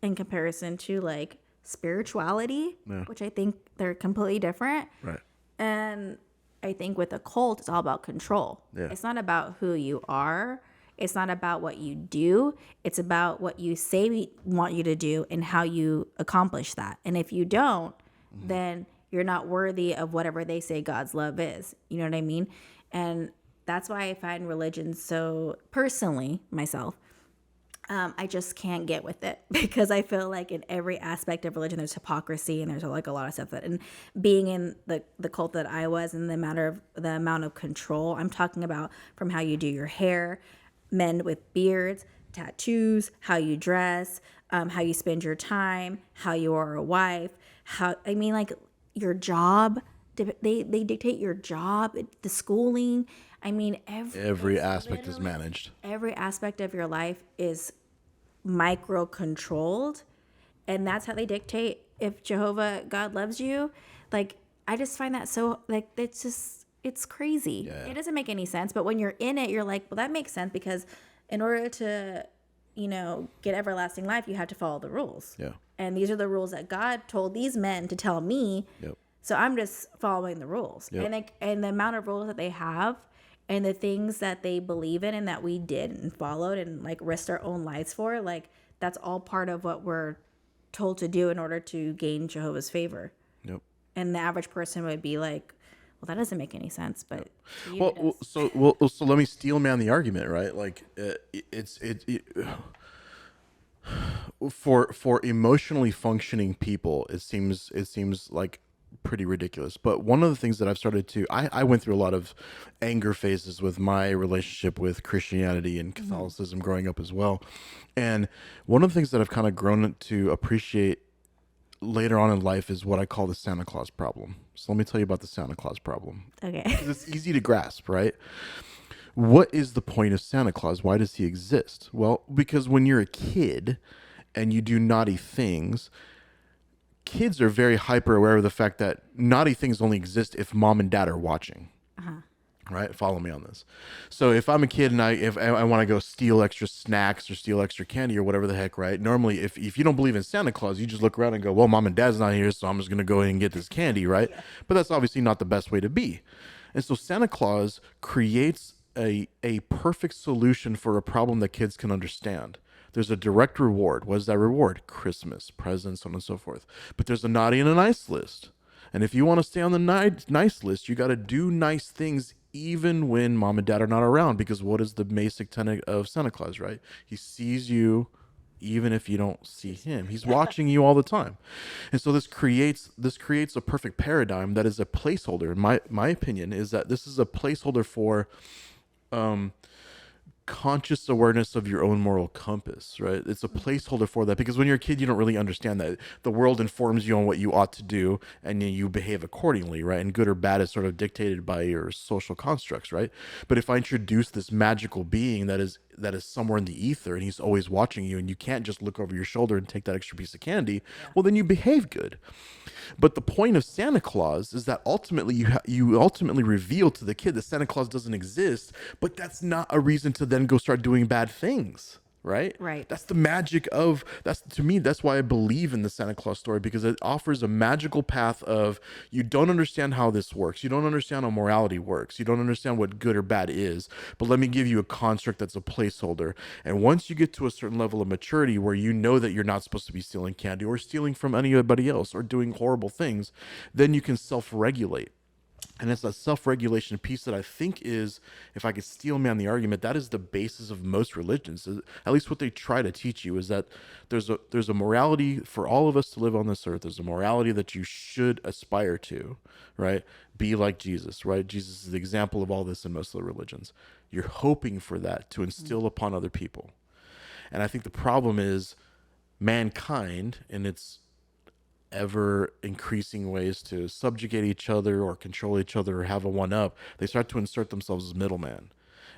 in comparison to like spirituality, which I think they're completely different. Right. And I think with a cult, it's all about control. Yeah. It's not about who you are. It's not about what you do. It's about what you say we want you to do and how you accomplish that. And if you don't, then you're not worthy of whatever they say God's love is. You know what I mean? And that's why I find religion so, personally, myself, I just can't get with it because I feel like in every aspect of religion, there's hypocrisy and there's like a lot of stuff that, and being in the cult that I was and the amount of control, I'm talking about from how you do your hair, men with beards, tattoos, how you dress, how you spend your time, how you are a wife, like your job, they dictate your job, the schooling. I mean, Every aspect is managed. Every aspect of your life is micro controlled, and that's how they dictate if Jehovah God loves you. Like, I just find that so, like, it's crazy. Yeah. It doesn't make any sense, but when you're in it, you're like, well, that makes sense because in order to, get everlasting life, you have to follow the rules. Yeah. And these are the rules that God told these men to tell me. Yep. So I'm just following the rules. Yep. And the amount of rules that they have and the things that they believe in and that we did and followed and like risked our own lives for, like, that's all part of what we're told to do in order to gain Jehovah's favor. Yep. And the average person would be like, well, that doesn't make any sense, but to you it Well, does. so let me steel man the argument, right? Like, For emotionally functioning people, it seems like pretty ridiculous. But one of the things that I've started to I went through a lot of anger phases with my relationship with Christianity and Catholicism growing up as well. And one of the things that I've kind of grown to appreciate later on in life is what I call the Santa Claus problem. So let me tell you about the Santa Claus problem Okay. because it's easy to grasp, right? What is the point of Santa Claus? Why does he exist? Well, because when you're a kid and you do naughty things, kids are very hyper aware of the fact that naughty things only exist if mom and dad are watching. Right? Follow me on this. So if I'm a kid and I want to go steal extra snacks or steal extra candy or whatever the heck, right? Normally, if you don't believe in Santa Claus, you just look around and go, well, mom and dad's not here, so I'm just going to go ahead and get this candy, right? But that's obviously not the best way to be. And so Santa Claus creates a perfect solution for a problem that kids can understand. There's a direct reward. What is that reward? Christmas, presents, so on and so forth. But there's a naughty and a nice list. And if you want to stay on the nice list, you got to do nice things even when mom and dad are not around. Because what is the basic tenet of Santa Claus, right? He sees you even if you don't see him. He's watching you all the time. And so this creates a perfect paradigm that is a placeholder. My opinion is that this is a placeholder for conscious awareness of your own moral compass, right? It's a placeholder for that because when you're a kid, you don't really understand that. The world informs you on what you ought to do and you behave accordingly, right? And good or bad is sort of dictated by your social constructs, right? But if I introduce this magical being that is somewhere in the ether and he's always watching you and you can't just look over your shoulder and take that extra piece of candy, well, then you behave good. But the point of Santa Claus is that ultimately you ultimately reveal to the kid that Santa Claus doesn't exist, but that's not a reason to then go start doing bad things, right? Right. That's the magic of that's to me that's why I believe in the Santa Claus story because it offers a magical path of you don't understand how this works. You don't understand how morality works. You don't understand what good or bad is, but let me give you a construct that's a placeholder. And once you get to a certain level of maturity where you know that you're not supposed to be stealing candy or stealing from anybody else or doing horrible things, then you can self-regulate. And it's a self-regulation piece that I think is, if I could steel man the argument, that is the basis of most religions. At least what they try to teach you is that there's a morality for all of us to live on this earth. There's a morality that you should aspire to, right? Be like Jesus, right? Jesus is the example of all this in most of the religions. You're hoping for that to instill upon other people. And I think the problem is mankind in its ever increasing ways to subjugate each other or control each other or have a one up, they start to insert themselves as middleman.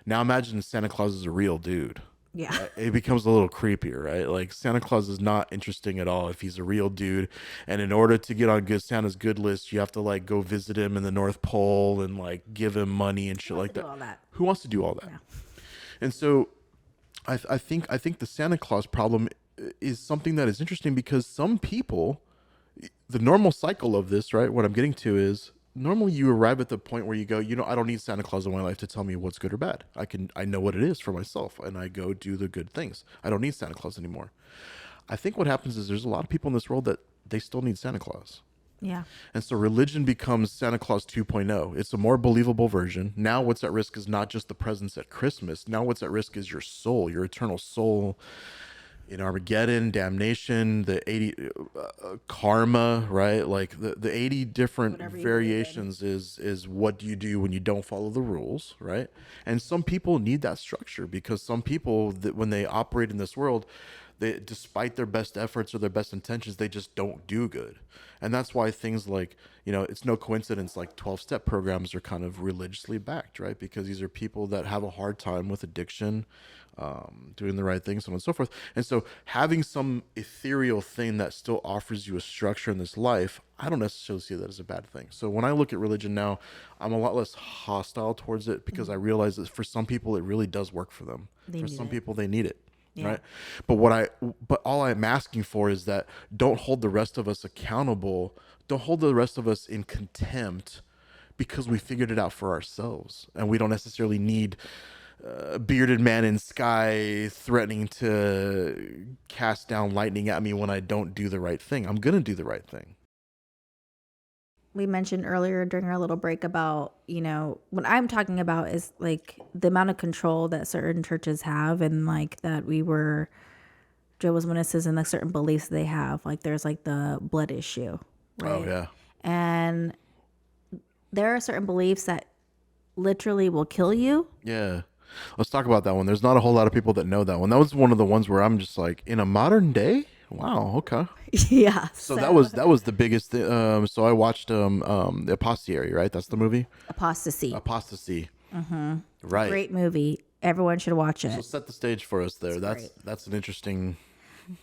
Now imagine Santa Claus is a real dude. Yeah. It becomes a little creepier, right? Like Santa Claus is not interesting at all if he's a real dude. And in order to get on good Santa's good list, you have to like go visit him in the North Pole and like give him money and shit like Do that. all that. Who wants to do all that? Yeah. And so I think the Santa Claus problem is something that is interesting because some people, the normal cycle of this, right? What I'm getting to is normally you arrive at the point where you go, I don't need Santa Claus in my life to tell me what's good or bad. I know what it is for myself and I go do the good things. I don't need Santa Claus anymore. I think what happens is there's a lot of people in this world that they still need Santa Claus. Yeah. And so religion becomes Santa Claus 2.0. It's a more believable version. Now what's at risk is not just the presents at Christmas. Now what's at risk is your soul, your eternal soul in Armageddon, damnation, the 80 karma, right? Like the 80 different Whatever you believe in. variations is what do you do when you don't follow the rules, right? And some people need that structure because some people that when they operate in this world, they, despite their best efforts or their best intentions, they just don't do good. And that's why things like, it's no coincidence like 12-step programs are kind of religiously backed, right? Because these are people that have a hard time with addiction, doing the right thing, so on and so forth. And so having some ethereal thing that still offers you a structure in this life, I don't necessarily see that as a bad thing. So when I look at religion now, I'm a lot less hostile towards it because I realize that for some people, it really does work for them. They For need some it. people, they need it. Yeah. Right. But all I'm asking for is that don't hold the rest of us accountable. Don't hold the rest of us in contempt because we figured it out for ourselves. And we don't necessarily need a bearded man in sky threatening to cast down lightning at me when I don't do the right thing. I'm going to do the right thing. We mentioned earlier during our little break about, what I'm talking about is like the amount of control that certain churches have and like that we were Jehovah's Witnesses and the certain beliefs they have. Like there's like the blood issue, right? Oh yeah. And there are certain beliefs that literally will kill you. Yeah. Let's talk about that one. There's not a whole lot of people that know that one. That was one of the ones where I'm just like, in a modern day? Wow, okay. Yeah. So that was the biggest so I watched The Apostiary, right? That's the movie? Apostasy. Apostasy. Right. Great movie. Everyone should watch So it. set the stage for us there. great. That's an interesting.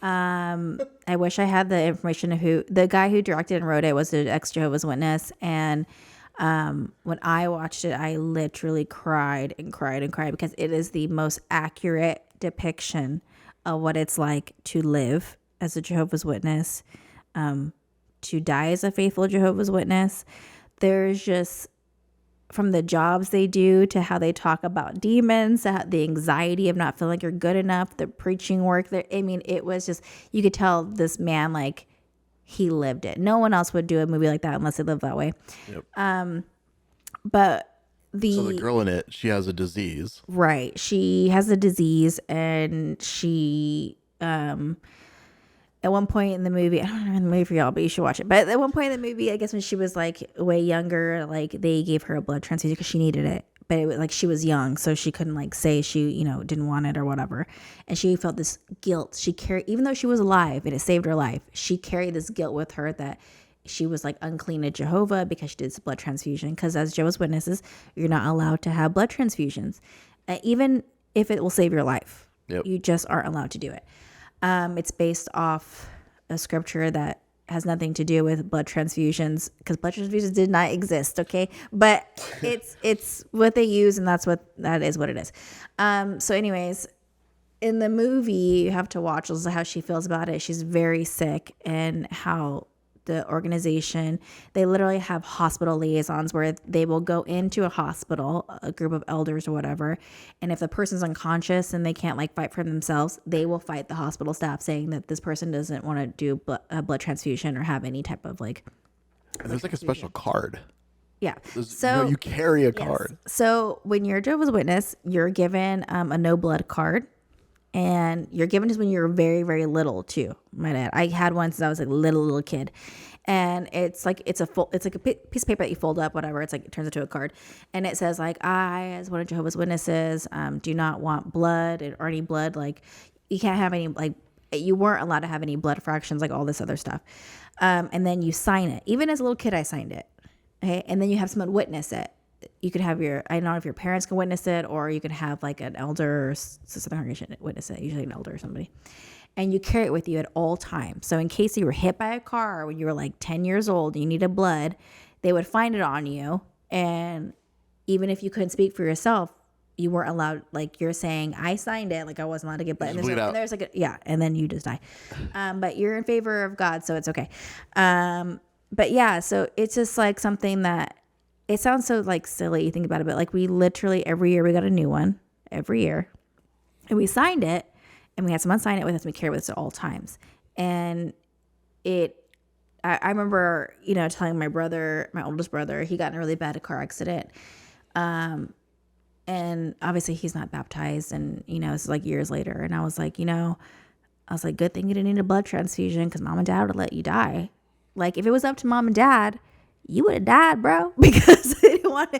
I wish I had the information of who the guy who directed and wrote it was an ex Jehovah's Witness, and when I watched it, I literally cried and cried and cried because it is the most accurate depiction of what it's like to live as a Jehovah's Witness, to die as a faithful Jehovah's Witness. There's just from the jobs they do to how they talk about demons, the anxiety of not feeling like you're good enough, the preaching work there. I mean, it was just, you could tell this man, like, he lived it. No one else would do a movie like that unless they lived that way. Yep. But So the girl in it, she has a disease. right, she has a disease, and she at one point in the movie, I don't remember the movie for y'all, but you should watch it. But at one point in the movie, I guess when she was like way younger, like they gave her a blood transfusion because she needed it. But it was like she was young, so she couldn't like say she, didn't want it or whatever. And she felt this guilt. She carried, even though she was alive and it saved her life, she carried this guilt with her that she was like unclean to Jehovah because she did this blood transfusion. Because as Jehovah's Witnesses, you're not allowed to have blood transfusions, even if it will save your life. Yep. You just aren't allowed to do it. It's based off a scripture that has nothing to do with blood transfusions because blood transfusions did not exist. Okay. But it's what they use, and that is what it is. So anyways, in the movie, you have to watch also how she feels about it. She's very sick, and how the organization, they literally have hospital liaisons where they will go into a hospital, a group of elders or whatever, and if the person's unconscious and they can't like fight for themselves, they will fight the hospital staff saying that this person doesn't want to do a blood transfusion or have any type of like. And there's like a special card. Yeah. So you carry a card. So when you're a Jehovah's Witness, you're given a no blood card. And you're given this when you're very, very little too. My dad, I had one since I was like a little kid, and it's like a piece of paper that you fold up, whatever. It's like it turns into a card, and it says like, I, as one of Jehovah's Witnesses, do not want blood or any blood. Like you can't have any, like you weren't allowed to have any blood fractions, like all this other stuff. And then you sign it. Even as a little kid, I signed it. Okay, and then you have someone witness it. You could have I don't know if your parents can witness it, or you could have like an elder or sister congregation witness it, usually an elder or somebody. And you carry it with you at all times. So in case you were hit by a car when you were like 10 years old and you needed blood, they would find it on you. And even if you couldn't speak for yourself, you weren't allowed, like you're saying, I signed it, like I wasn't allowed to get blood. And there's like, and then you just die. But you're in favor of God, so it's okay. But yeah, so it's just like something that, it sounds so like silly, you think about it, but like we literally every year we got a new one every year, and we signed it, and we had someone sign it with us, and we carry it with us at all times. And I remember, telling my brother, my oldest brother, he got in a really bad car accident. And obviously he's not baptized, and, this is like years later. And I was like, good thing you didn't need a blood transfusion because mom and dad would let you die. Like if it was up to mom and dad, you would have died, bro, because they didn't want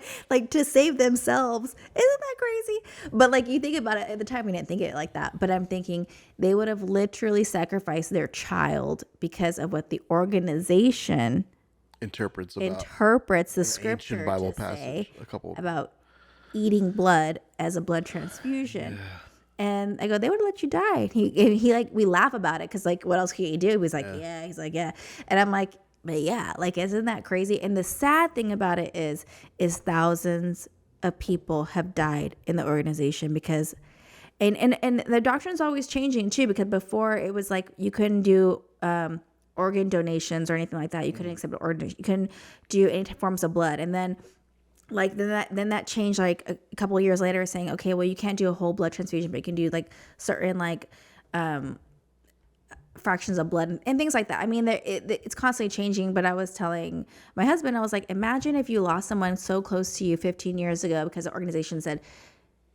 to save themselves. Isn't that crazy? But like you think about it, at the time we didn't think it like that. But I'm thinking they would have literally sacrificed their child because of what the organization interprets the scripture ancient Bible to passage, say about eating blood as a blood transfusion. Yeah. And I go, they would have let you die. And he like, we laugh about it because like, what else can you do? He's like, yeah. He's like, yeah. And I'm like, but yeah, like, isn't that crazy? And the sad thing about it is thousands of people have died in the organization because, and the doctrine's always changing too, because before it was like you couldn't do organ donations or anything like that. You couldn't accept organ. You couldn't do any forms of blood. And then that changed like a couple of years later, saying, okay, well, you can't do a whole blood transfusion, but you can do like certain like fractions of blood and things like that. I mean, it's constantly changing. But I was telling my husband, I was like, imagine if you lost someone so close to you 15 years ago because the organization said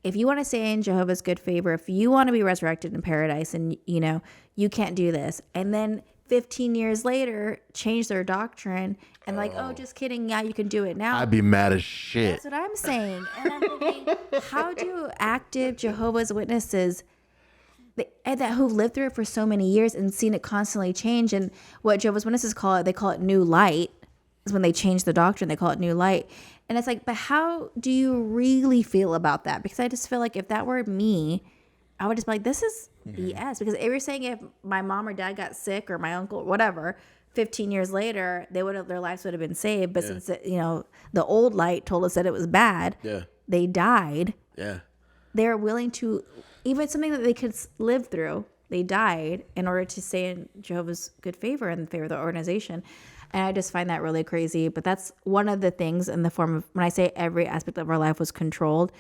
if you want to stay in Jehovah's good favor, if you want to be resurrected in paradise, and you can't do this, and then 15 years later change their doctrine and like, oh, just kidding, yeah, you can do it now. I'd be mad as shit. That's what I'm saying. And I'm thinking, how do active Jehovah's Witnesses that who've lived through it for so many years and seen it constantly change, and what Jehovah's Witnesses call it, they call it new light, is when they change the doctrine, they call it new light. And it's like, but how do you really feel about that? Because I just feel like if that were me, I would just be like, this is BS. Because if you're saying if my mom or dad got sick or my uncle, whatever, 15 years later, their lives would have been saved. But since the old light told us that it was bad, they died. Yeah. They're willing to, even something that they could live through, they died in order to stay in Jehovah's good favor and the favor of the organization. And I just find that really crazy. But that's one of the things in the form of, when I say every aspect of our life was controlled,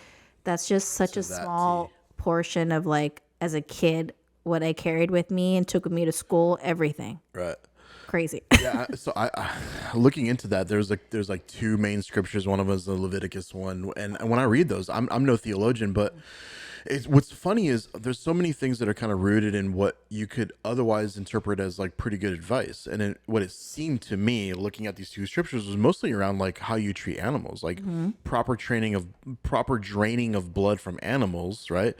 that's just such a small portion of, like, as a kid, what I carried with me and took with me to school, everything. Right. Crazy. Yeah. So I looking into that, there's like two main scriptures. One of them is the Leviticus one. And when I read those, I'm no theologian, but what's funny is there's so many things that are kind of rooted in what you could otherwise interpret as like pretty good advice. And what it seemed to me looking at these two scriptures was mostly around like how you treat animals, like proper draining of blood from animals, right?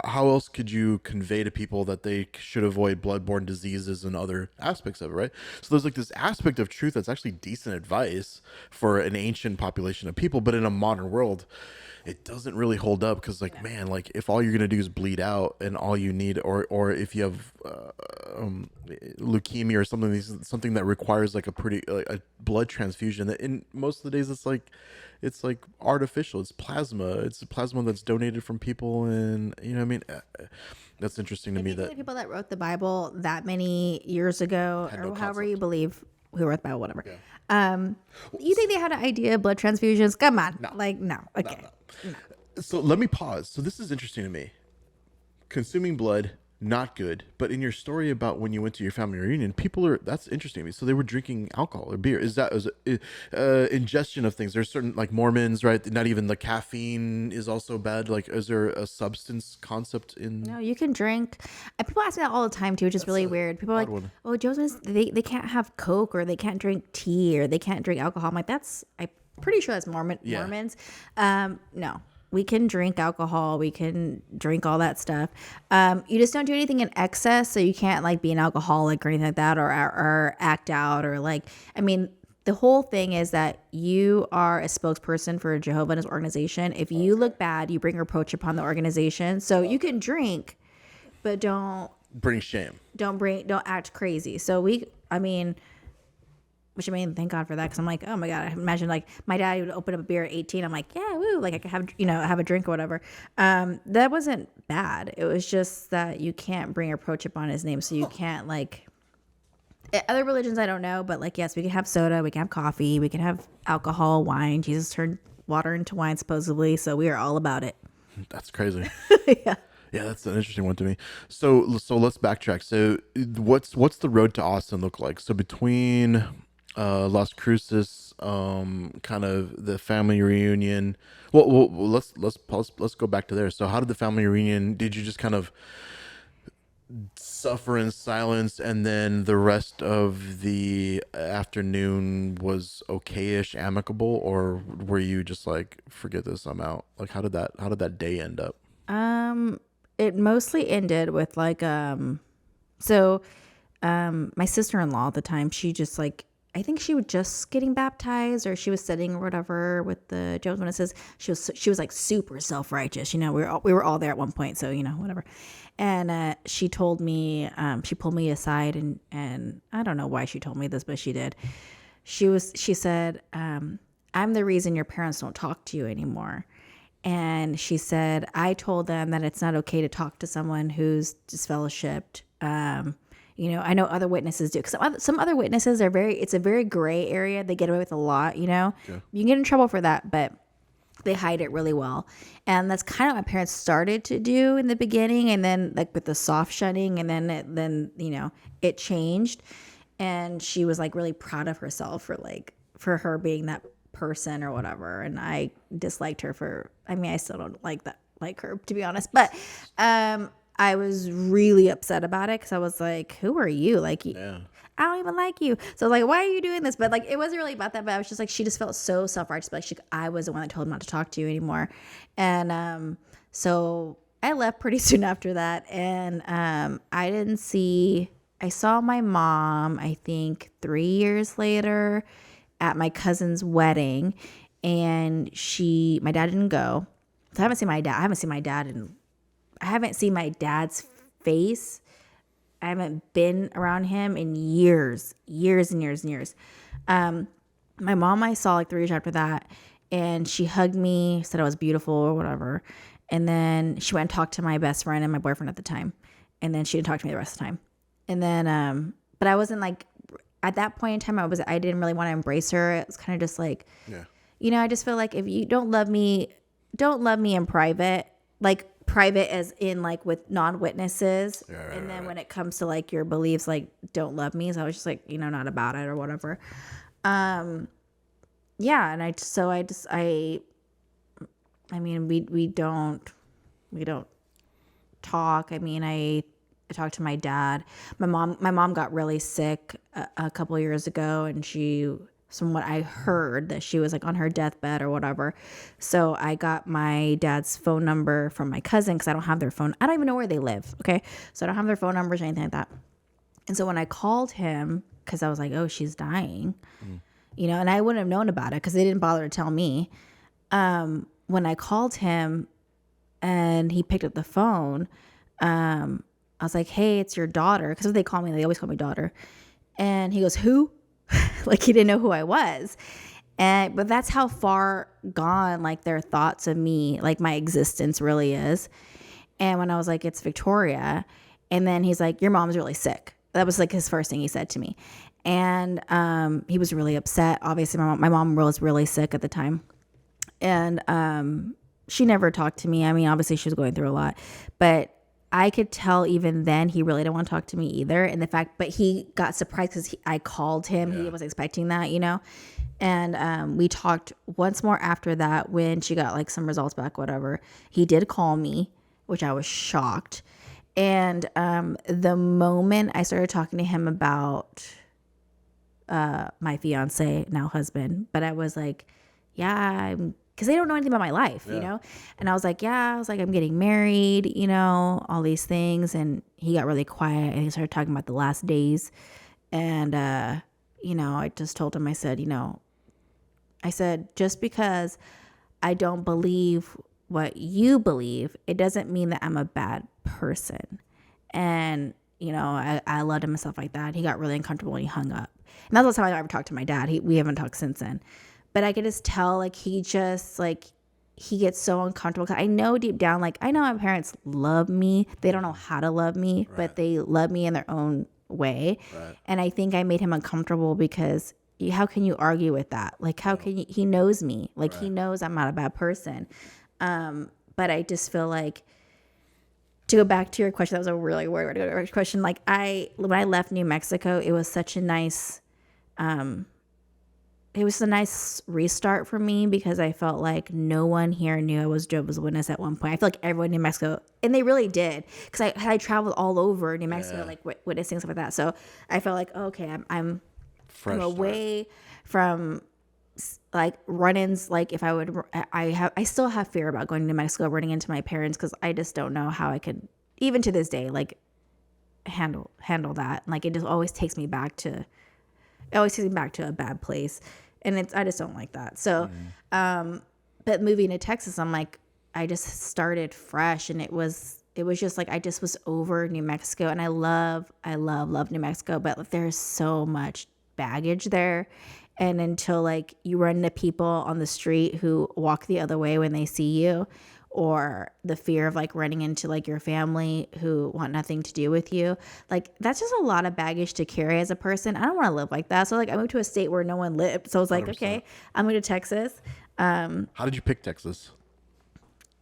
How else could you convey to people that they should avoid bloodborne diseases and other aspects of it, right? So there's like this aspect of truth that's actually decent advice for an ancient population of people, but in a modern world, it doesn't really hold up because, like, man, like if all you're gonna do is bleed out and all you need, or if you have leukemia or something that requires like a blood transfusion, that in most of the days it's like artificial. It's plasma that's donated from people, and what I mean. That's interesting to me. That the people that wrote the Bible that many years ago, or however you believe, who wrote the Bible, whatever. Yeah. You think they had an idea of blood transfusions? Come on, no. Okay. No. So let me pause. So this is interesting to me. Consuming blood, not good. But in your story about when you went to your family reunion, that's interesting to me. So they were drinking alcohol or beer. Is that ingestion of things? There's certain, like Mormons, right? Not even the caffeine is also bad. Like, is there a substance concept in? No, you can drink. People ask me that all the time too, which is really weird. People are like, "Oh, Joseph's, they can't have Coke, or they can't drink tea, or they can't drink alcohol." I'm like, I'm pretty sure that's Mormons. No. We can drink alcohol. We can drink all that stuff. You just don't do anything in excess, so you can't like be an alcoholic or anything like that, or act out, or like. I mean, the whole thing is that you are a spokesperson for Jehovah's organization. If you look bad, you bring reproach upon the organization. So you can drink, but don't bring shame. Don't act crazy. So which I mean, thank God for that, because I'm like, oh my God, I imagine like my dad would open up a beer at 18. I'm like, yeah, woo, like I could have a drink or whatever. That wasn't bad. It was just that you can't bring reproach upon his name, so you can't like. Other religions I don't know, but like yes, we can have soda, we can have coffee, we can have alcohol, wine. Jesus turned water into wine supposedly, so we are all about it. That's crazy. Yeah. Yeah, that's an interesting one to me. So let's backtrack. So what's the road to Austin look like? So between Las Cruces, kind of the family reunion. Well, let's go back to there. So how did the family reunion? Did you just kind of suffer in silence, and then the rest of the afternoon was okayish, amicable, or were you just like, forget this, I'm out? Like, how did that day end up? It mostly ended with like my sister-in-law at the time, she just like, I think she was just getting baptized, or she was studying or whatever with the Jehovah's Witnesses. She was like super self-righteous. We were all there at one point, so whatever. And she told me, she pulled me aside, and I don't know why she told me this, but she did. She said, I'm the reason your parents don't talk to you anymore. And she said, I told them that it's not okay to talk to someone who's disfellowshipped. I know other witnesses do, because some other witnesses it's a very gray area. They get away with a lot, Yeah. You can get in trouble for that, but they hide it really well. And that's kind of what my parents started to do in the beginning. And then like with the soft shunning, and then it changed. And she was like really proud of herself for her being that person or whatever, and I disliked her for. I mean, I still don't like her, to be honest, but I was really upset about it because I was like, "Who are you? Like, Yeah. I don't even like you." So I was like, "Why are you doing this?" But like, it wasn't really about that. But I was just like, she just felt so self-righteous. Like, I was the one that told him not to talk to you anymore, and so I left pretty soon after that, and I didn't see. I saw my mom, I think 3 years later, at my cousin's wedding, and my dad didn't go. So I haven't seen my dad. I haven't seen my dad's face. I haven't been around him in years and years and years. My mom I saw like 3 years after that, and she hugged me, said I was beautiful or whatever. And then she went and talked to my best friend and my boyfriend at the time. And then she didn't talk to me the rest of the time. And then, but I wasn't like, at that point in time, I didn't really want to embrace her. It was kind of just like, I just feel like if you don't love me in private, like private as in like with non-witnesses. And then when it comes to like your beliefs, like don't love me. So I was just like, not about it or whatever. Yeah. And I mean, we don't talk. I mean, I talked to my dad. My mom got really sick a couple of years ago, and from what I heard, that she was like on her deathbed or whatever. So I got my dad's phone number from my cousin because I don't have their phone. I don't even know where they live. Okay. So I don't have their phone numbers or anything like that. And so when I called him, because I was like, oh, she's dying, and I wouldn't have known about it because they didn't bother to tell me. When I called him and he picked up the phone, I was like, hey, it's your daughter. Because when they call me, they always call me daughter. And he goes, who? Like he didn't know who I was. But that's how far gone like their thoughts of me, like my existence really is. And when I was like, it's Victoria. And then he's like, your mom's really sick. That was like his first thing he said to me. And he was really upset. Obviously, my mom was really sick at the time. And she never talked to me. I mean, obviously she was going through a lot. But I could tell even then he really didn't want to talk to me either. And but he got surprised because I called him. Yeah. He was expecting that, And we talked once more after that when she got like some results back, whatever. He did call me, which I was shocked. And the moment I started talking to him about my fiance, now husband, but I was like, yeah, because they don't know anything about my life, And I was like, I'm getting married, all these things. And he got really quiet and he started talking about the last days. And, I just told him, I said, just because I don't believe what you believe, it doesn't mean that I'm a bad person. And, I loved him and stuff like that. He got really uncomfortable and he hung up. And that's the time I ever talked to my dad. We haven't talked since then. But I could just tell, like, he just, like, he gets so uncomfortable. 'Cause I know deep down, like, I know my parents love me. They don't know how to love me, right. But they love me in their own way. Right. And I think I made him uncomfortable because how can you argue with that? Like, how can you, he knows me. Like, right. He knows I'm not a bad person. But I just feel like, to go back to your question, that was a really weird question. Like, when I left New Mexico, it was such a nice, it was a nice restart for me because I felt like no one here knew I was Jehovah's Witness at one point. I feel like everyone in New Mexico, and they really did, because I traveled all over New Mexico, like witnessing stuff like that. So I felt like, okay, I'm away from like run-ins. Like if I would, I still have fear about going to New Mexico, running into my parents, because I just don't know how I could, even to this day, like handle that. Like it just always takes me back to. It always takes me back to a bad place, and I just don't like that. So, but moving to Texas, I'm like, I just started fresh, and it was just like I just was over New Mexico, and I love New Mexico, but like, there's so much baggage there, and until like you run into people on the street who walk the other way when they see you, or the fear of like running into like your family who want nothing to do with you. Like that's just a lot of baggage to carry as a person. I don't want to live like that. So like I moved to a state where no one lived. So I was like, 100%. Okay, I'm moving to Texas. How did you pick Texas?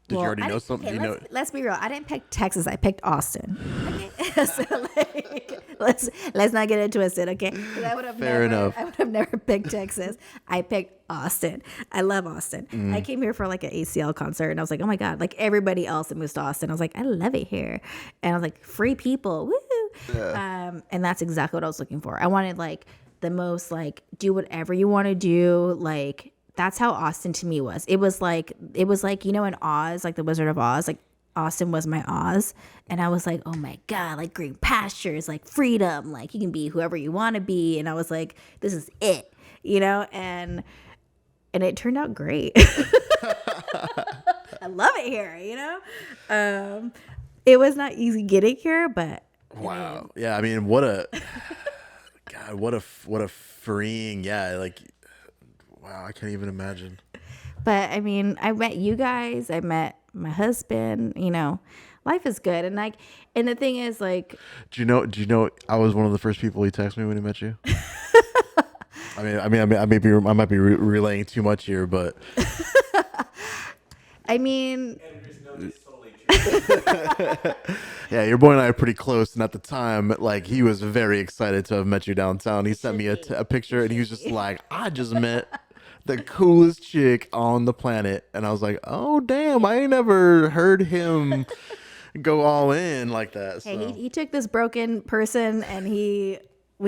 Did you already know something? Okay, let's be real. I didn't pick Texas. I picked Austin. Okay. So like, let's not get it twisted, okay? 'Cause Fair enough. I would have never picked Texas. I picked Austin. I love Austin. I came here for like an ACL concert, and I was like, oh my god! Like everybody else that moves to Austin, I was like, I love it here, and I was like, free people, woo! And that's exactly what I was looking for. I wanted like the most like do whatever you want to do, like. That's how Austin to me was. It was like you know in Oz, like the Wizard of Oz, like Austin was my Oz, and I was like, oh my god, like green pastures, like freedom, like you can be whoever you want to be, and I was like, this is it, you know, and it turned out great. I love it here, you know. It was not easy getting here, but wow, yeah, I mean, what a god, what a freeing, yeah, like. Wow, I can't even imagine. But I mean, I met you guys. I met my husband. You know, life is good. And like, and the thing is, like, Do you know? I was one of the first people he texted me when he met you. I might be relaying too much here, but I mean, yeah, your boy and I are pretty close. And at the time, like, he was very excited to have met you downtown. He sent me a picture, and he was just like, "I just met the coolest chick on the planet," and I was like, "Oh damn, I ain't never heard him go all in like that." So. hey, he took this broken person, and we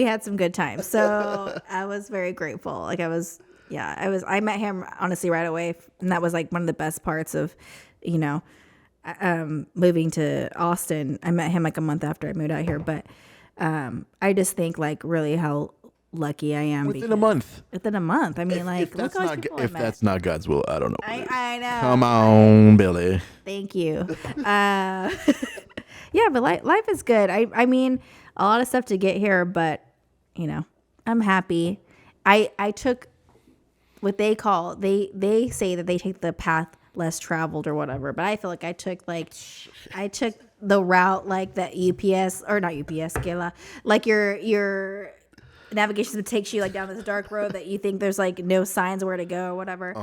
had some good times. So I was very grateful. Like I met him honestly right away, and that was like one of the best parts of, you know, moving to Austin. I met him like a month after I moved out here, but I just think like really how lucky I am Within a month. Within a month. I mean, If look how many people I met. that's not God's will, I don't know. I know. Come on, Billy. Thank you. Yeah, but life is good. I mean, a lot of stuff to get here, but you know, I'm happy. I took what they call they say that they take the path less traveled or whatever, but I feel like I took the route like that UPS or not UPS, Kayla, like your navigation that takes you like down this dark road that you think there's like no signs where to go or whatever.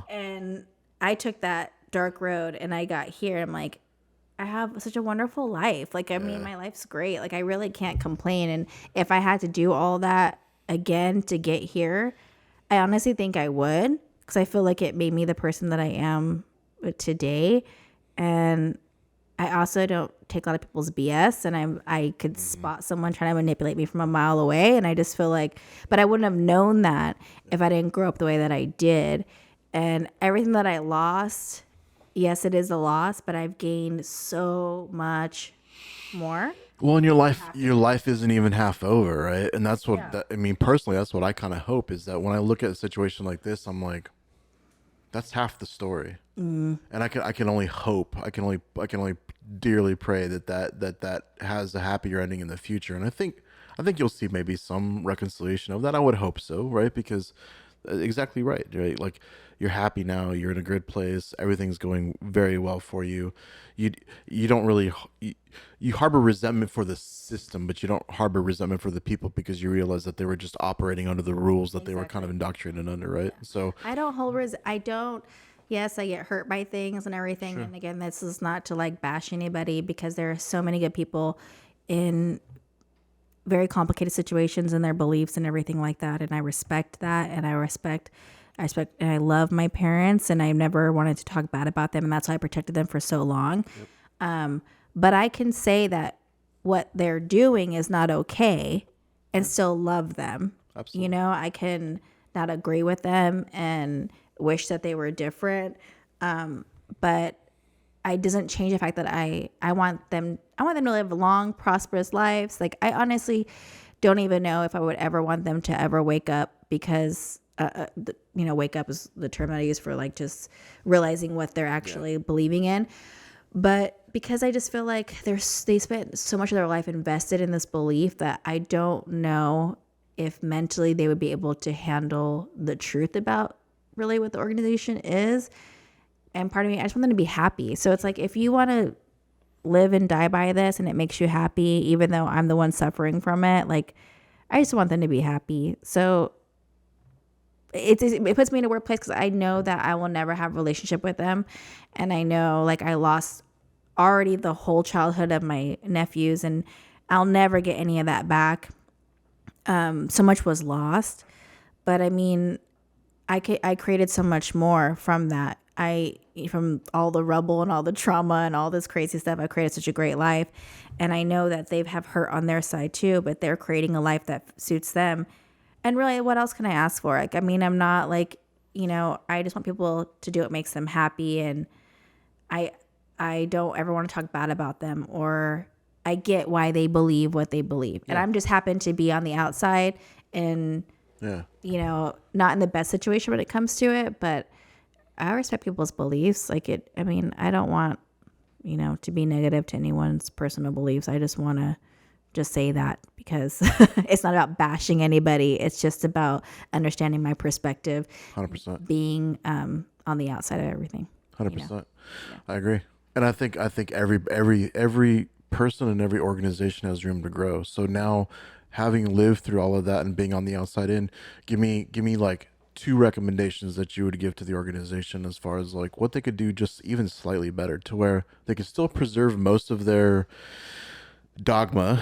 And I took that dark road and I got here. I'm like, I have such a wonderful life. Like, I mean, my life's great. Like, I really can't complain. And if I had to do all that again to get here, I honestly think I would, because I feel like it made me the person that I am today. And I also don't take a lot of people's BS, and I could spot someone trying to manipulate me from a mile away. And I just feel like, but I wouldn't have known that if I didn't grow up the way that I did. And everything that I lost, yes, it is a loss, but I've gained so much more. Well, in your life isn't even half over, right? And that's what I mean. Personally, that's what I kind of hope, is that when I look at a situation like this, I'm like, that's half the story. And I can only hope. I can only dearly pray that has a happier ending in the future. And I think you'll see maybe some reconciliation of that. I would hope so, right? Because exactly right? Like, you're happy now. You're in a good place. Everything's going very well for you. You don't really you harbor resentment for the system, but you don't harbor resentment for the people, because you realize that they were just operating under the rules that they were kind of indoctrinated under, right? So I don't hold I don't. Yes, I get hurt by things and everything. Sure. And again, this is not to like bash anybody, because there are so many good people in very complicated situations and their beliefs and everything like that. And I respect that. And I respect and I love my parents, and I never wanted to talk bad about them. And that's why I protected them for so long. Yep. But I can say that what they're doing is not okay and still love them. Absolutely. You know, I can not agree with them and wish that they were different. But it doesn't change the fact that I want them to live long, prosperous lives. Like, I honestly don't even know if I would ever want them to ever wake up, because wake up is the term that I use for like just realizing what they're actually believing in. But because I just feel like they spent so much of their life invested in this belief that I don't know if mentally they would be able to handle the truth about really what the organization is. And part of me, I just want them to be happy. So it's like, if you want to live and die by this and it makes you happy, even though I'm the one suffering from it, like, I just want them to be happy. So it puts me in a weird place, because I know that I will never have a relationship with them. And I know, like, I lost already the whole childhood of my nephews, and I'll never get any of that back. So much was lost, but I mean, I created so much more from that. From all the rubble and all the trauma and all this crazy stuff, I created such a great life. And I know that they have hurt on their side too, but they're creating a life that suits them. And really, what else can I ask for? Like, I mean, I'm not like, I just want people to do what makes them happy. And I, I don't ever want to talk bad about them, or I get why they believe what they believe. And I'm just happen to be on the outside and, not in the best situation when it comes to it, but I respect people's beliefs. I mean, I don't want, to be negative to anyone's personal beliefs. I just want to just say that because it's not about bashing anybody. It's just about understanding my perspective, 100%. Being on the outside of everything. 100%. I agree. And I think every person and every organization has room to grow. So now, having lived through all of that and being on the outside in, give me like 2 recommendations that you would give to the organization as far as like what they could do just even slightly better to where they could still preserve most of their dogma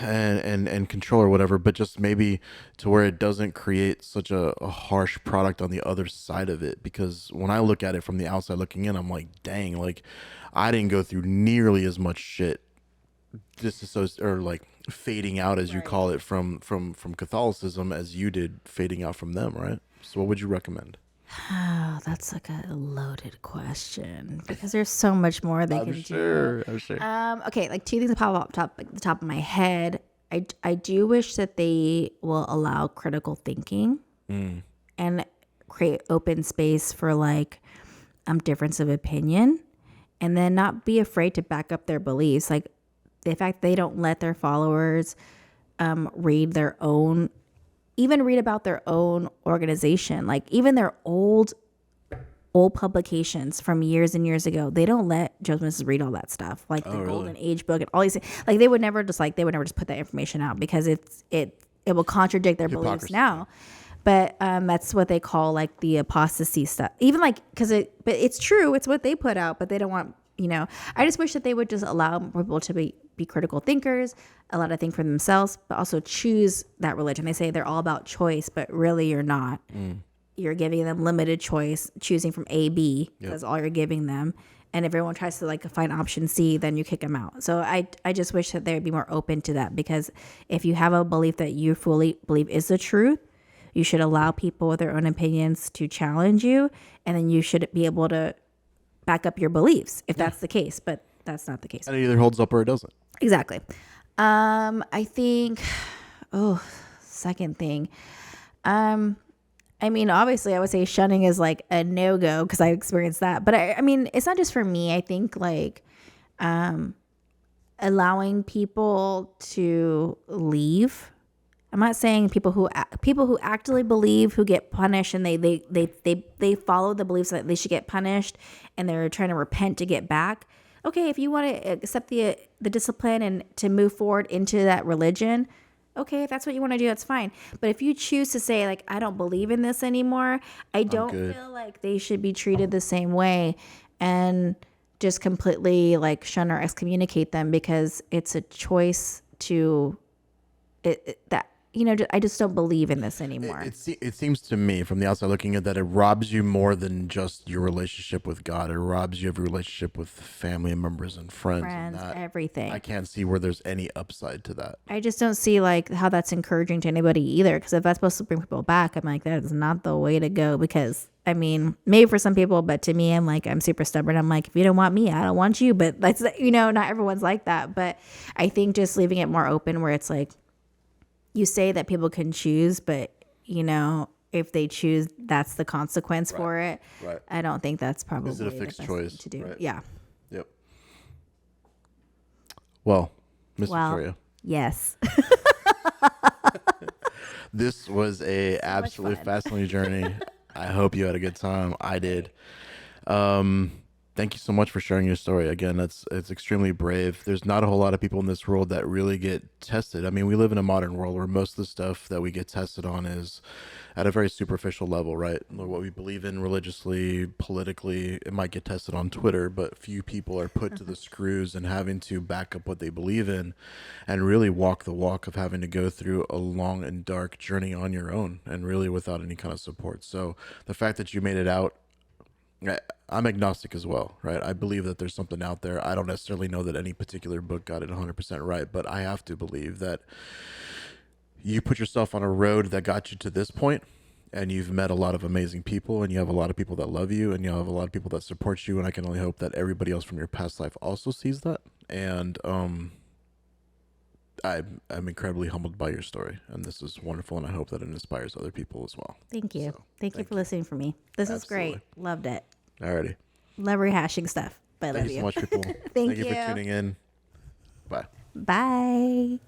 and control or whatever, but just maybe to where it doesn't create such a harsh product on the other side of it. Because when I look at it from the outside looking in, I'm like, dang, like I didn't go through nearly as much shit or like fading out, as you call it, from Catholicism as you did fading out from them, right? So what would you recommend? Oh, that's like a loaded question because there's so much more they can do. I'm sure. Okay, like 2 things that pop up the top of my head. I do wish that they will allow critical thinking and create open space for like difference of opinion, and then not be afraid to back up their beliefs. Like the fact they don't let their followers read about their own organization, like even their old publications from years and years ago. They don't let Joe's Missus read all that stuff, like the Golden Age book and all these. Like they would never just put that information out because it will contradict their beliefs now. But that's what they call like the apostasy stuff. Even like but it's true. It's what they put out, but they don't want. I just wish that they would just allow people to be critical thinkers, allow to think for themselves, but also choose that religion. They say they're all about choice, but really you're not. You're giving them limited choice, choosing from A, B. That's all you're giving them. And if everyone tries to like find option C, then you kick them out. So I just wish that they would be more open to that, because if you have a belief that you fully believe is the truth, you should allow people with their own opinions to challenge you, and then you should be able to back up your beliefs if that's the case, but that's not the case. And it either holds up or it doesn't. Exactly. I think, second thing. I mean, obviously I would say shunning is like a no-go because I experienced that. But I mean, it's not just for me. I think like allowing people to leave. I'm not saying people who actually believe who get punished and they follow the beliefs that they should get punished and they're trying to repent to get back. Okay, if you want to accept the discipline and to move forward into that religion, okay, if that's what you want to do, that's fine. But if you choose to say like, I don't believe in this anymore, I don't feel like they should be treated the same way, and just completely like shun or excommunicate them because it's a choice to that. I just don't believe in this anymore. It seems to me from the outside looking at that it robs you more than just your relationship with God. It robs you of your relationship with family members and friends and that, everything. I can't see where there's any upside to that. I just don't see like how that's encouraging to anybody either. Because if that's supposed to bring people back, I'm like, that is not the way to go. Because I mean, maybe for some people, but to me, I'm super stubborn. I'm like, if you don't want me, I don't want you. But that's, not everyone's like that. But I think just leaving it more open where it's like, you say that people can choose, but if they choose, that's the consequence for it. Right. I don't think that's probably Is it a fixed choice to do. Right. Yeah. Yep. Well, Miss Victoria. Yes. This was a absolutely fascinating journey. I hope you had a good time. I did. Thank Thank you so much for sharing your story. Again, it's extremely brave. There's not a whole lot of people in this world that really get tested. I mean, we live in a modern world where most of the stuff that we get tested on is at a very superficial level, right? What we believe in religiously, politically, it might get tested on Twitter, but few people are put to the screws and having to back up what they believe in and really walk the walk of having to go through a long and dark journey on your own and really without any kind of support. So the fact that you made it out, I'm agnostic as well, right? I believe that there's something out there. I don't necessarily know that any particular book got it 100% right, but I have to believe that you put yourself on a road that got you to this point, and you've met a lot of amazing people, and you have a lot of people that love you, and you have a lot of people that support you, and I can only hope that everybody else from your past life also sees that. And I'm incredibly humbled by your story, and this is wonderful, and I hope that it inspires other people as well. Thank you. So, Thank you for listening for me. This is Absolutely. great. Loved it. Alrighty. Love rehashing stuff. But I love Thank you so much, people. Thank you for you. tuning in. Bye. Bye.